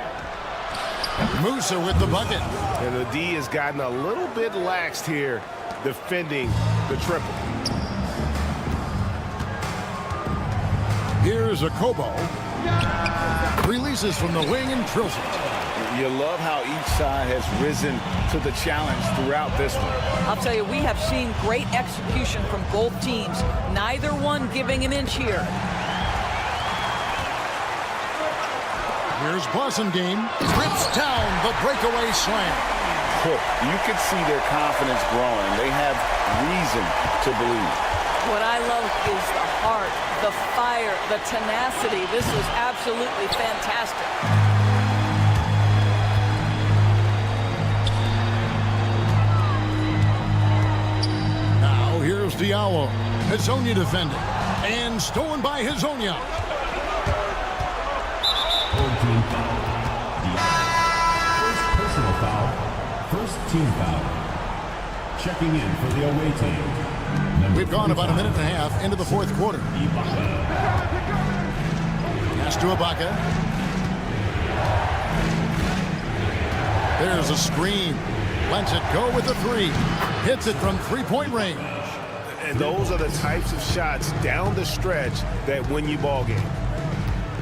Musa with the bucket. And the D has gotten a little bit laxed here defending the triple. Here's a Kobo. Releases from the wing and drills it. You love how each side has risen to the challenge throughout this one. I'll tell you, we have seen great execution from both teams. Neither one giving an inch here. Here's Blasingame. Rips down the breakaway slam. You could see their confidence growing. They have reason to believe. What I love is the heart, the fire, the tenacity. This was absolutely fantastic. Now here's Diallo. Hezonja defending. And stolen by Hezonja. Home team foul. First personal foul. First team foul. Checking in for the away team. We've gone about a minute and a half into the fourth quarter. Pass to Ibaka. There's a screen. Lets it go with a three. Hits it from three-point range. And those are the types of shots down the stretch that win you ball game.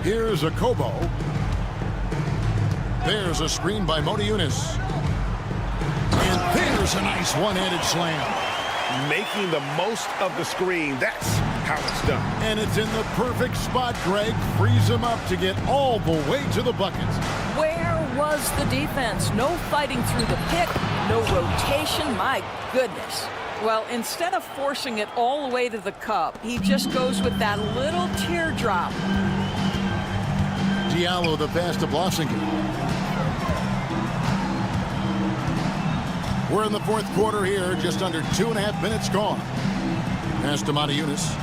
Here's a Kobo. There's a screen by Modiunas. And there's a nice one-handed slam. Making the most of the screen. That's how it's done. And it's in the perfect spot, Greg. Frees him up to get all the way to the bucket. Where was the defense? No fighting through the pick, no rotation. My goodness. Well, instead of forcing it all the way to the cup, he just goes with that little teardrop. Diallo the pass to Blasingame. We're in the fourth quarter here, just under 2.5 minutes gone. Pass to Modiunas.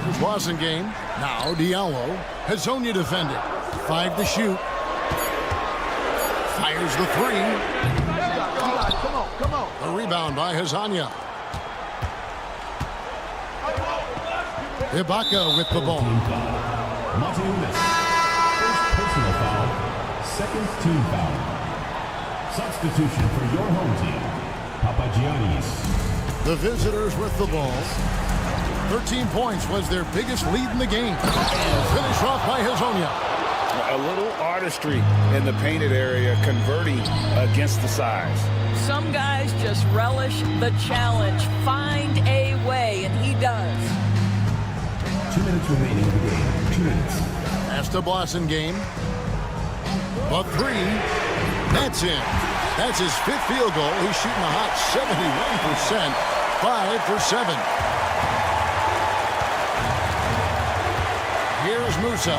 Here's Blasingame. Now Diallo. Hezonja defending. 5 to shoot. Fires the three. Come on. A rebound by Hezonja. Ibaka with the ball. Modiunas. First personal foul. Second team foul. Substitution for your home team. Papagiannis. The visitors with the ball. 13 points was their biggest lead in the game. And finished off by Hezonja. A little artistry in the painted area, converting against the size. Some guys just relish the challenge. Find a way, and he does. 2 minutes remaining in the game. 2 minutes. Pass to Blasingame. A three. That's in. That's his 5th field goal. He's shooting a hot 71%. 5 for 7. Here's Musa.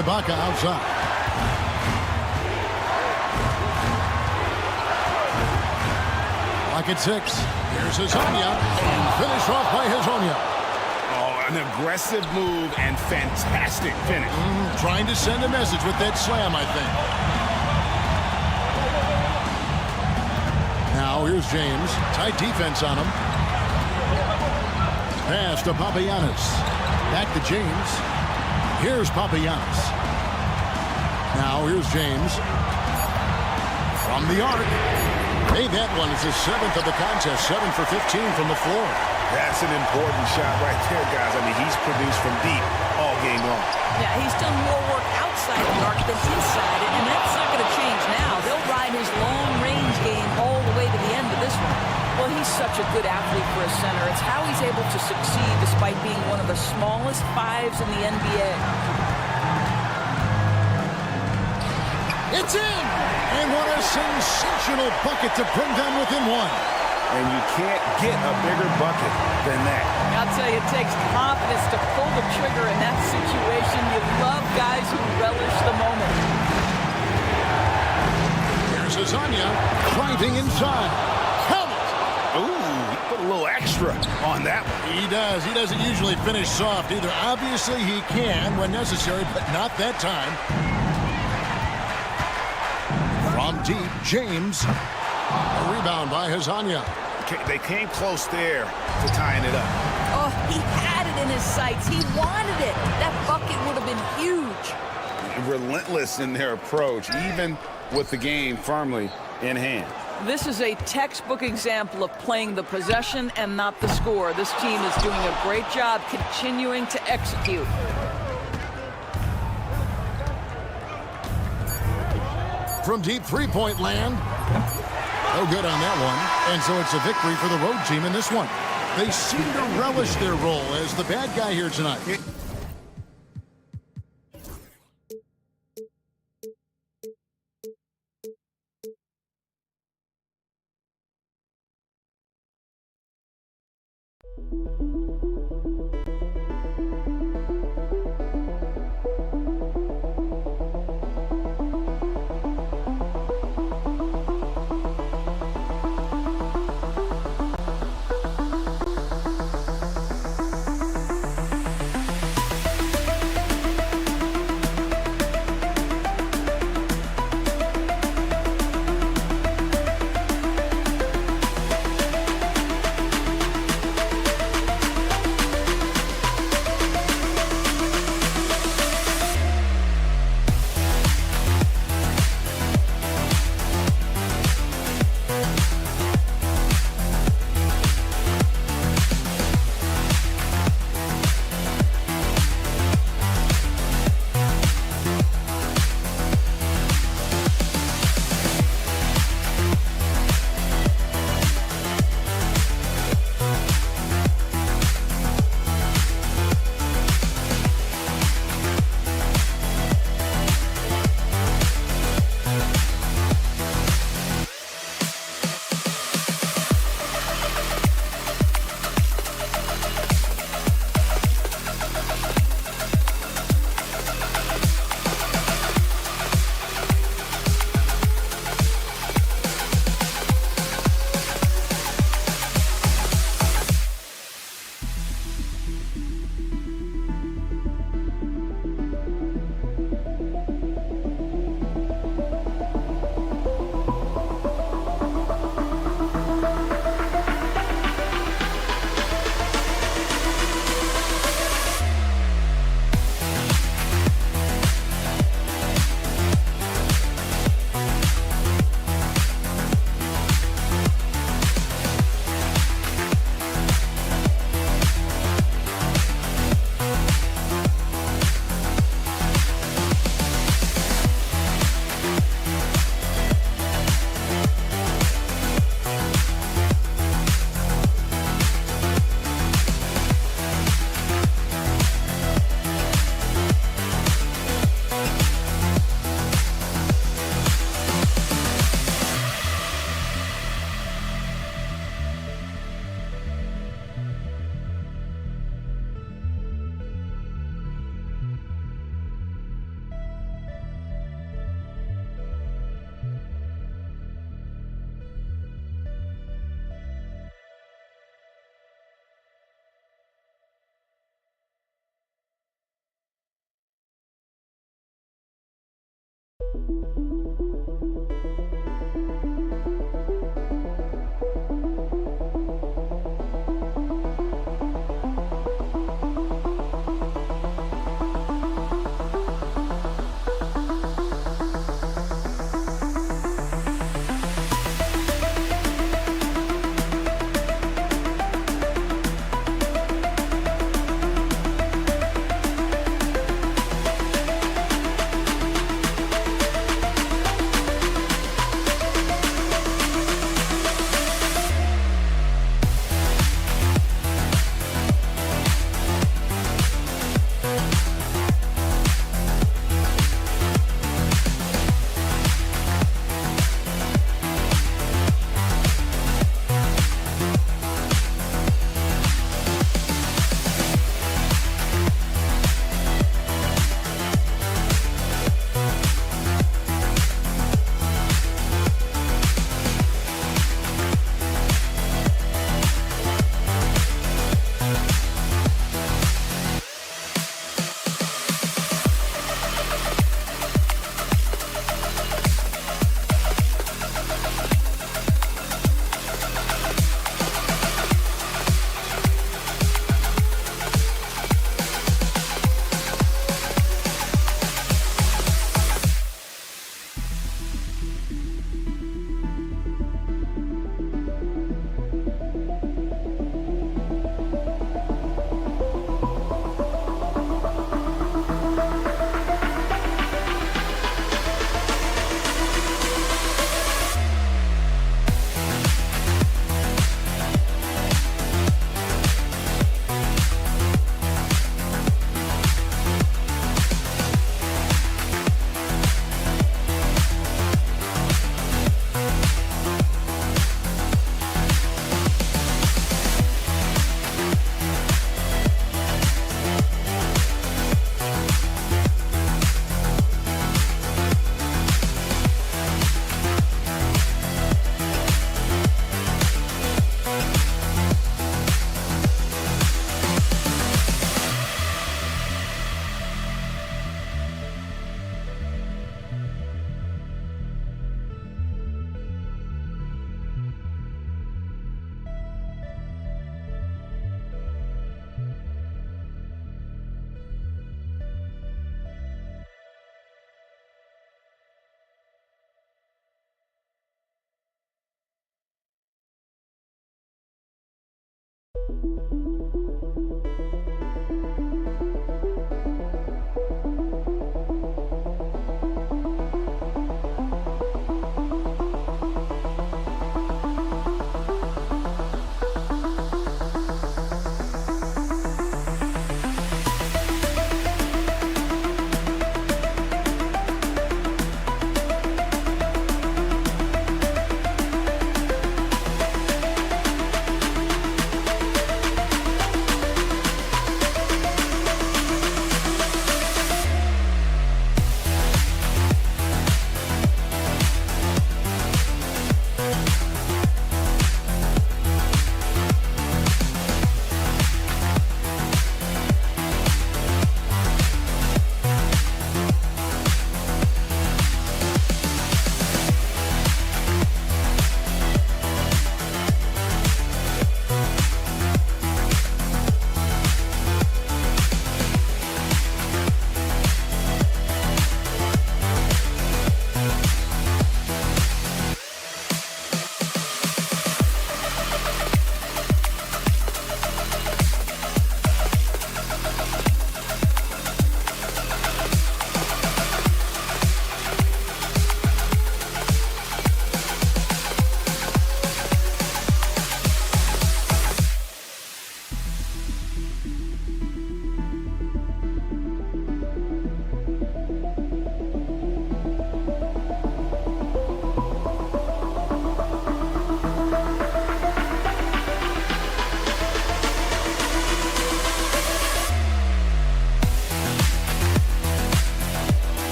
Ibaka outside. Lock at 6. Here's Hezonja. And finished off by Hezonja. An aggressive move and fantastic finish. Trying to send a message with that slam, I think. Now here's James. Tight defense on him. Pass to Papagiannis. Back to James. Here's Papagiannis. Now here's James. From the arc. Made that one. It's his 7th of the contest. 7 for 15 from the floor. That's an important shot right there, guys. I mean, he's produced from deep all game long. Yeah, he's done more work outside the arc than inside it, and that's not going to change now. They'll ride his long-range game all the way to the end of this one. Well, he's such a good athlete for a center. It's how he's able to succeed despite being one of the smallest 5s in the NBA. It's in! And what a sensational bucket to bring them within 1. And you can't get a bigger bucket than that. I'll tell you, it takes confidence to pull the trigger in that situation. You love guys who relish the moment. Here's Hezonja driving inside. Count it! Ooh, he put a little extra on that one. He does. He doesn't usually finish soft either. Obviously, he can when necessary, but not that time. From deep, James. A rebound by Hezonja. They came close there to tying it up. Oh, he had it in his sights. He wanted it. That bucket would have been huge. Relentless in their approach, even with the game firmly in hand. This is a textbook example of playing the possession and not the score. This team is doing a great job continuing to execute. From deep three-point land. No good on that one. And so it's a victory for the road team in this one. They seem to relish their role as the bad guy here tonight.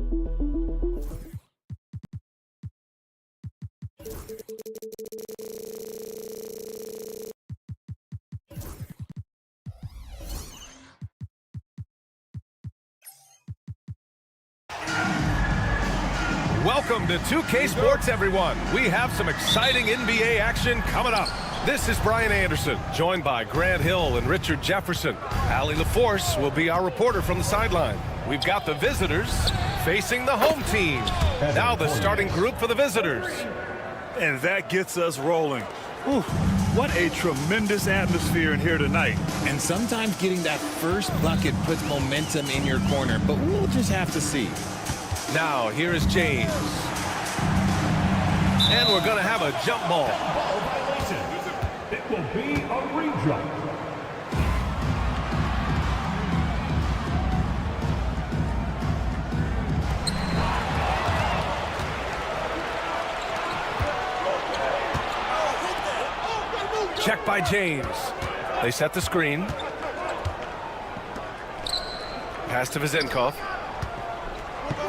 Welcome to 2K Sports, everyone. We have some exciting NBA action coming up. This is Brian Anderson, joined by Grant Hill and Richard Jefferson. Allie LaForce will be our reporter from the sideline. We've got the visitors facing the home team. Now the starting group for the visitors. And that gets us rolling. Ooh, what a tremendous atmosphere in here tonight. And sometimes getting that first bucket puts momentum in your corner, but we'll just have to see. Now, here is James. And we're going to have a jump ball. Ball violation. It will be a re-jump. Check by James. They set the screen. Pass to Vezenkov.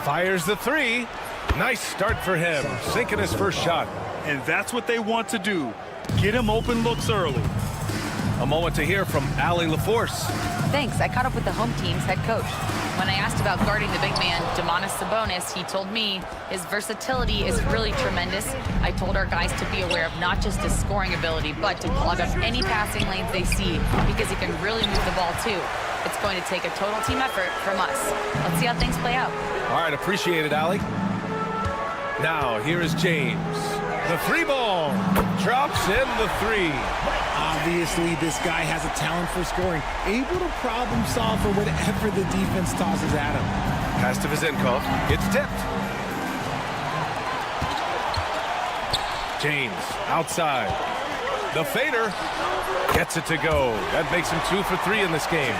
Fires the three. Nice start for him, sinking his first shot. And that's what they want to do. Get him open looks early. A moment to hear from Allie LaForce. Thanks. I caught up with the home team's head coach. When I asked about guarding the big man, Domantas Sabonis, he told me his versatility is really tremendous. I told our guys to be aware of not just his scoring ability, but to plug up any passing lanes they see, because he can really move the ball too. It's going to take a total team effort from us. Let's see how things play out. All right, appreciate it, Allie. Now, here is James. The three ball. Drops in the three. Obviously, this guy has a talent for scoring, able to problem solve for whatever the defense tosses at him. Pass to Vezenkov. It's tipped. James outside. The fader gets it to go. That makes him 2 for 3 in this game.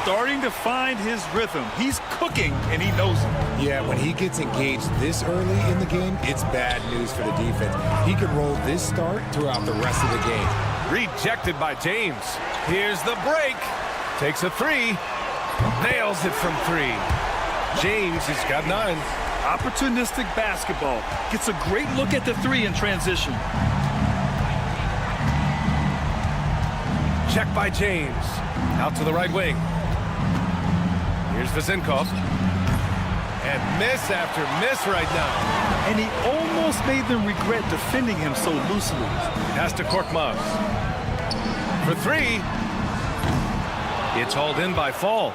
Starting to find his rhythm. He's cooking, and he knows it. Yeah, when he gets engaged this early in the game, it's bad news for the defense. He could roll this start throughout the rest of the game. Rejected by James. Here's the break. Takes a three. Nails it from 3. James has got 9. Opportunistic basketball. Gets a great look at the 3 in transition. Check by James. Out to the right wing. Here's Vezenkov. And miss after miss right now. And he almost made them regret defending him so loosely. Pass to Korkmaz. For 3. It's hauled in by Fall.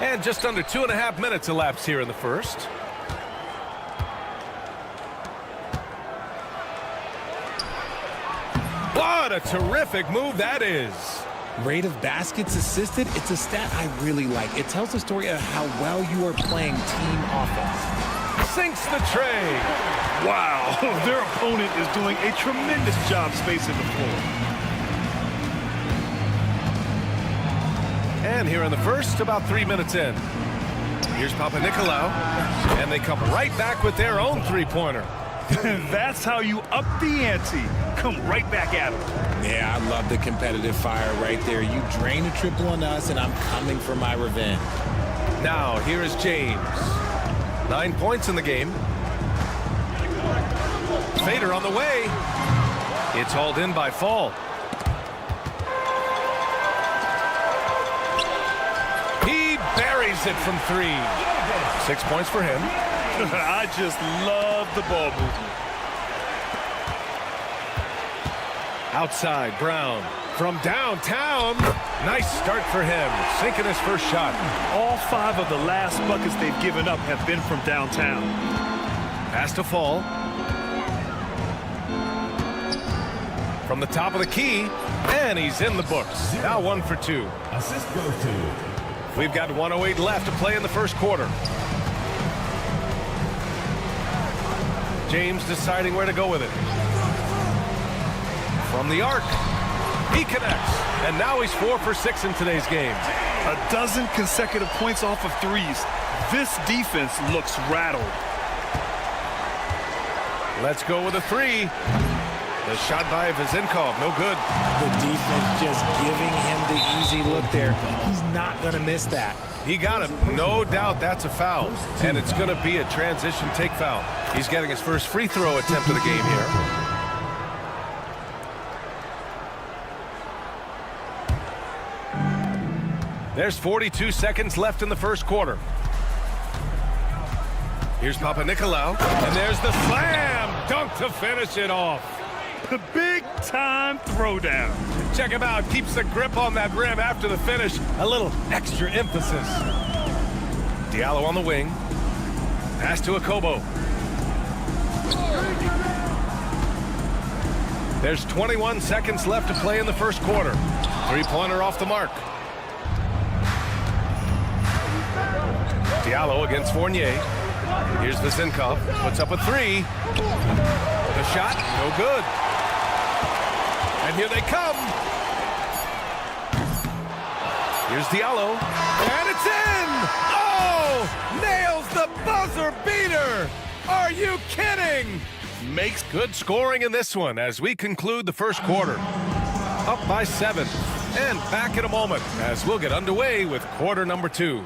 And just under 2.5 minutes elapsed here in the first. What a terrific move that is. Rate of baskets assisted, it's a stat I really like. It tells the story of how well you are playing team offense. Sinks the tray. Wow, their opponent is doing a tremendous job spacing the floor. And here in the first, about 3 minutes in. Here's Papanikolaou, and they come right back with their own three-pointer. That's how you up the ante. Come right back at him. Yeah, I love the competitive fire right there. You drain a triple on us, and I'm coming for my revenge. Now, here is James. 9 points in the game. Fader on the way. It's hauled in by Fall. He buries it from 3. 6 points for him. I just love the ball movement. Outside, Brown. From downtown. Nice start for him. Sinking his first shot. All 5 of the last buckets they've given up have been from downtown. Pass to Fall. From the top of the key. And he's in the books. Now 1 for 2. Assist goes to. We've got 1:08 left to play in the first quarter. James deciding where to go with it. From the arc, he connects, and now he's 4 for 6 in today's game. 12 consecutive points off of threes. This defense looks rattled. Let's go with a 3. The shot by Vezinkov, no good. The defense just giving him the easy look there. He's not going to miss that. He got him. No doubt that's a foul. And it's going to be a transition take foul. He's getting his first free throw attempt of the game here. There's 42 seconds left in the first quarter. Here's Papanikolaou, and there's the slam dunk to finish it off. The big-time throwdown. Check him out. Keeps the grip on that rim after the finish. A little extra emphasis. Diallo on the wing. Pass to Akobo. There's 21 seconds left to play in the first quarter. Three-pointer off the mark. Diallo against Fournier. Here's Vezinkov. Puts up a three. The shot, no good. And here they come. Here's Diallo. And it's in! Oh! Nails the buzzer beater! Are you kidding? Makes good scoring in this one as we conclude the first quarter. Up by 7. And back in a moment as we'll get underway with quarter number 2.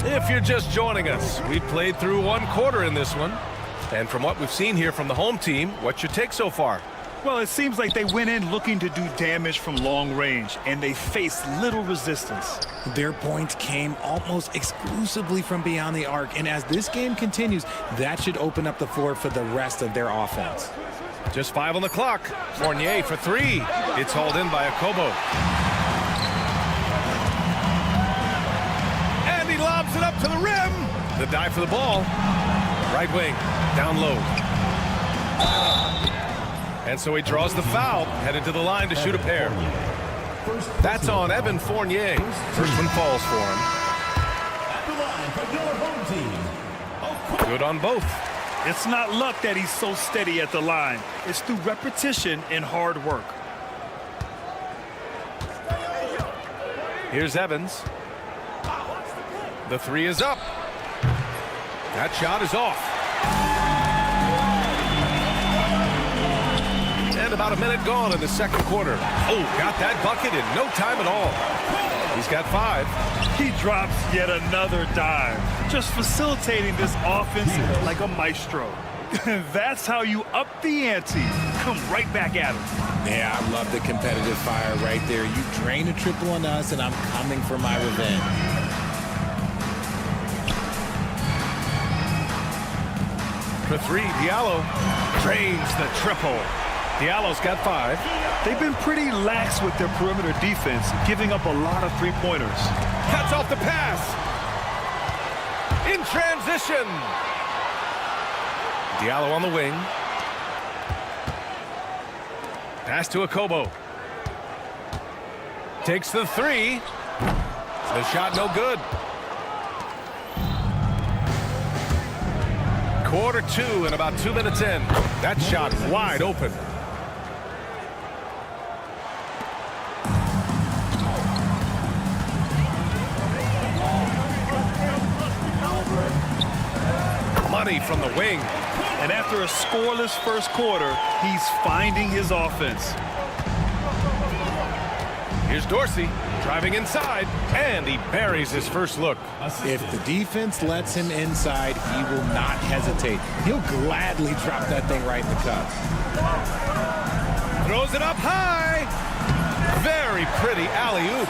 If you're just joining us, we've played through one quarter in this one. And from what we've seen here from the home team, what's your take so far? Well, it seems like they went in looking to do damage from long range, and they faced little resistance. Their points came almost exclusively from beyond the arc, and as this game continues, that should open up the floor for the rest of their offense. Just 5 on the clock. Fournier for 3. It's hauled in by Akobo. And he lobs it up to the rim. The dive for the ball. Right wing, down low. And so he draws the foul, headed to the line to shoot a pair. That's on Evan Fournier. First one falls for him. Good on both. It's not luck that he's so steady at the line. It's through repetition and hard work. Here's Evans. The 3 is up. That shot is off. And about a minute gone in the second quarter. Oh, got that bucket in no time at all. He's got 5. He drops yet another dime, just facilitating this offense like a maestro. That's how you up the ante. Come right back at him. Yeah, I love the competitive fire right there. You drain a triple on us, and I'm coming for my revenge. For 3, Diallo drains the triple. Diallo's got 5. They've been pretty lax with their perimeter defense, giving up a lot of three-pointers. Cuts off the pass. In transition. Diallo on the wing. Pass to Akobo. Takes the 3. The shot no good. Quarter 2 and about 2 minutes in. That shot wide open. Money from the wing. And after a scoreless first quarter, he's finding his offense. Here's Dorsey driving inside, and he buries his first look. If the defense lets him inside, he will not hesitate. He'll gladly drop that thing right in the cup. Throws it up high. Very pretty alley-oop.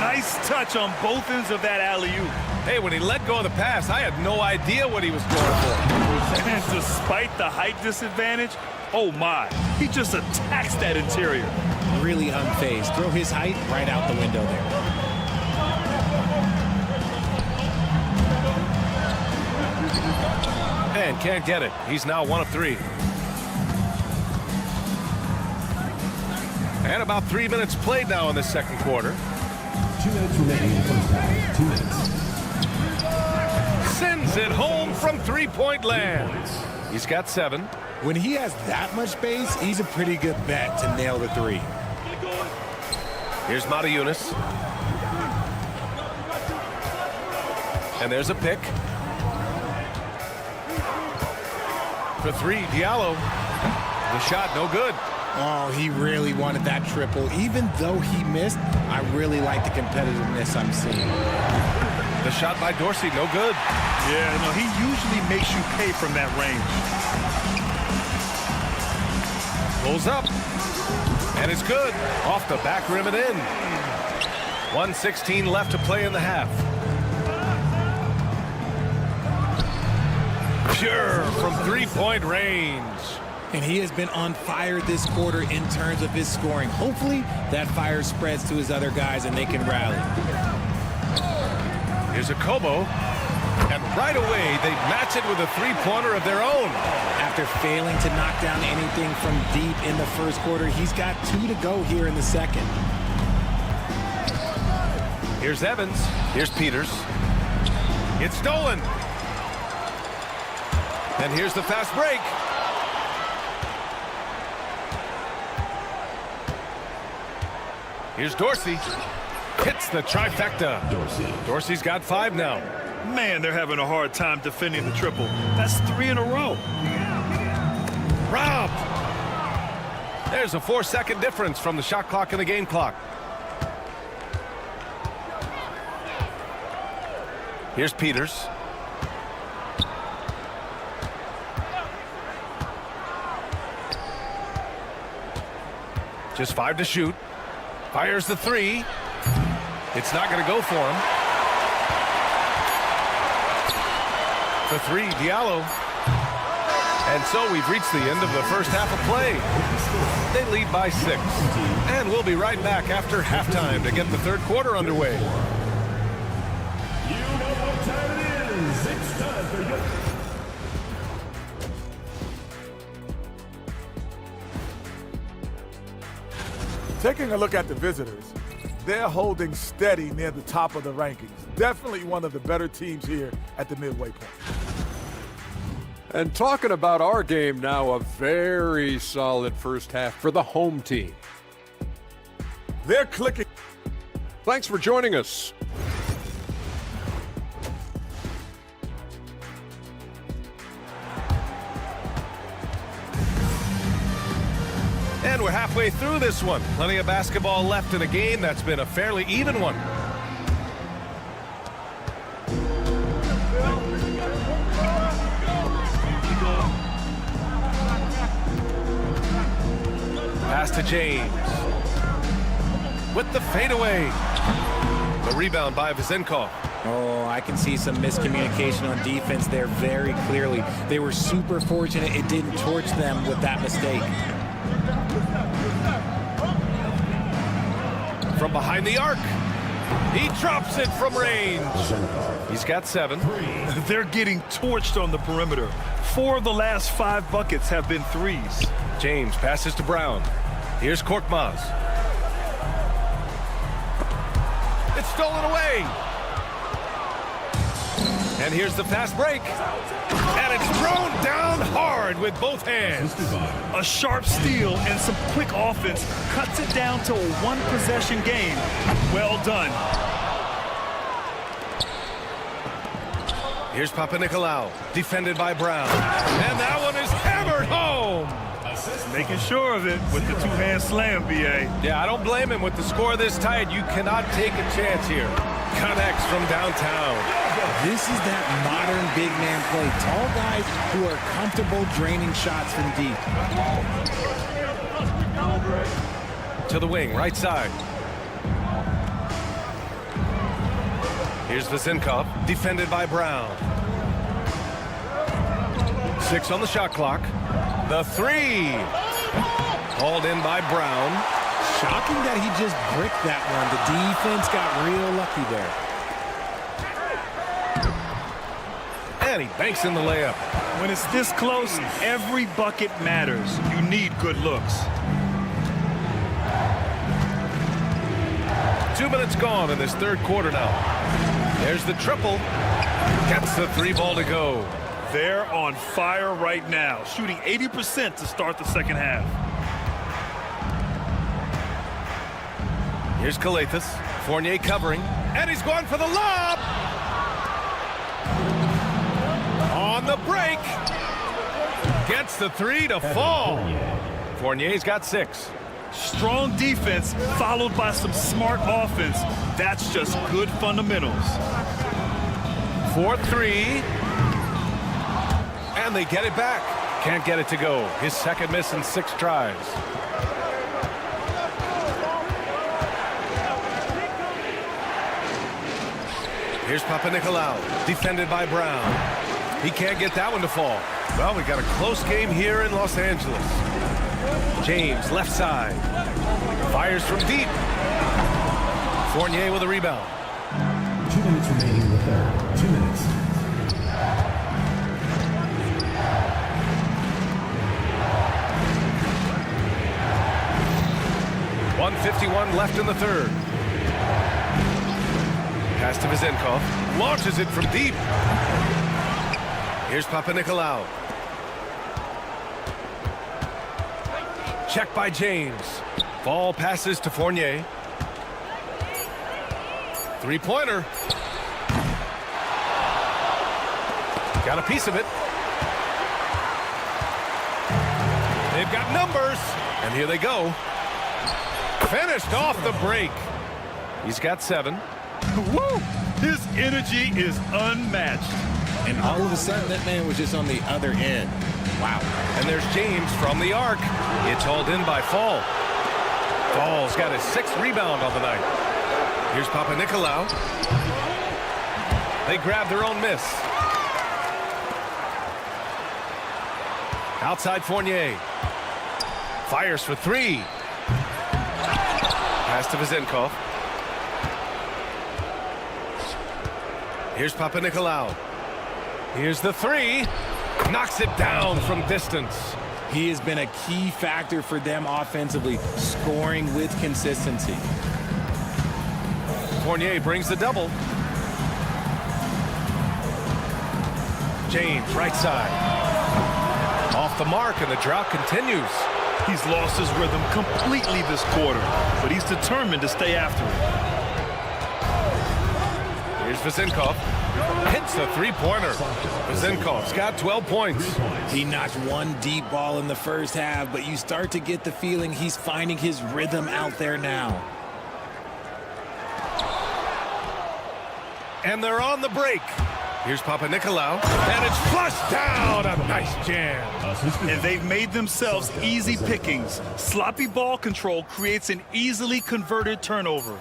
Nice touch on both ends of that alley-oop. Hey, when he let go of the pass, I had no idea what he was going for. And despite the height disadvantage, oh my, he just attacks that interior. Really unfazed. Throw his height right out the window there. And can't get it. He's now 1 of 3. And about 3 minutes played now in the second quarter. 2 minutes remaining in the first half. 2 minutes. Sends it home from three-point land. He's got 7. When he has that much space, he's a pretty good bet to nail the 3. Here's Matajunas. And there's a pick. For three, Diallo. The shot, no good. Oh, he really wanted that triple. Even though he missed, I really like the competitiveness I'm seeing. The shot by Dorsey, no good. Yeah, no, he usually makes you pay from that range. Pulls up. And it's good. Off the back rim and in. 1:16 left to play in the half. Pure from three-point range. And he has been on fire this quarter in terms of his scoring. Hopefully that fire spreads to his other guys and they can rally. Here's a Kobo. And right away, they match it with a three-pointer of their own. After failing to knock down anything from deep in the first quarter, he's got 2 to go here in the second. Here's Evans. Here's Peters. It's stolen. And here's the fast break. Here's Dorsey. Hits the trifecta. Dorsey's got 5 now. Man, they're having a hard time defending the triple. That's 3 in a row. Robbed. There's a 4-second difference from the shot clock and the game clock. Here's Peters. Just 5 to shoot. Fires the 3. It's not going to go for him. The 3, Diallo. And so we've reached the end of the first half of play. They lead by 6. And we'll be right back after halftime to get the third quarter underway. You know what time it is. It's time for your... Taking a look at the visitors, they're holding steady near the top of the rankings. Definitely one of the better teams here at the midway point. And talking about our game now, a very solid first half for the home team. They're clicking. Thanks for joining us. And we're halfway through this one. Plenty of basketball left in a game that's been a fairly even one. Pass to James. With the fadeaway. The rebound by Vezenkov. Oh, I can see some miscommunication on defense there very clearly. They were super fortunate it didn't torch them with that mistake. From behind the arc. He drops it from range. He's got 7. They're getting torched on the perimeter. 4 of the last 5 buckets have been threes. James passes to Brown. Here's Korkmaz. It's stolen away. And here's the fast break. And it's thrown down hard with both hands. A sharp steal and some quick offense cuts it down to a 1-possession game. Well done. Here's Papanikolaou, defended by Brown. And that one is hammered home. Making sure of it with the 2-hand slam, B.A. Yeah, I don't blame him with the score this tight. You cannot take a chance here. Connects from downtown. This is that modern big man play. Tall guys who are comfortable draining shots from deep. To the wing, right side. Here's Vezenkov, defended by Brown. 6 on the shot clock. The 3. Hauled in by Brown. Shocking that he just bricked that one. The defense got real lucky there. And he banks in the layup. When it's this close, every bucket matters. You need good looks. 2 minutes gone in this third quarter now. There's the triple. Gets the 3 ball to go. They're on fire right now, shooting 80% to start the second half. Here's Calathis. Fournier covering. And he's going for the lob. On the break. Gets the three to fall. Fournier's got 6. Strong defense followed by some smart offense. That's just good fundamentals. 4-3. And they get it back. Can't get it to go. His second miss in 6 tries. Here's Papanikolaou, defended by Brown. He can't get that one to fall. Well, we got a close game here in Los Angeles. James, left side. Fires from deep. Fournier with a rebound. 2 minutes remaining in the third. 2 minutes. .151 left in the third. Pass to Vizenkov. Launches it from deep. Here's Papanikolaou. Check by James. Ball passes to Fournier. Three-pointer. Got a piece of it. They've got numbers. And here they go. Finished off the break. He's got 7. Woo! His energy is unmatched. And all of a sudden, that man was just on the other end. Wow. And there's James from the arc. It's hauled in by Fall. Fall's got his 6th rebound on the night. Here's Papanikolaou. They grab their own miss. Outside Fournier. Fires for 3. Pass to Vizenkov. Here's Papanikolaou. Here's the 3. Knocks it down from distance. He has been a key factor for them offensively, scoring with consistency. Fournier brings the double. James, right side. Off the mark, and the drought continues. He's lost his rhythm completely this quarter, but he's determined to stay after it. Here's Vizenkov. Hits a three-pointer. Vizenkov's got 12 points. He knocked one deep ball in the first half, but you start to get the feeling he's finding his rhythm out there now. And they're on the break. Here's Papanikolaou, and it's flushed down. A nice jam. And they've made themselves easy pickings. Sloppy ball control creates an easily converted turnover.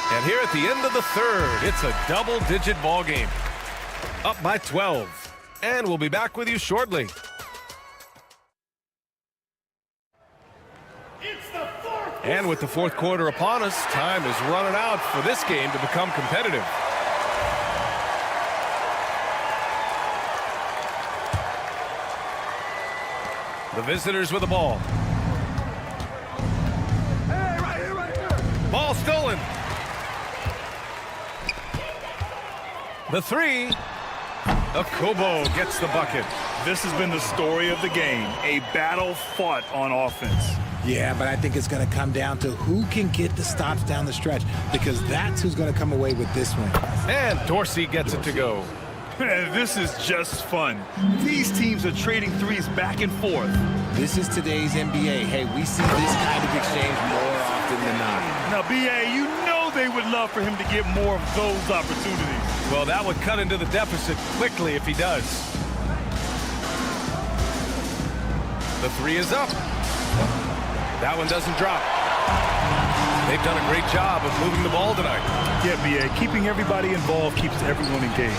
And here at the end of the third, it's a double-digit ball game. Up by 12. And we'll be back with you shortly. And with the fourth quarter upon us, time is running out for this game to become competitive. The visitors with the ball. Hey, right here, right here. Ball stolen. The 3. Akobo gets the bucket. This has been the story of the game. A battle fought on offense. Yeah, but I think it's going to come down to who can get the stops down the stretch, because that's who's going to come away with this one. And Dorsey gets it to go. This is just fun. These teams are trading threes back and forth. This is today's NBA. Hey, we see this kind of exchange more often than not. Now, B.A., you know they would love for him to get more of those opportunities. Well, that would cut into the deficit quickly if he does. The 3 is up. That one doesn't drop. They've done a great job of moving the ball tonight. Yeah, B.A., keeping everybody involved keeps everyone engaged.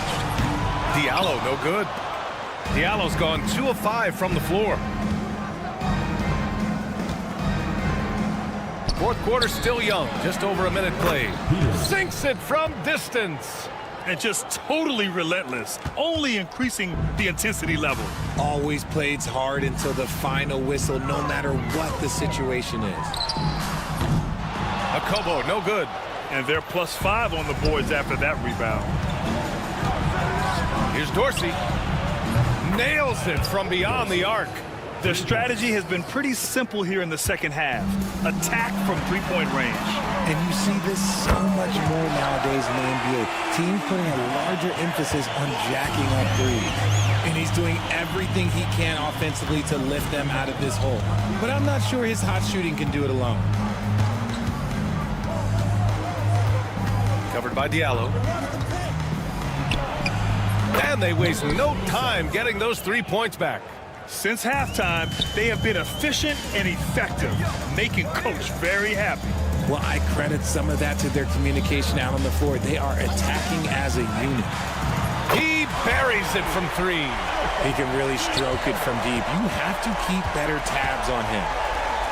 Diallo, no good. Diallo's gone 2 of 5 from the floor. Fourth quarter still young, just over a minute played. Sinks it from distance. And just totally relentless, only increasing the intensity level. Always plays hard until the final whistle, no matter what the situation is. Akobo, no good. And they're +5 on the boards after that rebound. Here's Dorsey. Nails it from beyond the arc. Their strategy has been pretty simple here in the second half. Attack from three-point range. And you see this so much more nowadays in the NBA. Teams putting a larger emphasis on jacking up threes. and he's doing everything he can offensively to lift them out of this hole. But I'm not sure his hot shooting can do it alone. Covered by Diallo. And they waste no time getting those 3 points back. Since halftime, they have been efficient and effective, making Coach very happy. Well, I credit some of that to their communication out on the floor. They are attacking as a unit. He buries it from 3. He can really stroke it from deep. You have to keep better tabs on him.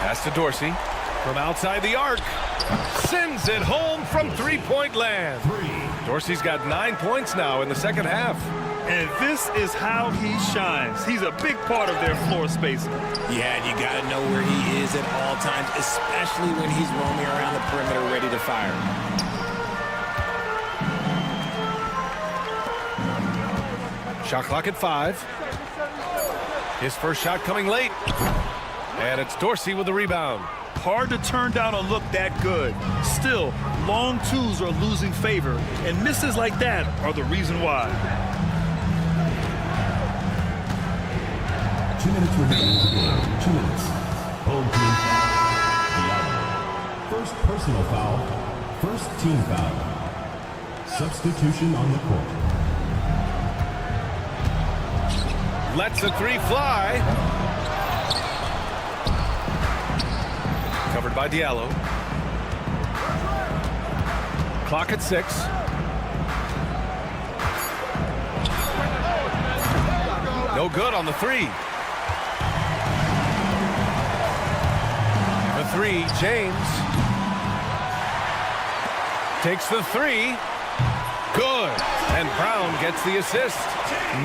Pass to Dorsey from outside the arc. Sends it home from three-point land. Dorsey's got 9 points now in the second half. And this is how he shines. He's a big part of their floor spacing. Yeah, and you got to know where he is at all times, especially when he's roaming around the perimeter ready to fire. Shot clock at 5. His first shot coming late. And it's Dorsey with the rebound. Hard to turn down a look that good. Still, long twos are losing favor, and misses like that are the reason why. 2 minutes remaining in the game. 2 minutes. Home team foul. Diallo. First personal foul. First team foul. Substitution on the court. Lets a 3 fly. Covered by Diallo. Clock at 6. No good on the 3. The 3, James. Takes the 3. Good. And Brown gets the assist.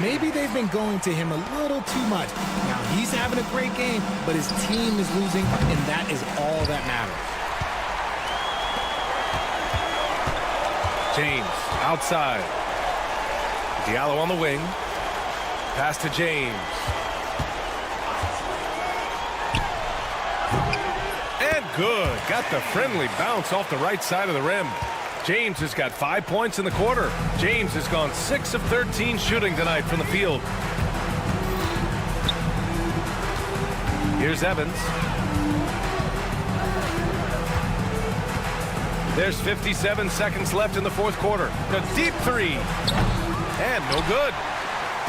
Maybe they've been going to him a little too much. Now, he's having a great game, but his team is losing, and that is all that matters. James outside. Diallo on the wing. Pass to James. And good. Got the friendly bounce off the right side of the rim. James has got 5 points in the quarter. James has gone 6 of 13 shooting tonight from the field. Here's Evans. There's 57 seconds left in the fourth quarter. The deep 3. And no good.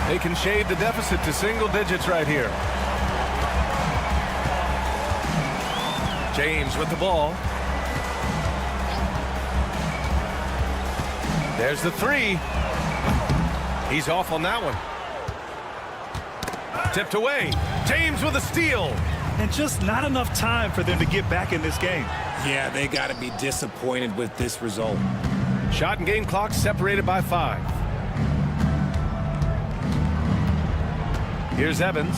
They can shade the deficit to single digits right here. James with the ball. There's the 3. He's off on that one. Tipped away. James with a steal. And just not enough time for them to get back in this game. Yeah, they got to be disappointed with this result. Shot and game clock separated by 5. Here's Evans.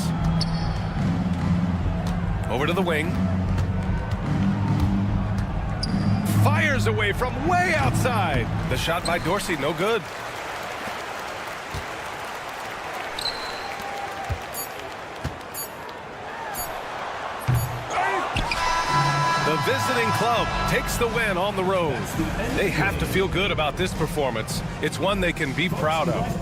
Over to the wing. Fires away from way outside. The shot by Dorsey, no good. The visiting club takes the win on the road. They have to feel good about this performance. It's one they can be proud of.